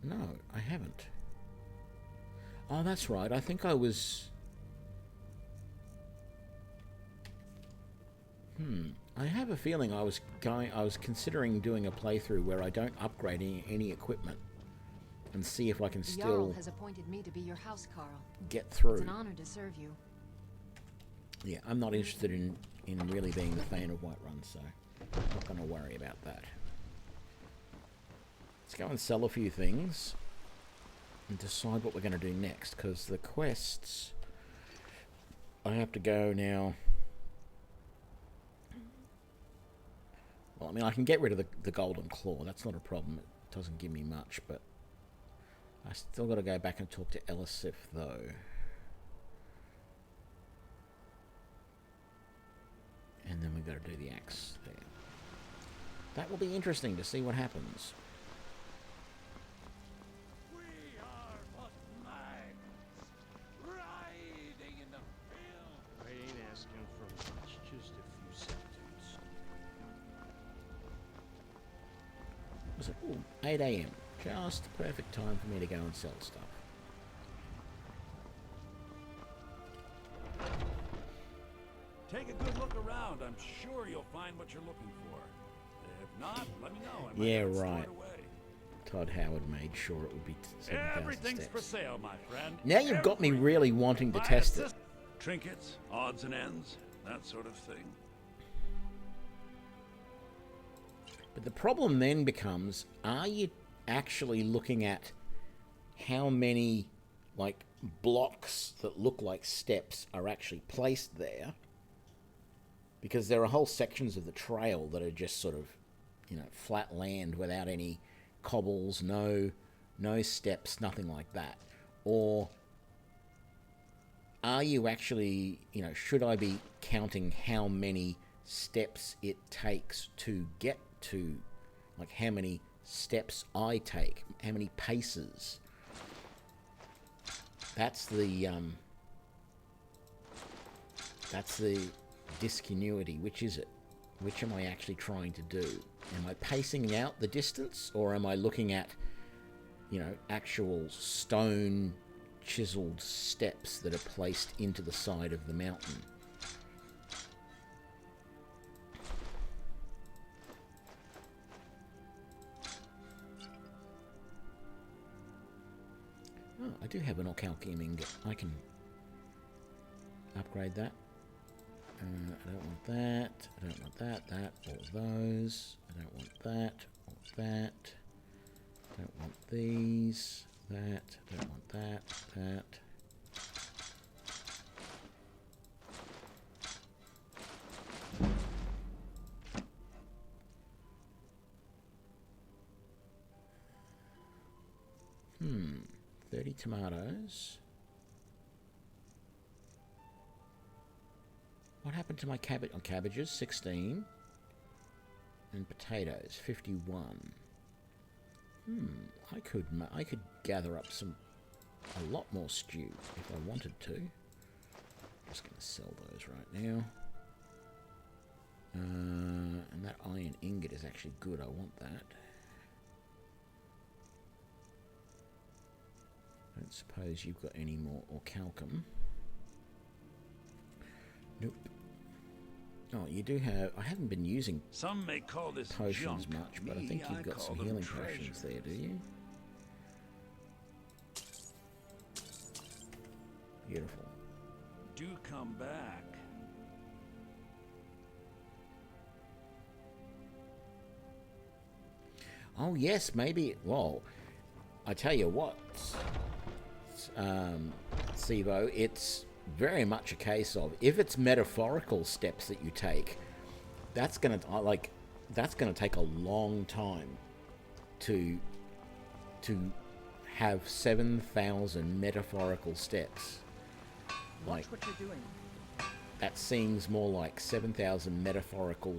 No, I haven't. Oh, that's right. I think I was... I have a feeling I was considering doing a playthrough where I don't upgrade any equipment and see if I can The still Jarl has appointed me to be your house, Carl. get through. It's an honor to serve you. Yeah, I'm not interested in really being the fan of Whiterun, so I'm not going to worry about that. Let's go and sell a few things and decide what we're going to do next, because the quests... I have to go now... Well, I mean, I can get rid of the Golden Claw. That's not a problem. It doesn't give me much, but... I still got to go back and talk to Elisif, though. And then we've got to do the axe there. That will be interesting to see what happens. We are but mags, riding in the field. I ain't asking for much, just a few centimes. Was it? Ooh, 8 AM. Just the perfect time for me to go and sell stuff. Take a good look around. I'm sure you'll find what you're looking for. If not, let me know. I might Yeah, have it stored right. away. Todd Howard made sure it would be 7,000 Everything's for steps. sale, my friend. Now you've got me really wanting to My test it. assist- Trinkets, odds and ends, that sort of thing. But the problem then becomes, are you actually looking at how many, like, blocks that look like steps are actually placed there, because there are whole sections of the trail that are just sort of, flat land without any cobbles, no steps, nothing like that. Or are you actually, should I be counting how many steps it takes to get to, like how many steps I take, how many paces? That's the discontinuity. Which is it? Which am I actually trying to do? Am I pacing out the distance, or am I looking at, actual stone chiseled steps that are placed into the side of the mountain? Oh, I do have an Orcalcium ingot. I can upgrade that. I don't want that. I don't want that. That. All those. I don't want that. All that. Don't want these. That. Don't want that. That. Hmm. 30 tomatoes. What happened to my cabbage? On cabbages, 16. And potatoes, 51. I could gather up a lot more stew if I wanted to. Just going to sell those right now. And that iron ingot is actually good. I want that. Don't suppose you've got any more orcalcum. Nope. Oh, you do have... I haven't been using Some may call this potions junk. much, but I Me, think you've got call some them healing treasures. potions there, do you? Beautiful. Do come back. Oh, yes, maybe... Well, I tell you what, Sivo, it's very much a case of, if it's metaphorical steps that you take, that's gonna take a long time to have 7,000 metaphorical steps. Watch what you're doing. That seems more like 7,000 metaphorical,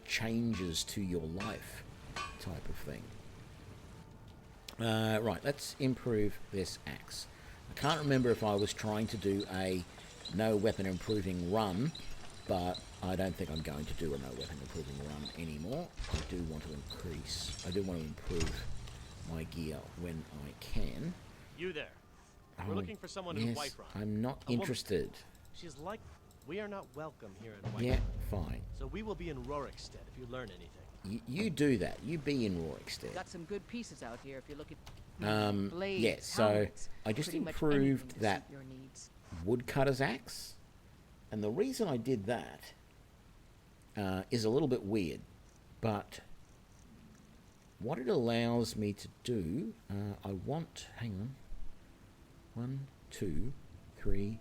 changes to your life type of thing. Right, let's improve this axe. I can't remember if I was trying to do a no weapon improving run, but I don't think I'm going to do a no weapon improving run anymore. I do want to improve my gear when I can. You there. We're looking for someone yes, in Whiterun. I'm not A woman. interested. She's like... We are not welcome here in Whiterun. Yeah, fine. So we will be in Rorikstead if you learn anything. You do that. You be in Rorikstead. Got some good pieces out here if you look at blades, yeah, so helmets, I just pretty much improved anything to that suit your needs. woodcutter's axe, and the reason I did that is a little bit weird, but what it allows me to do, I want, hang on, 1, 2, 3,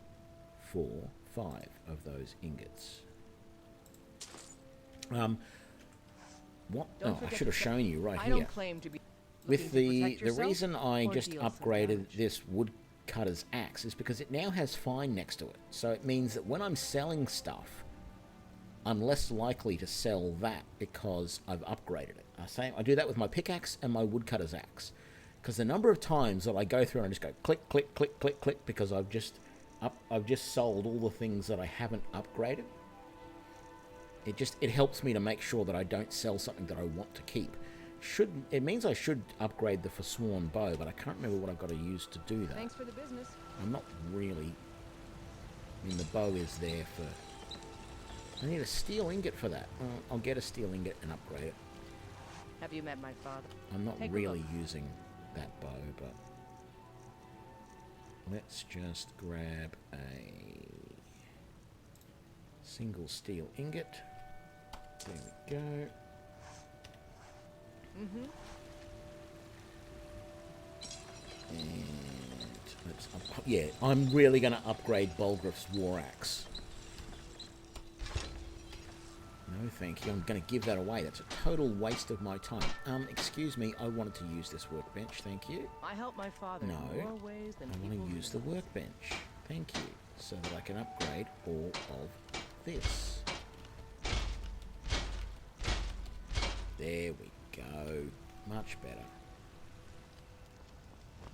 4, 5 of those ingots. What? Don't Oh, I forget should have to shown you right I here. don't claim to be With looking to the protect yourself reason I or just deal some upgraded damage. this woodcutter's axe is because it now has fine next to it. So it means that when I'm selling stuff, I'm less likely to sell that because I've upgraded it. I do that with my pickaxe and my woodcutter's axe, because the number of times that I go through and I just go click, click, click, click, click, because I've just sold all the things that I haven't upgraded. It helps me to make sure that I don't sell something that I want to keep. It means I should upgrade the Forsworn bow, but I can't remember what I've got to use to do that. Thanks for the business. I'm not really... I mean, the bow is there for... I need a steel ingot for that. I'll get a steel ingot and upgrade it. Have you met my father? I'm not Take a really look. using that bow, but... Let's just grab a single steel ingot. There we go. And Yeah, I'm really going to upgrade Bulgriff's War Axe. No, thank you. I'm going to give that away. That's a total waste of my time. Excuse me. I wanted to use this workbench. Thank you. I help my father No. in more ways than I want to use the workbench. Thank you. So that I can upgrade all of this. There we go. Much better.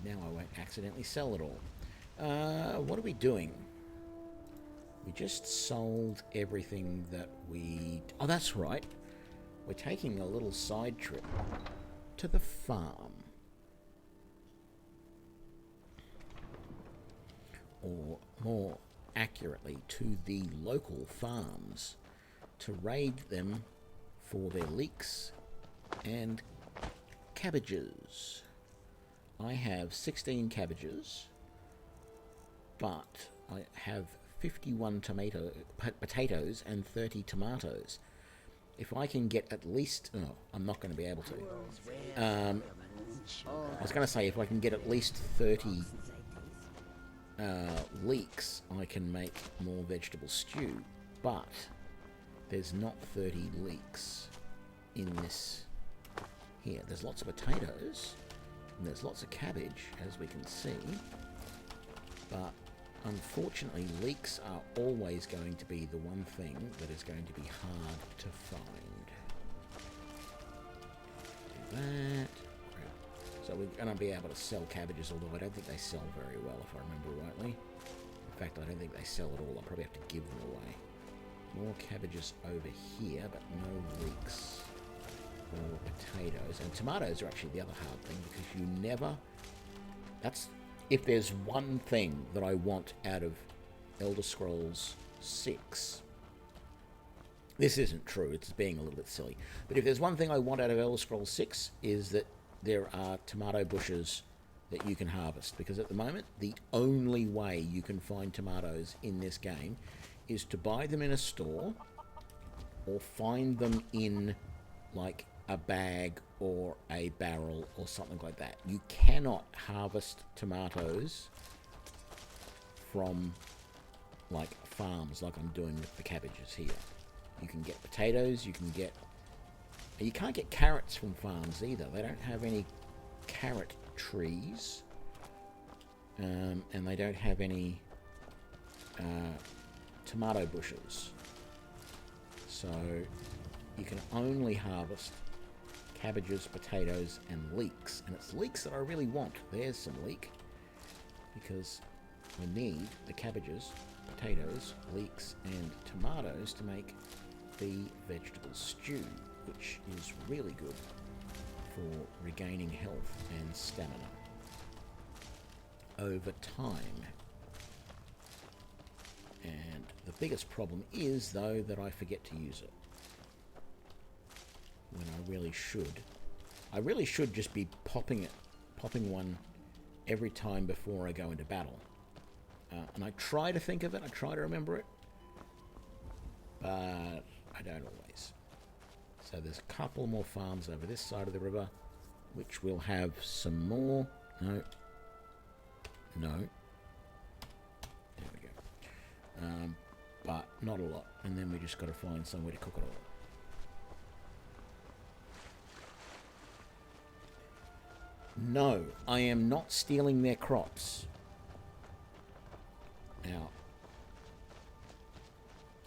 Now I won't accidentally sell it all. What are we doing? We just sold everything that we... Oh, that's right. We're taking a little side trip to the farm. Or more accurately, to the local farms to raid them for their leeks and cabbages. I have 16 cabbages, but I have 51 potatoes and 30 tomatoes. If I can get at least... Oh, I'm not going to be able to. I was going to say, if I can get at least 30 leeks, I can make more vegetable stew, but there's not 30 leeks in this here. There's lots of potatoes, and there's lots of cabbage, as we can see, but unfortunately leeks are always going to be the one thing that is going to be hard to find. Do that. So we're going to be able to sell cabbages, although I don't think they sell very well, if I remember rightly. In fact, I don't think they sell at all. I'll probably have to give them away. More cabbages over here, but no leeks or potatoes. And tomatoes are actually the other hard thing, because you never... That's... If there's one thing that I want out of Elder Scrolls 6... This isn't true, it's being a little bit silly. But if there's one thing I want out of Elder Scrolls 6, is that there are tomato bushes that you can harvest. Because at the moment, the only way you can find tomatoes in this game is to buy them in a store, or find them in, like, a bag or a barrel or something like that. You cannot harvest tomatoes from, like, farms like I'm doing with the cabbages here. You can get potatoes, you can get... You can't get carrots from farms either. They don't have any carrot trees. And they don't have any tomato bushes. So you can only harvest cabbages, potatoes, and leeks. And it's leeks that I really want. There's some leek. Because I need the cabbages, potatoes, leeks, and tomatoes to make the vegetable stew, which is really good for regaining health and stamina over time. And the biggest problem is, though, that I forget to use it when I really should. I really should just be popping one every time before I go into battle. And I try to think of it, I try to remember it, but I don't always. So there's a couple more farms over this side of the river, which will have some more... No. There we go. But not a lot. And then we just got to find somewhere to cook it all. No, I am not stealing their crops. Now,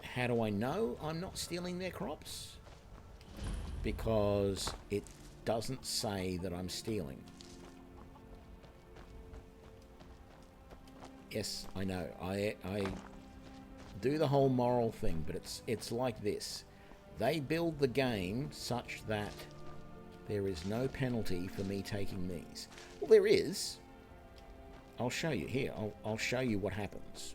how do I know I'm not stealing their crops? Because it doesn't say that I'm stealing. Yes, I know. I do the whole moral thing, but it's like this. They build the game such that there is no penalty for me taking these. Well, there is. I'll show you. Here, I'll show you what happens.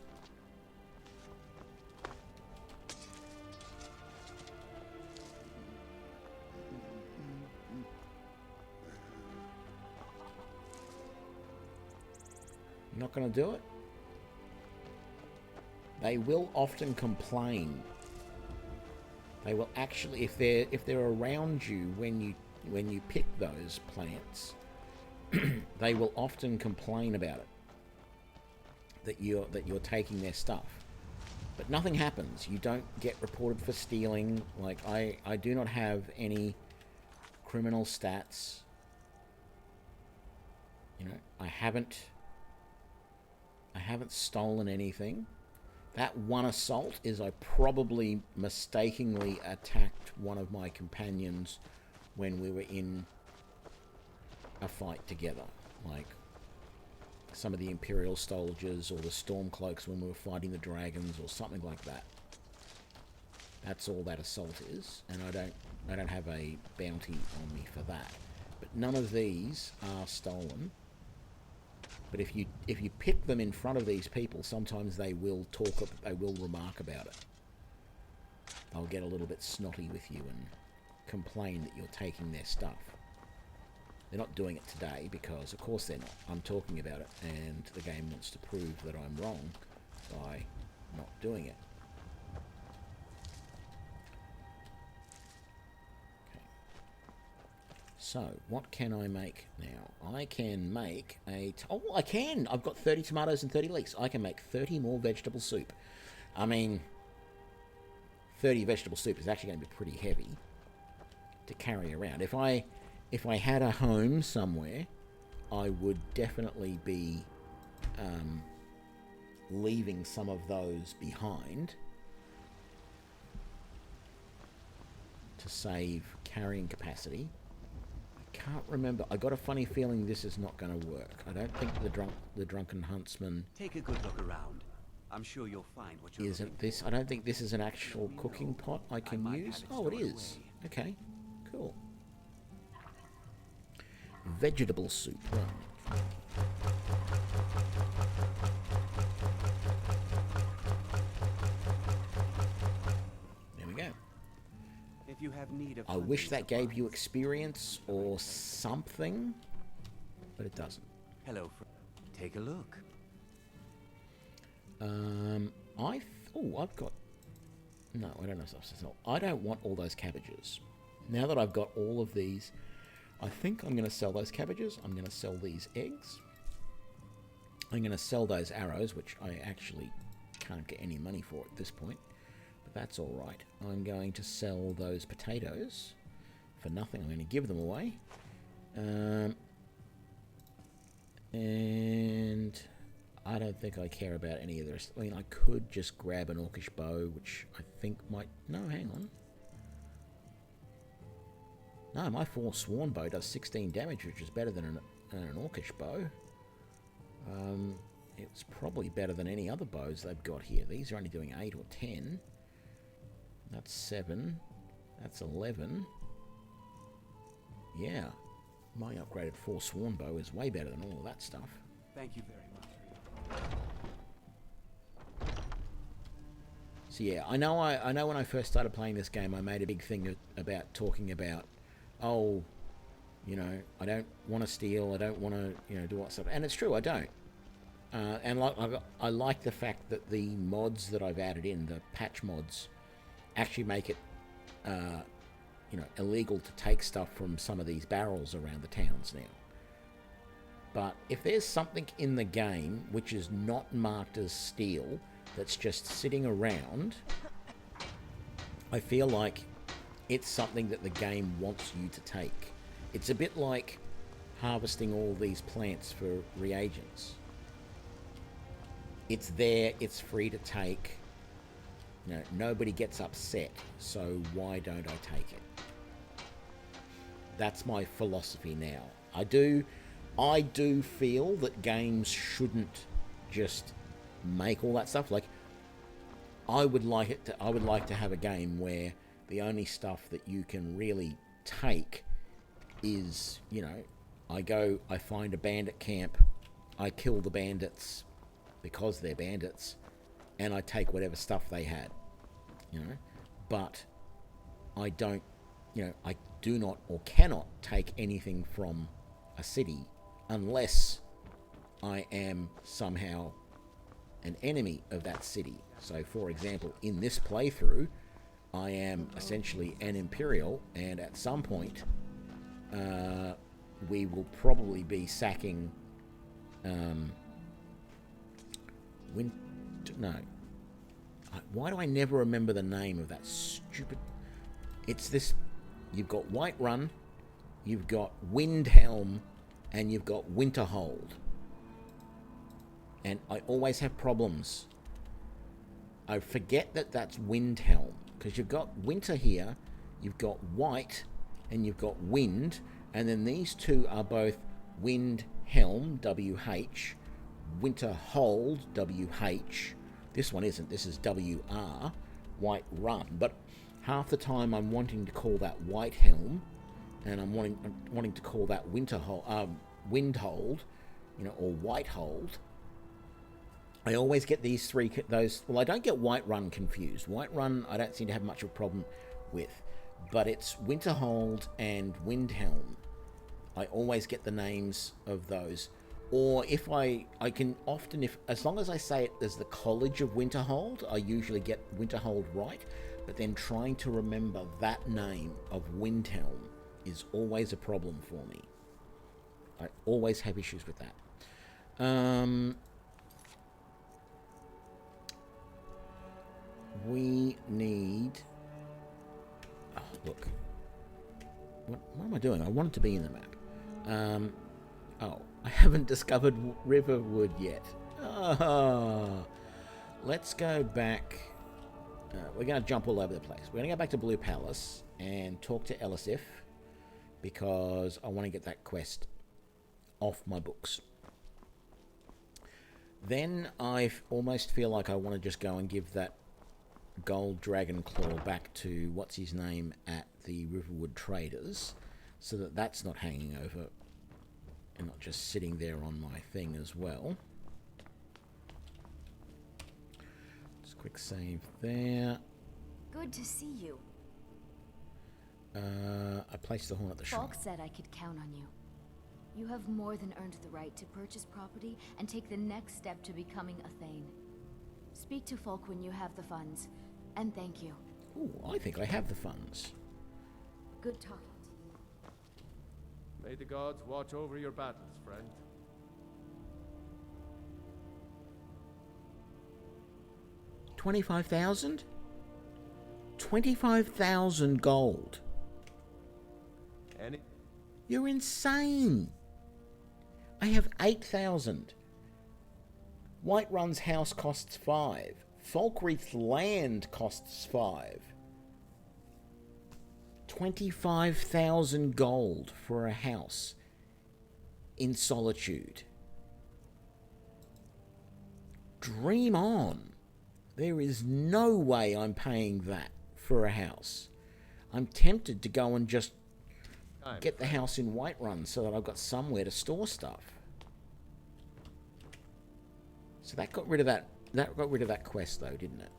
You're not going to do it? They will often complain. They will actually, if they're around you when you pick those plants, they will often complain about it. that you're taking their stuff. But nothing happens. You don't get reported for stealing. Like, I do not have any criminal stats. You know, I haven't stolen anything. That one assault is I probably mistakenly attacked one of my companions when we were in a fight together. Like some of the Imperial soldiers or the Stormcloaks when we were fighting the dragons or something like that. That's all that assault is, and I don't have a bounty on me for that. But none of these are stolen. But if you pick them in front of these people, sometimes they will remark about it. They'll get a little bit snotty with you and complain that you're taking their stuff. They're not doing it today because, of course, they're not. I'm talking about it, and the game wants to prove that I'm wrong by not doing it. Okay. So, what can I make now? I can make a... oh, I can! I've got 30 tomatoes and 30 leeks. I can make 30 more vegetable soup. I mean, 30 vegetable soup is actually going to be pretty heavy to carry around. If I had a home somewhere, I would definitely be leaving some of those behind to save carrying capacity. I can't remember. I got a funny feeling this is not going to work. I don't think the drunken huntsman. Take a good look around. I'm sure you'll find what you're looking for. This? I don't think this is an actual cooking pot I can use. Oh, it is. Okay, cool. Vegetable soup. There we go. If you have need of I wish that gave you experience or something, but it doesn't. Hello, take a look. I've got... no, I don't know stuff to sell. I don't want all those cabbages. Now that I've got all of these, I think I'm going to sell those cabbages. I'm going to sell these eggs. I'm going to sell those arrows, which I actually can't get any money for at this point. But that's all right. I'm going to sell those potatoes for nothing. I'm going to give them away. And I don't think I care about any of the rest. I mean, I could just grab an orcish bow, which I think might... no, hang on. No, my Forsworn bow does 16 damage, which is better than an orcish bow. It's probably better than any other bows they've got here. These are only doing 8 or 10. That's 7. That's 11. Yeah. My upgraded Forsworn bow is way better than all of that stuff. Thank you very much. So yeah, I know when I first started playing this game, I made a big thing about talking about, oh, you know, I don't want to steal, I don't want to, you know, do all that stuff. And it's true, I don't. And I like the fact that the mods that I've added in, the patch mods, actually make it, you know, illegal to take stuff from some of these barrels around the towns now. But if there's something in the game which is not marked as steal, that's just sitting around, I feel like it's something that the game wants you to take. It's a bit like harvesting all these plants for reagents. It's there, it's free to take. You know, nobody gets upset, so why don't I take it? That's my philosophy now. I do feel that games shouldn't just make all that stuff. Like, I would like to have a game where the only stuff that you can really take is, you know, I find a bandit camp, I kill the bandits because they're bandits, and I take whatever stuff they had, you know. But I don't, you know, I do not or cannot take anything from a city unless I am somehow an enemy of that city. So, for example, in this playthrough, I am essentially an Imperial, and at some point, we will probably be sacking No. Why do I never remember the name of that stupid... It's this... You've got Whiterun, you've got Windhelm, and you've got Winterhold. And I always have problems. I forget that that's Windhelm, because you've got winter here, you've got white, and you've got wind, and then these two are both Windhelm, WH, Winterhold, WH. This one isn't. This is WR, Whiterun. But half the time I'm wanting to call that Whitehelm, and I'm wanting to call that Windhold, or Whitehold. I always get these three, well, I don't get Whiterun confused. Whiterun I don't seem to have much of a problem with, but it's Winterhold and Windhelm. I always get the names of those. Or if I can often, as long as I say it as the College of Winterhold, I usually get Winterhold right, but then trying to remember that name of Windhelm is always a problem for me. I always have issues with that. We need... Oh, look. What am I doing? I want it to be in the map. Oh, I haven't discovered Riverwood yet. Oh. Let's go back. We're going to jump all over the place. We're going to go back to Blue Palace and talk to Elisif, because I want to get that quest off my books. Then I almost feel like I want to just go and give that gold dragon claw back to what's his name at the Riverwood Traders, so that that's not hanging over and not just sitting there on my thing as well. Just quick save there. Good to see you. I placed the horn at the shrine. Falk said I could count on you. You have more than earned the right to purchase property and take the next step to becoming a Thane. Speak to Falk when you have the funds, and thank you. Ooh, I think I have the funds. Good talking to you. May the gods watch over your battles, friend. $25,000? 25,000 gold. You're insane. I have 8,000. Whiterun's house costs 5. Falkreath's land costs 5. 25,000 gold for a house in Solitude. Dream on. There is no way I'm paying that for a house. I'm tempted to go and just get the house in Whiterun so that I've got somewhere to store stuff. So that got rid of that. That got rid of that quest, though, didn't it?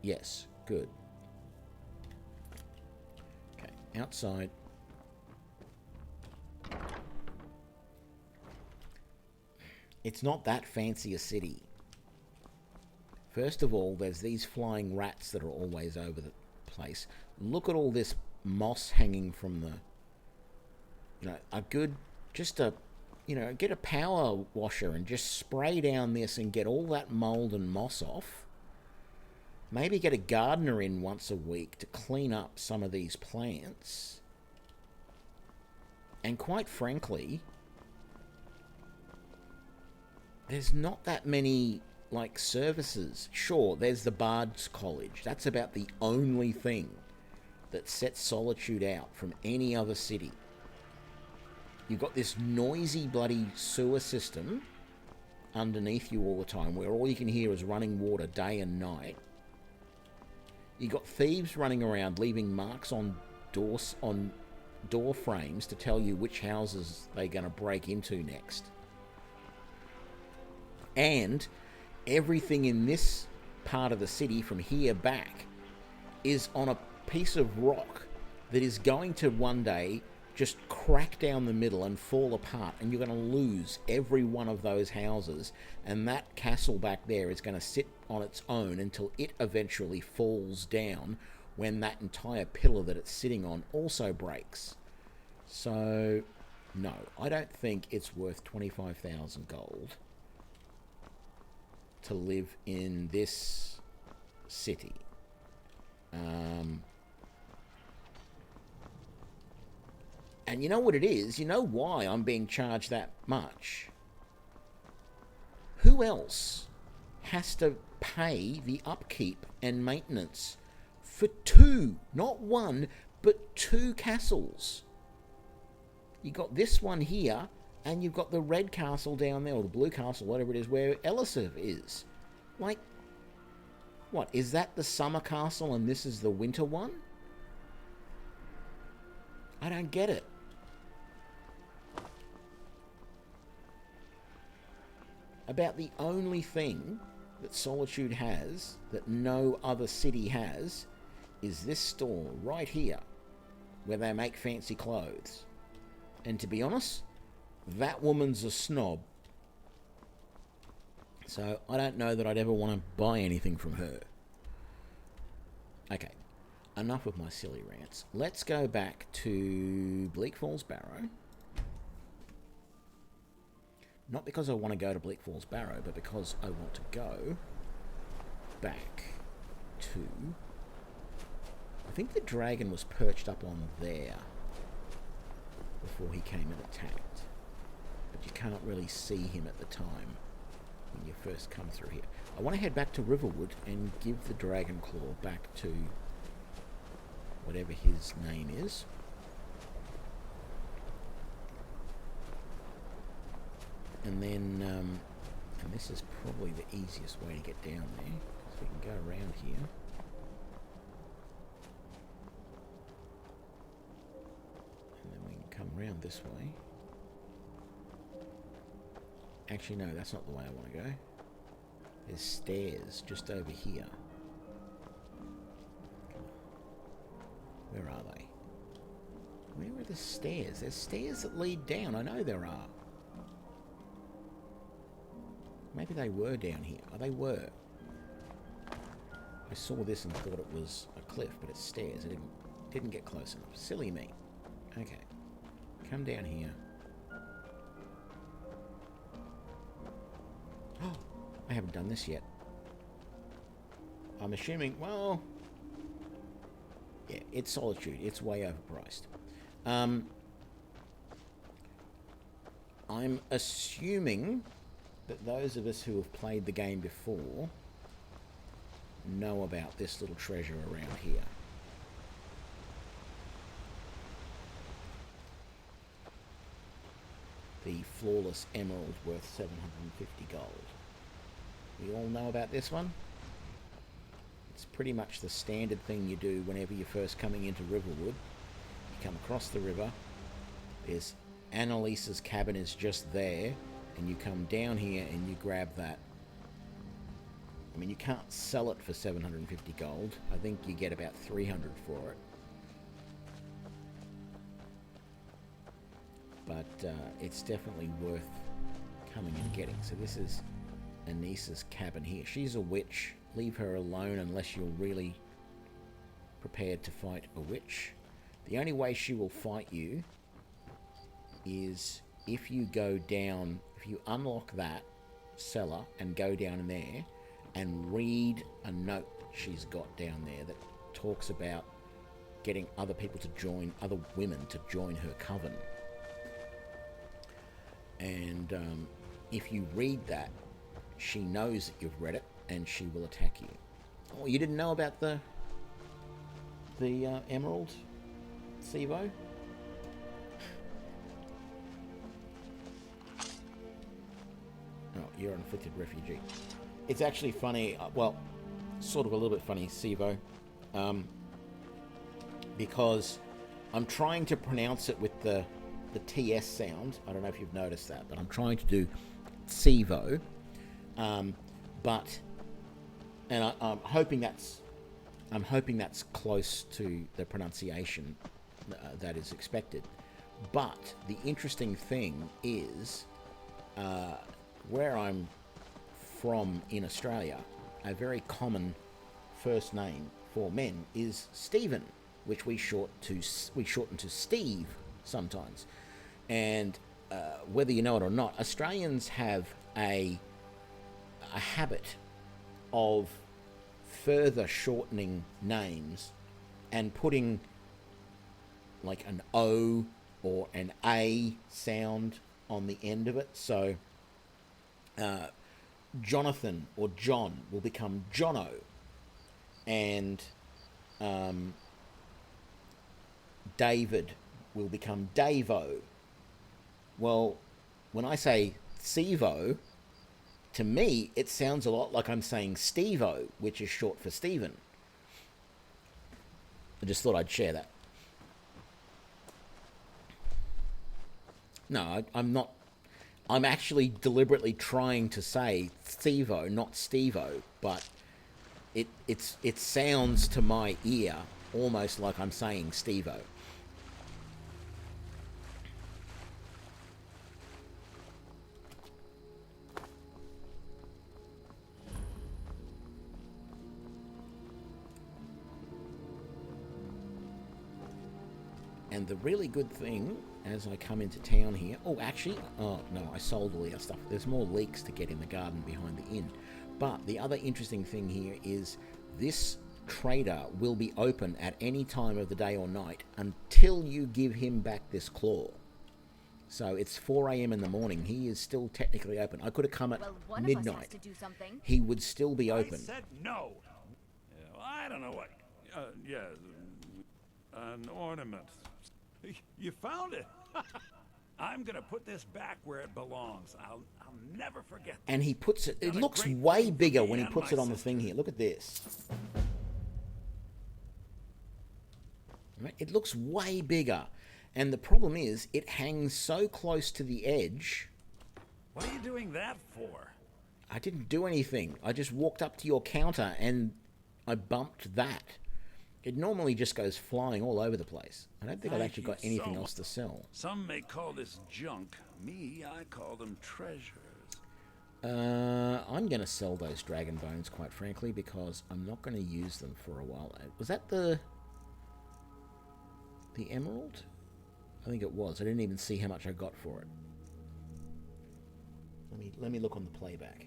Yes, good. Okay, outside. It's not that fancy a city. First of all, there's these flying rats that are always over the place. Look at all this moss hanging from the... get a power washer and just spray down this and get all that mold and moss off. Maybe get a gardener in once a week to clean up some of these plants. And quite frankly, there's not that many, services. Sure, there's the Bard's College. That's about the only thing that sets Solitude out from any other city. You've got this noisy bloody sewer system underneath you all the time, where all you can hear is running water day and night. You've got thieves running around leaving marks on door frames to tell you which houses they're going to break into next. And everything in this part of the city from here back is on a piece of rock that is going to one day just crack down the middle and fall apart, and you're going to lose every one of those houses, and that castle back there is going to sit on its own until it eventually falls down, when that entire pillar that it's sitting on also breaks. So No, I don't think it's worth 25,000 gold to live in this city. And you know what it is? You know why I'm being charged that much? Who else has to pay the upkeep and maintenance for two, not one, but two castles? You got this one here, and you've got the red castle down there, or the blue castle, whatever it is, where Elisif is. Like, what, is that the summer castle and this is the winter one? I don't get it. About the only thing that Solitude has, that no other city has, is this store right here, where they make fancy clothes. And to be honest, that woman's a snob. So I don't know that I'd ever want to buy anything from her. Okay, enough of my silly rants. Let's go back to Bleak Falls Barrow. Not because I want to go to Bleak Falls Barrow, but because I want to go back to... I think the dragon was perched up on there before he came and attacked. But you can't really see him at the time when you first come through here. I want to head back to Riverwood and give the Dragon Claw back to whatever his name is. And then, and this is probably the easiest way to get down there, because we can go around here. And then we can come around this way. Actually, no, that's not the way I want to go. There's stairs just over here. Where are they? Where are the stairs? There's stairs that lead down. I know there are. Maybe they were down here. Oh, they were. I saw this and thought it was a cliff, but it's stairs. I didn't get close enough. Silly me. Okay. Come down here. Oh, I haven't done this yet. I'm assuming, well... yeah, it's Solitude. It's way overpriced. I'm assuming that those of us who have played the game before know about this little treasure around here. The flawless emerald worth 750 gold. We all know about this one? It's pretty much the standard thing you do whenever you're first coming into Riverwood. You come across the river, there's Annalise's cabin is just there, and you come down here and you grab that. I mean, you can't sell it for 750 gold. I think you get about 300 for it. But it's definitely worth coming and getting. So this is Anissa's cabin here. She's a witch. Leave her alone unless you're really prepared to fight a witch. The only way she will fight you is if you go down, if you unlock that cellar and go down in there and read a note that she's got down there that talks about getting other people to join, other women to join her coven. And if you read that, she knows that you've read it and she will attack you. Oh, you didn't know about the emerald, Sivo? Oh, you're an afflicted refugee. It's actually funny, well, sort of a little bit funny, Sivo, because I'm trying to pronounce it with the TS sound. I don't know if you've noticed that, but I'm trying to do Sivo, but, and I'm hoping that's close to the pronunciation that is expected. But the interesting thing is, where I'm from in Australia, a very common first name for men is Stephen, which we shorten to Steve sometimes. And whether you know it or not, Australians have a habit of further shortening names and putting like an O or an A sound on the end of it. So Jonathan or John will become Jono, and David will become Davo. Well, when I say Stevo, to me it sounds a lot like I'm saying Stevo, which is short for Stephen. I just thought I'd share that. No, I'm not. I'm actually deliberately trying to say Stevo, not Stevo, but it sounds to my ear almost like I'm saying Stevo. And the really good thing, as I come into town here... Oh, actually... Oh, no, I sold all the other stuff. There's more leeks to get in the garden behind the inn. But the other interesting thing here is this trader will be open at any time of the day or night until you give him back this claw. So it's 4 a.m. in the morning. He is still technically open. I could have come at midnight. Of us has to do something. He would still be open. I said no. I don't know what... an ornament. You found it. I'm gonna put this back where it belongs. I'll never forget this. And he puts it... It looks way bigger when he puts it on the thing here. Look at this. Right? It looks way bigger. And the problem is, it hangs so close to the edge. What are you doing that for? I didn't do anything. I just walked up to your counter and I bumped that. It normally just goes flying all over the place. I don't think I've actually got anything else to sell. Some may call this junk. Me, I call them treasures. I'm going to sell those dragon bones, quite frankly, because I'm not going to use them for a while. Was that the emerald? I think it was. I didn't even see how much I got for it. Let me look on the playback.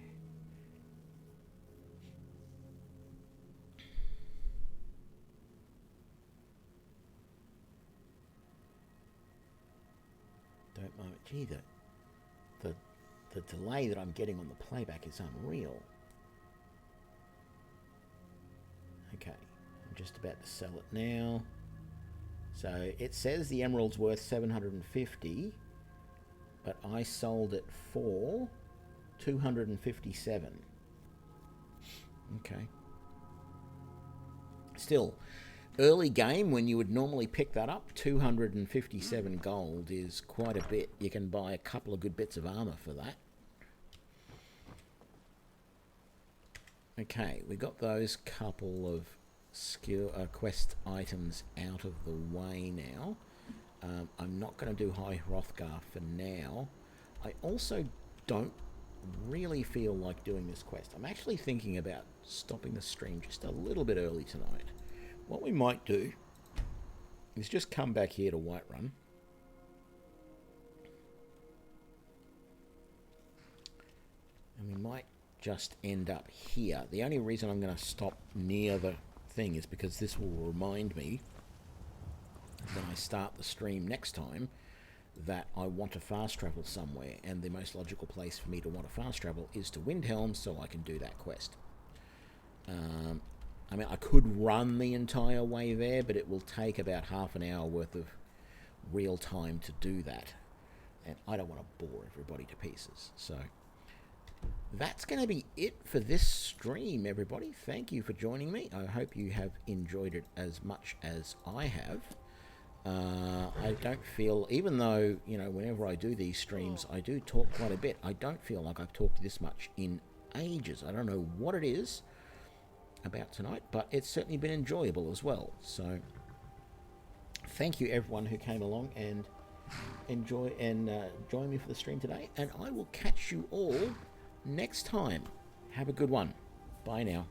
Don't mind it. Gee, the delay that I'm getting on the playback is unreal. Okay, I'm just about to sell it now. So it says the emerald's worth 750, but I sold it for 257. Okay. Still, early game, when you would normally pick that up, 257 gold is quite a bit. You can buy a couple of good bits of armor for that. Okay, we got those couple of quest items out of the way now. I'm not going to do High Hrothgar for now. I also don't really feel like doing this quest. I'm actually thinking about stopping the stream just a little bit early tonight. What we might do is just come back here to Whiterun. And we might just end up here. The only reason I'm going to stop near the thing is because this will remind me when I start the stream next time that I want to fast travel somewhere, and the most logical place for me to want to fast travel is to Windhelm, so I can do that quest. I mean, I could run the entire way there, but it will take about half an hour worth of real time to do that, and I don't want to bore everybody to pieces. So that's going to be it for this stream, everybody. Thank you for joining me. I hope you have enjoyed it as much as I have. I don't feel, even though, you know, whenever I do these streams, I do talk quite a bit. I don't feel like I've talked this much in ages. I don't know what it is about tonight, but it's certainly been enjoyable as well. So thank you everyone who came along and join me for the stream today, and I will catch you all next time. Have a good one. Bye now.